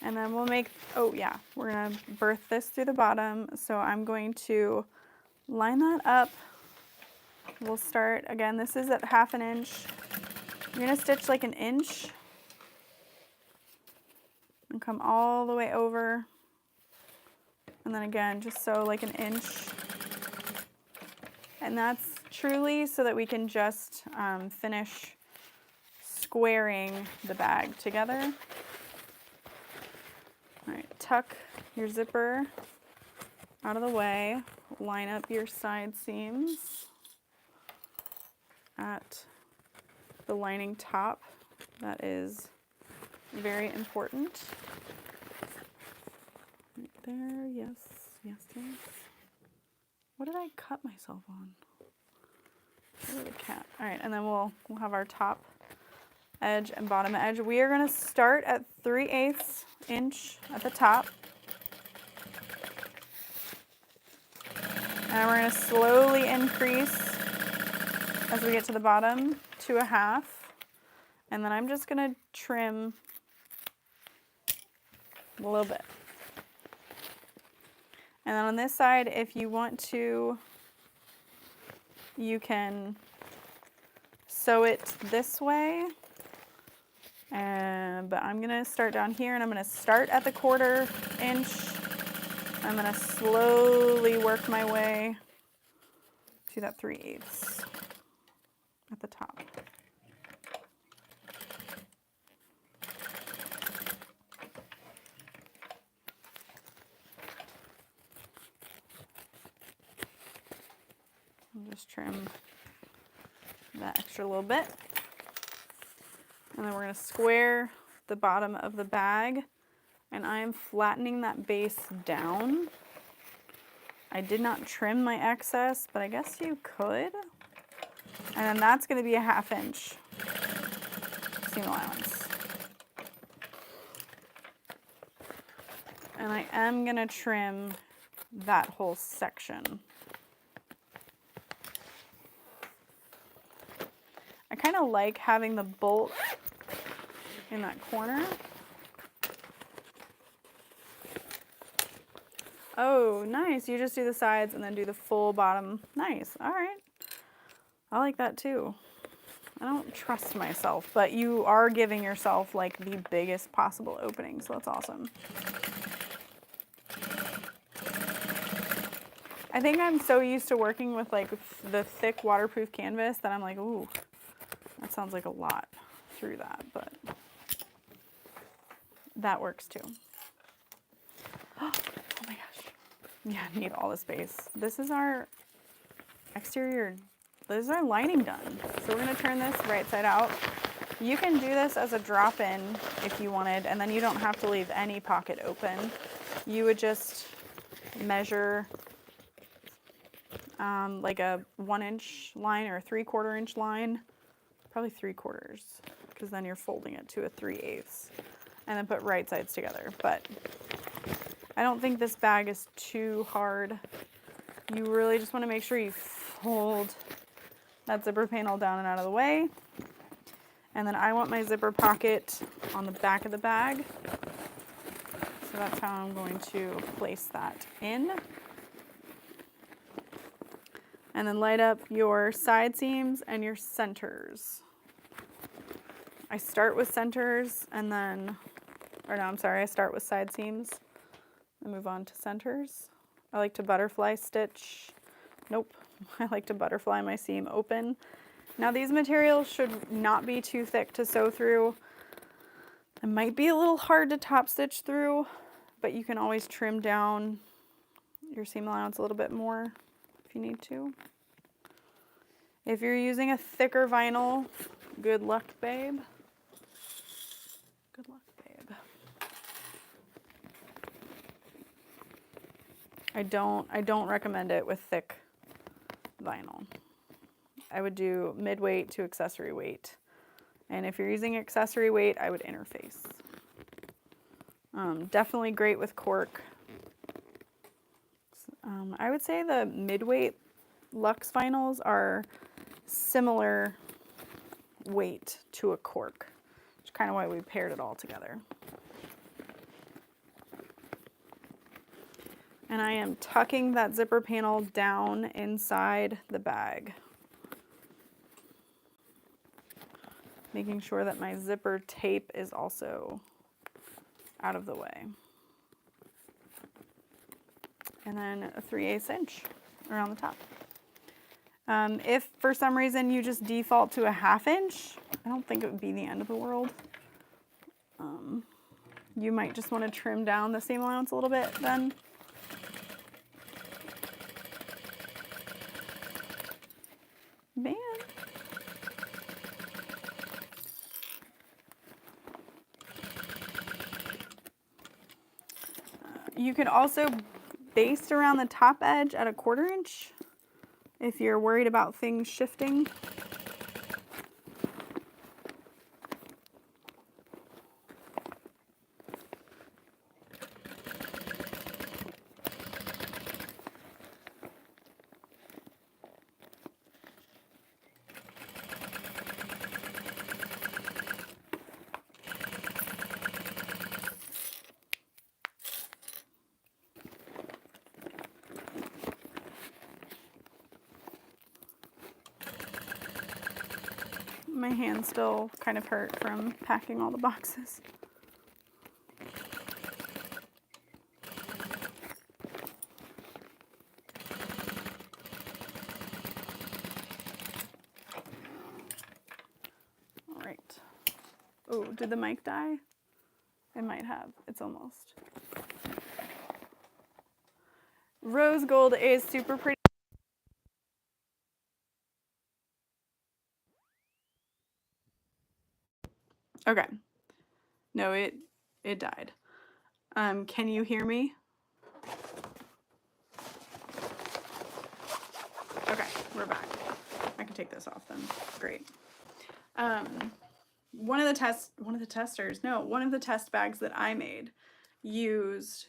[SPEAKER 1] And then we'll make, oh yeah, we're gonna birth this through the bottom. So I'm going to line that up. We'll start, again, this is at 1/2 inch. You're gonna stitch like 1 inch and come all the way over. And then again, just sew like 1 inch. And that's truly so that we can just finish squaring the bag together. All right, tuck your zipper out of the way. Line up your side seams at the lining top. That is very important. Right there, yes, yes, yes. What did I cut myself on? The cat. All right, and then we'll have our top edge and bottom edge. We are going to start at 3/8 inch at the top. And we're going to slowly increase as we get to the bottom to 1/2. And then I'm just going to trim a little bit. And then on this side, if you want to, you can sew it this way. But I'm going to start down here, and I'm going to start at the 1/4 inch. I'm going to slowly work my way to that 3/8 at the top. I'll just trim that extra little bit. And then we're going to square the bottom of the bag, and I am flattening that base down. I did not trim my excess, but I guess you could. And then that's going to be a 1/2 inch seam allowance. And I am going to trim that whole section. I kind of like having the bolt in that corner. Oh, nice. You just do the sides and then do the full bottom. Nice. All right. I like that too. I don't trust myself, but you are giving yourself like the biggest possible opening, so that's awesome. I think I'm so used to working with like the thick waterproof canvas that I'm like, ooh, that sounds like a lot through that, but that works too. Oh my gosh. Yeah, I need all the space. This is our exterior, this is our lining done. So we're gonna turn this right side out. You can do this as a drop-in if you wanted, and then you don't have to leave any pocket open. You would just measure like a 1 inch line or a 3/4 inch line, probably 3/4, because then you're folding it to a 3/8, and then put right sides together. But I don't think this bag is too hard. You really just want to make sure you fold that zipper panel down and out of the way. And then I want my zipper pocket on the back of the bag. So that's how I'm going to place that in. And then light up your side seams and your centers. I start with centers and then, or no, I'm sorry, I start with side seams and move on to centers. I like to butterfly stitch. Nope, I like to butterfly my seam open. Now these materials should not be too thick to sew through. It might be a little hard to top stitch through, but you can always trim down your seam allowance a little bit more if you need to. If you're using a thicker vinyl, good luck, babe. Good luck, babe. I don't recommend it with thick vinyl. I would do mid-weight to accessory weight. And if you're using accessory weight, I would interface. Definitely great with cork. I would say the mid-weight luxe vinyls are similar weight to a cork, which is kind of why we paired it all together. And I am tucking that zipper panel down inside the bag. Making sure that my zipper tape is also out of the way. And then a 3/8 inch around the top. If for some reason you just default to a 1/2 inch, I don't think it would be the end of the world. You might just want to trim down the seam allowance a little bit then. Man. You could also baste around the top edge at a 1/4 inch if you're worried about things shifting. My hands still kind of hurt from packing all the boxes. All right. Oh, did the mic die? It might have. It's almost. Rose gold is super pretty. Okay. No, it died. Can you hear me? Okay, we're back. I can take this off then. Great. One of the test bags that I made used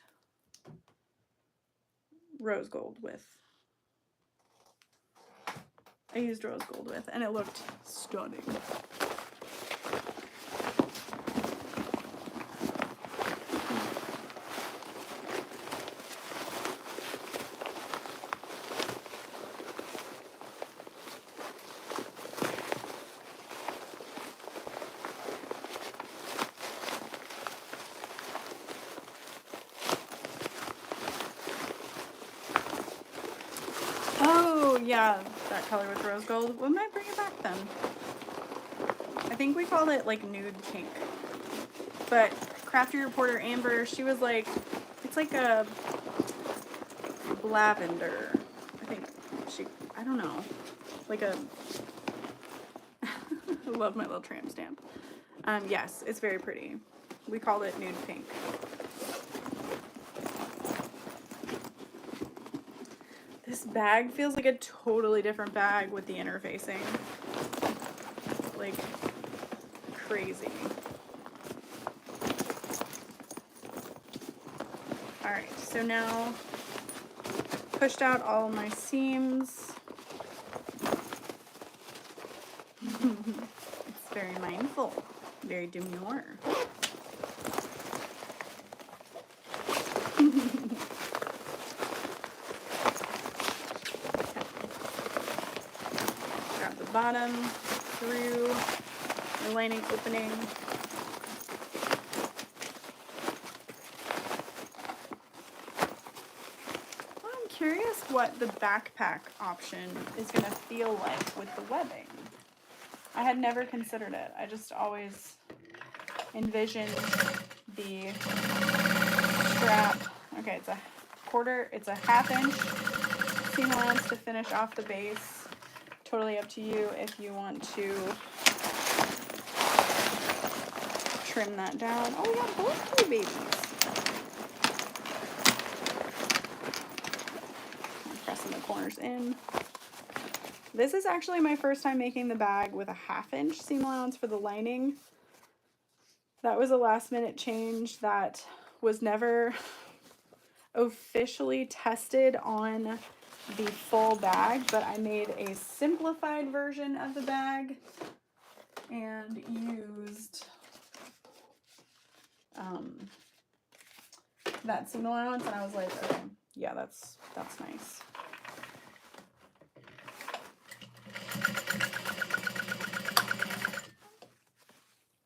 [SPEAKER 1] rose gold with. And it looked stunning. Oh, yeah, that color with rose gold. We might bring it back then. I think we called it like nude pink. But Crafty Reporter Amber, she was like, it's like a lavender. I don't know. Like a, I love my little tramp stamp. Yes, it's very pretty. We called it nude pink. This bag feels like a totally different bag with the interfacing. Like, crazy. Alright, so now pushed out all my seams. It's very mindful, very demure. Grab the bottom through the lining opening. I'm curious what the backpack option is going to feel like with the webbing. I had never considered it. I just always envisioned the strap. Okay, it's a 1/2 inch seam allowance to finish off the base. Totally up to you if you want to trim that down. Oh, we got both two babies. I'm pressing the corners in. This is actually my first time making the bag with a 1/2 inch seam allowance for the lining. That was a last minute change that was never officially tested on the full bag, but I made a simplified version of the bag and used that seam allowance, and I was like, okay, yeah, that's nice.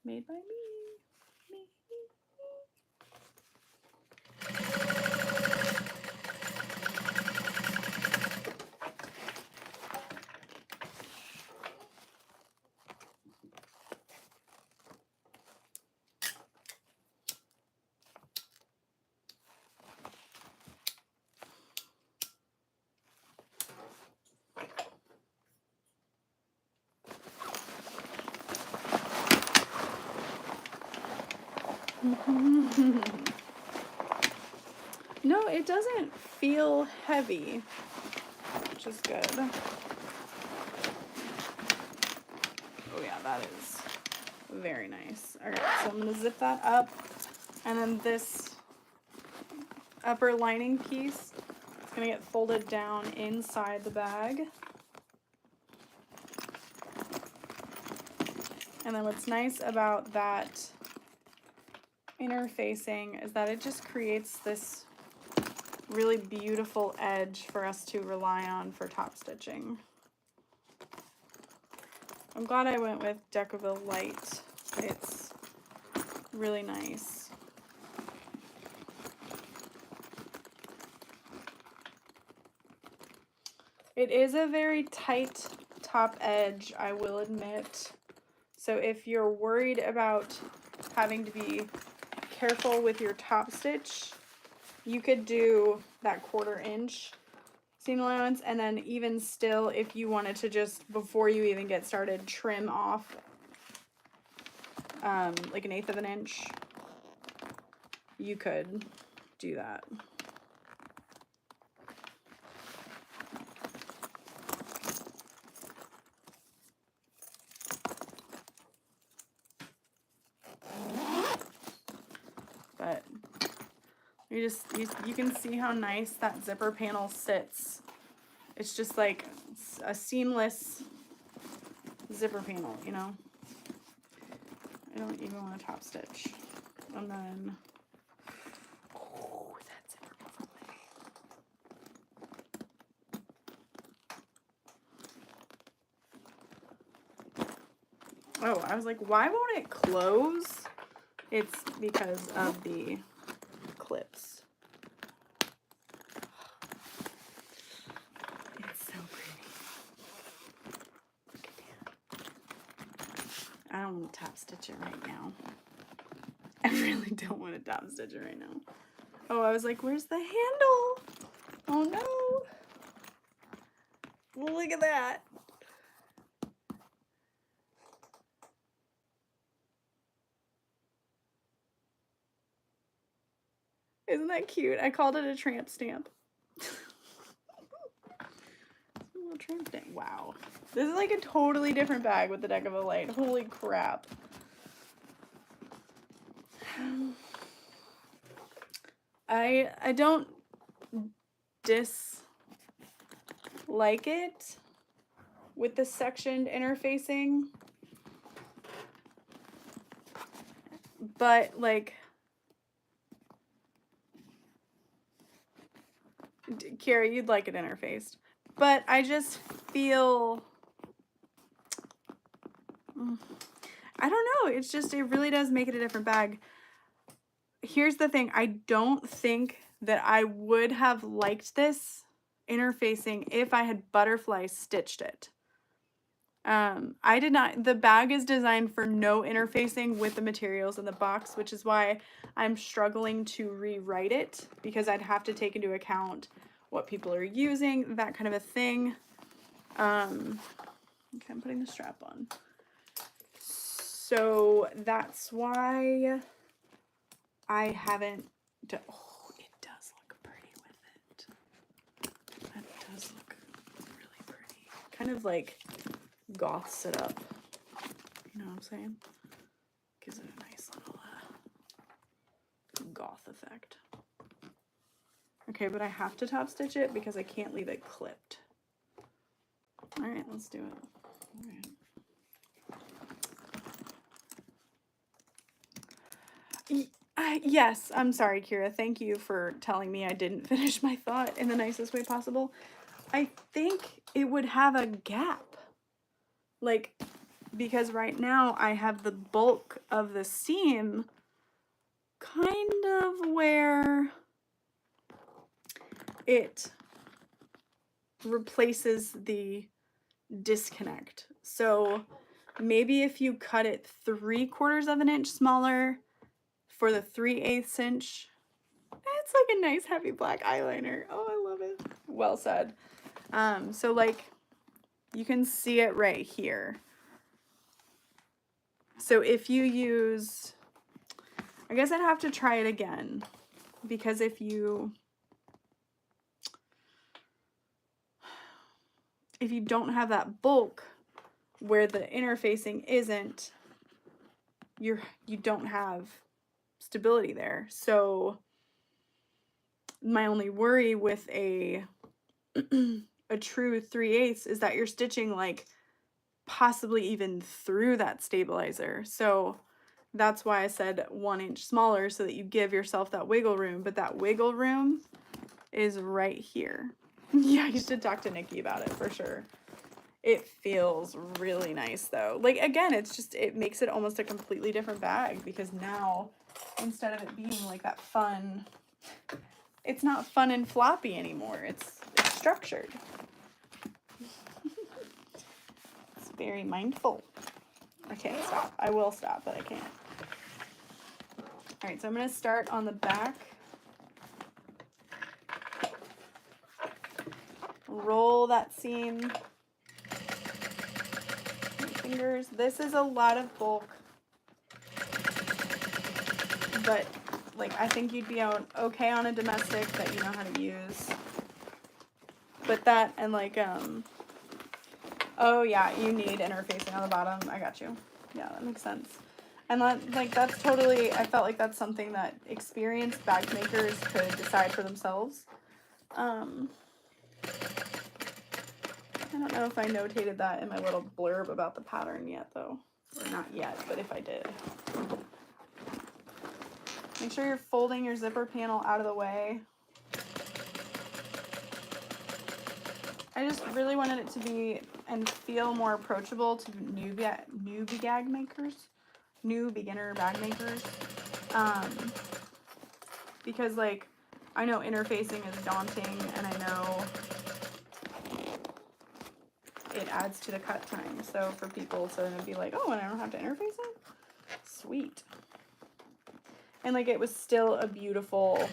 [SPEAKER 1] Made by me. No, it doesn't feel heavy, which is good. Oh yeah, that is very nice. All right, so I'm gonna zip that up, and then this upper lining piece is gonna get folded down inside the bag. And then what's nice about that interfacing is that it just creates this really beautiful edge for us to rely on for top stitching. I'm glad I went with Decaville Light. It's really nice. It is a very tight top edge, I will admit. So if you're worried about having to be careful with your top stitch, you could do that 1/4 inch seam allowance, and then even still, if you wanted to just, before you even get started, trim off like 1/8 of an inch, you could do that. But you can see how nice that zipper panel sits. It's just like a seamless zipper panel, you know. I don't even want to top stitch. And then, oh, that zipper overlay. Oh, I was like, why won't it close? It's because of the clips. It's so pretty. Look at that. I don't want to top stitch it right now. I really don't want to top stitch it right now. Oh, I was like, where's the handle? Oh no. Look at that. Isn't that cute? I called it a tramp stamp. A little tramp stamp. Wow. This is like a totally different bag with the Decaville Light. Holy crap. I don't dislike it with the sectioned interfacing, but like, Kiara, you'd like it interfaced, but I just feel, I don't know, it's just, it really does make it a different bag. Here's the thing, I don't think that I would have liked this interfacing if I had butterfly stitched it. I did not, the bag is designed for no interfacing with the materials in the box, which is why I'm struggling to rewrite it, because I'd have to take into account what people are using, that kind of a thing. Okay, I'm putting the strap on. So that's why I haven't done, oh, it does look pretty with it. That does look really pretty. Kind of like goths it up. You know what I'm saying? Gives it a nice little goth effect. Okay, but I have to top stitch it because I can't leave it clipped. All right, let's do it. All right. Yes, I'm sorry, Kira. Thank you for telling me I didn't finish my thought in the nicest way possible. I think it would have a gap. Like, because right now I have the bulk of the seam kind of where it replaces the disconnect. So maybe if you cut it 3/4 of an inch smaller for the 3/8 inch, it's like a nice heavy black eyeliner. Oh, I love it. Well said. So like you can see it right here. So if you use, I guess I'd have to try it again, because if you don't have that bulk where the interfacing isn't, you don't have stability there. So my only worry with a a true 3/8 is that you're stitching like possibly even through that stabilizer. So that's why I said 1 inch smaller, so that you give yourself that wiggle room, but that wiggle room is right here. Yeah, you should talk to Nikki about it for sure. It feels really nice though. Like again, it's just, it makes it almost a completely different bag, because now instead of it being like that fun, it's not fun and floppy anymore. It's structured. It's very mindful. I can't stop. I will stop, but I can't. All right, so I'm going to start on the back. Roll that seam. My fingers. This is a lot of bulk, but like I think you'd be okay on a domestic that you know how to use. But that and like oh yeah, you need interfacing on the bottom. I got you. Yeah, that makes sense. And that, like, that's totally, I felt like that's something that experienced bag makers could decide for themselves. I don't know if I notated that in my little blurb about the pattern yet, though. Or not yet, but if I did. Make sure you're folding your zipper panel out of the way. I just really wanted it to be and feel more approachable to new beginner bag makers. Because like, I know interfacing is daunting, and I know it adds to the cut time. So for people to be like, oh, and I don't have to interface it? Sweet. And like, it was still a beautiful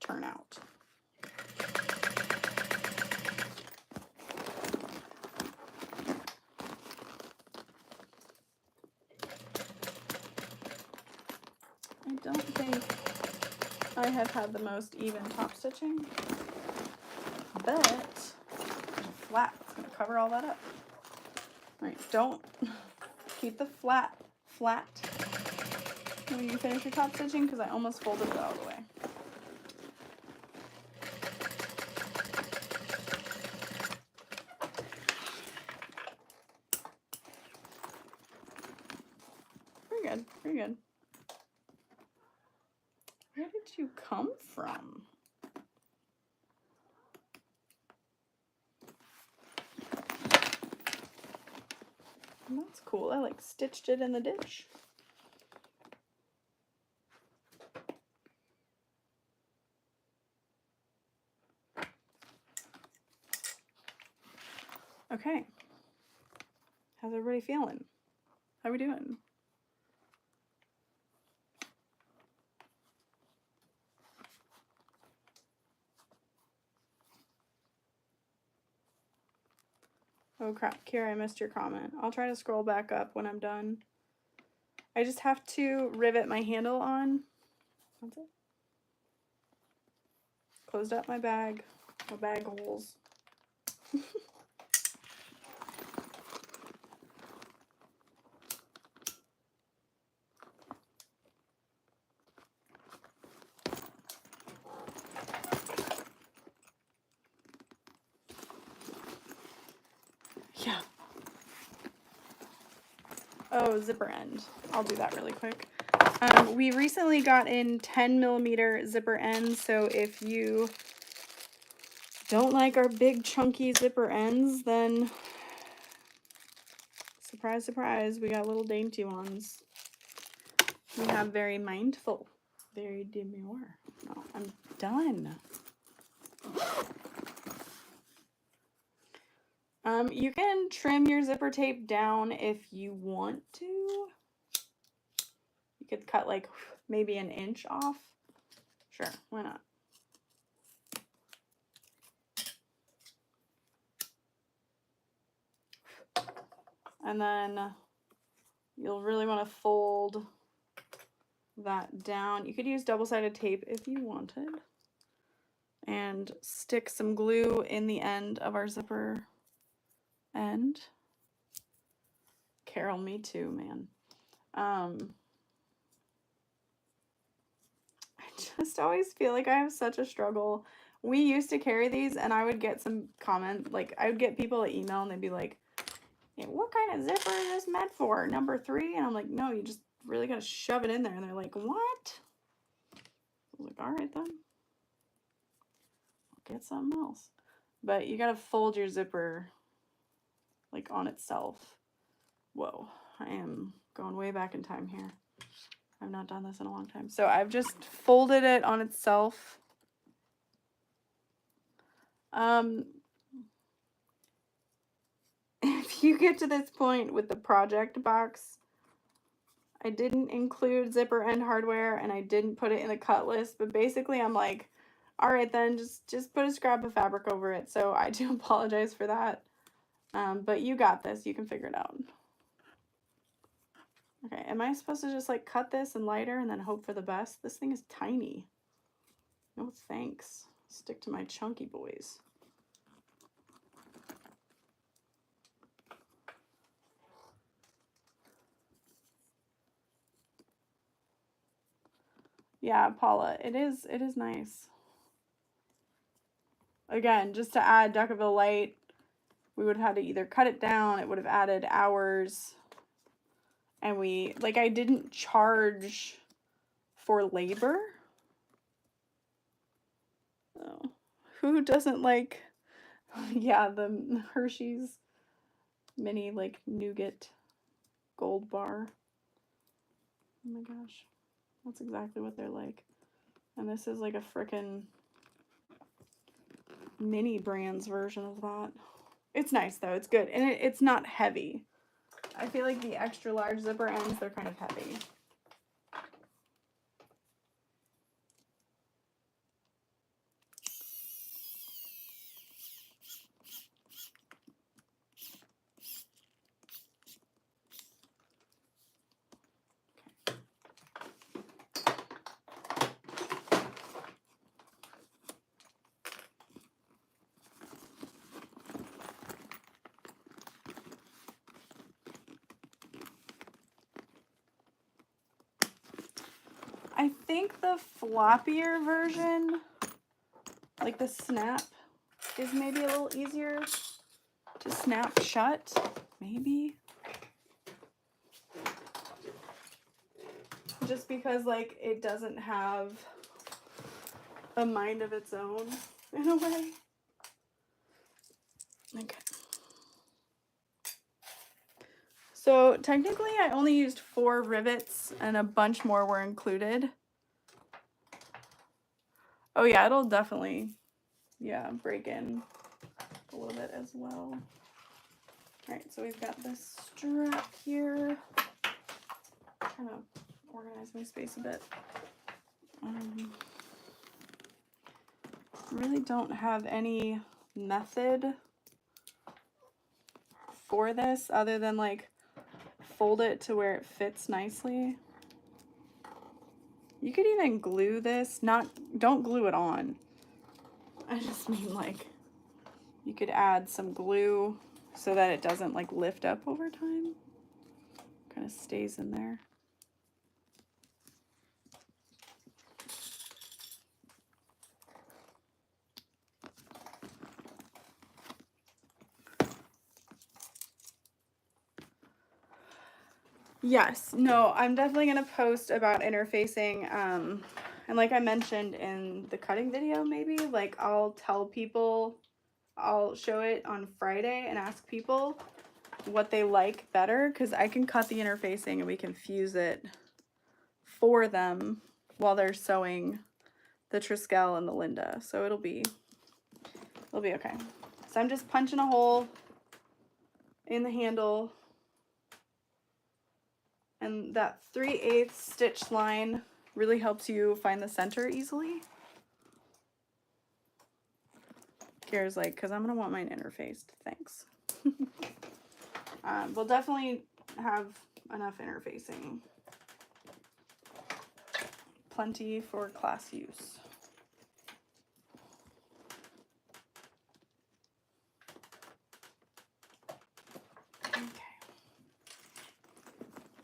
[SPEAKER 1] turnout. I don't think I have had the most even top stitching, but there's a flat. It's going to cover all that up. All right, don't keep the flat when you finish your top stitching, because I almost folded it all the way. Very good, very good. Where did you come from? That's cool. I like stitched it in the ditch. Okay. How's everybody feeling? How are we doing? Oh crap, Kira, I missed your comment. I'll try to scroll back up when I'm done. I just have to rivet my handle on. That's it. Closed up my bag holes. Yeah. Oh, zipper end. I'll do that really quick. We recently got in 10mm zipper ends, so if you don't like our big chunky zipper ends, then surprise, surprise, we got little dainty ones. We have very mindful, very demure. Oh, I'm done. You can trim your zipper tape down if you want to. You could cut like maybe an inch off. Sure, why not? And then you'll really want to fold that down. You could use double-sided tape if you wanted. And stick some glue in the end of our zipper end. Carol, me too, man. I just always feel like I have such a struggle. We used to carry these and I would get some comment, like I would get people to email and they'd be like, hey, what kind of zipper is this meant for? Number 3? And I'm like, no, you just really gotta shove it in there. And they're like, what? I was like, all right then. I'll get something else. But you gotta fold your zipper like on itself. Whoa, I am going way back in time here. I've not done this in a long time. So I've just folded it on itself. If you get to this point with the project box, I didn't include zipper end hardware and I didn't put it in the cut list, but basically I'm like, all right then, just put a scrap of fabric over it. So I do apologize for that. But you got this, you can figure it out. Okay, am I supposed to just like cut this and lighter and then hope for the best? This thing is tiny. No thanks. Stick to my chunky boys. Yeah, Paula, it is nice. Again, just to add Duckaville Light, we would have had to either cut it down, it would have added hours. And I didn't charge for labor. Oh, who doesn't like, yeah, the Hershey's mini like nougat gold bar. Oh my gosh, that's exactly what they're like. And this is like a frickin' mini brands version of that. It's nice though, it's good. And it's not heavy. I feel like the extra large zipper ends, they're kind of heavy. I think the floppier version, like the snap, is maybe a little easier to snap shut, maybe. Just because like it doesn't have a mind of its own in a way. Okay. So technically I only used 4 rivets and a bunch more were included. Oh yeah, it'll definitely, yeah, break in a little bit as well. All right, so we've got this strap here. Trying to organize my space a bit. Really don't have any method for this other than like fold it to where it fits nicely. You could even glue this, don't glue it on. I just mean like you could add some glue so that it doesn't like lift up over time. Kind of stays in there. Yes, no, I'm definitely going to post about interfacing. And like I mentioned in the cutting video, maybe, like I'll tell people, I'll show it on Friday and ask people what they like better, because I can cut the interfacing and we can fuse it for them while they're sewing the Triskel and the Linda. So it'll be okay. So I'm just punching a hole in the handle, and that 3/8 stitch line really helps you find the center easily. Kara's like, because I'm gonna want mine interfaced, thanks. We'll definitely have enough interfacing, plenty for class use.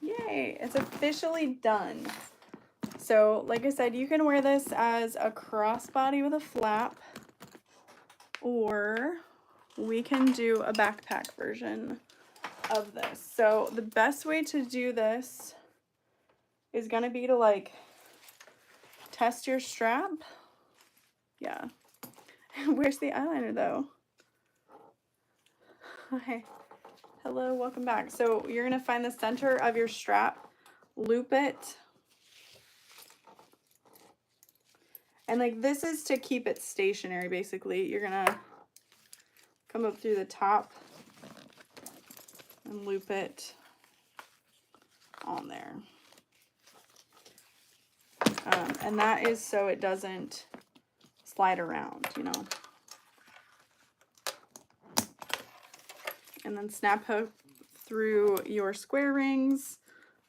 [SPEAKER 1] Yay, it's officially done. So like I said, you can wear this as a crossbody with a flap, or we can do a backpack version of this. So the best way to do this is gonna be to like test your strap. Yeah. Where's the eyeliner though? Hi. Hello, welcome back. So you're gonna find the center of your strap, loop it, and like this is to keep it stationary basically. You're gonna come up through the top and loop it on there. And that is so it doesn't slide around, you know. And then snap hook through your square rings.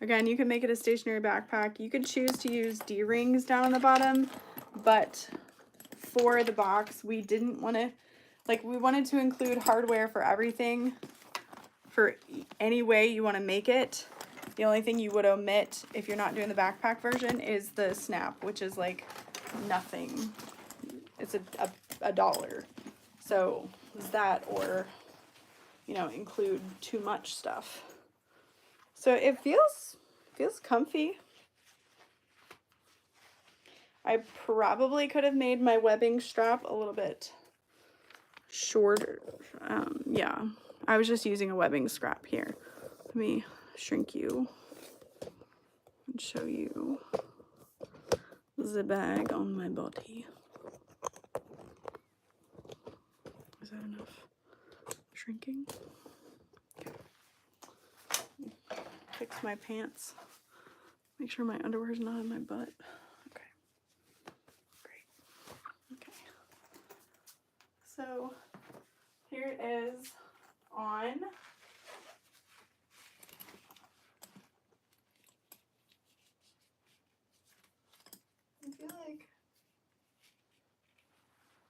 [SPEAKER 1] Again, you can make it a stationary backpack. You could choose to use D-rings down on the bottom, but for the box, we didn't want to, like, we wanted to include hardware for everything, for any way you want to make it. The only thing you would omit if you're not doing the backpack version is the snap, which is like nothing. It's a dollar. So that, or, you know, include too much stuff. So it feels comfy. I probably could have made my webbing strap a little bit shorter. Yeah, I was just using a webbing scrap here. Let me shrink you and show you the bag on my body. Is that enough shrinking? Fix my pants. Make sure my underwear is not in my butt. Okay. Great. Okay. So here it is on. I feel like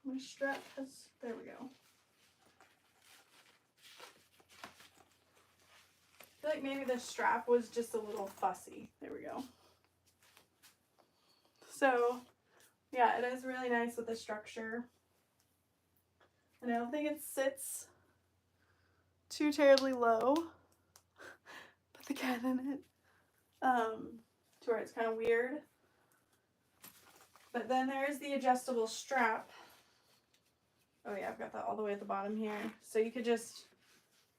[SPEAKER 1] my strap has, there we go. I feel like maybe the strap was just a little fussy. There we go. So yeah, it is really nice with the structure. And I don't think it sits too terribly low. Put the cat in it. To where it's kind of weird. But then there's the adjustable strap. Oh yeah, I've got that all the way at the bottom here. So you could just,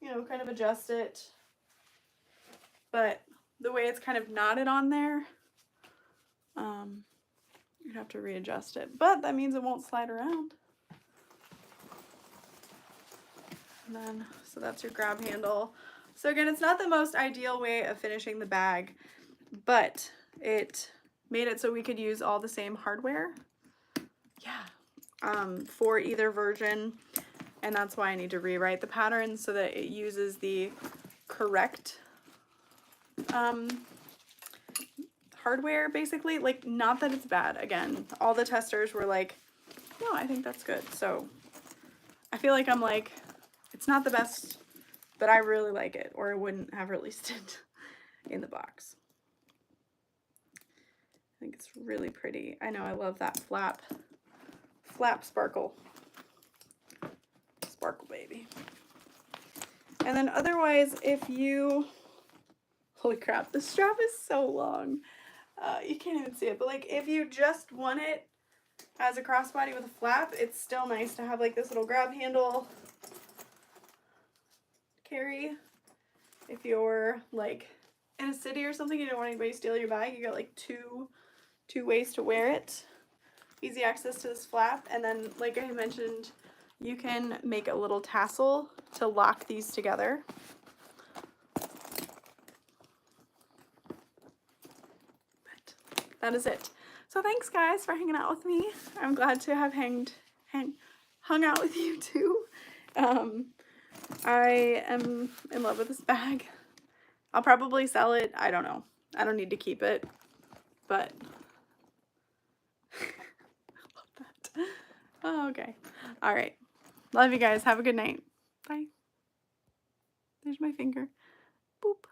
[SPEAKER 1] you know, kind of adjust it. But the way it's kind of knotted on there, you'd have to readjust it. But that means it won't slide around. And then, so that's your grab handle. So again, it's not the most ideal way of finishing the bag, but it made it so we could use all the same hardware. Yeah. For either version. And that's why I need to rewrite the pattern so that it uses the correct hardware, basically. Like, not that it's bad. Again, all the testers were like, no, I think that's good. So I feel like I'm like, it's not the best, but I really like it, or I wouldn't have released it in the box. I think it's really pretty. I know, I love that flap sparkle. Sparkle baby. And then otherwise, if you Holy crap, the strap is so long. You can't even see it, but like if you just want it as a crossbody with a flap, it's still nice to have like this little grab handle carry. If you're like in a city or something, you don't want anybody to steal your bag, you got like two ways to wear it. Easy access to this flap, and then like I mentioned, you can make a little tassel to lock these together. But that is it. So thanks guys for hanging out with me. I'm glad to have hung out with you too. I am in love with this bag. I'll probably sell it. I don't know. I don't need to keep it, but I love that. Oh, okay. All right. Love you guys. Have a good night. Bye. There's my finger. Boop.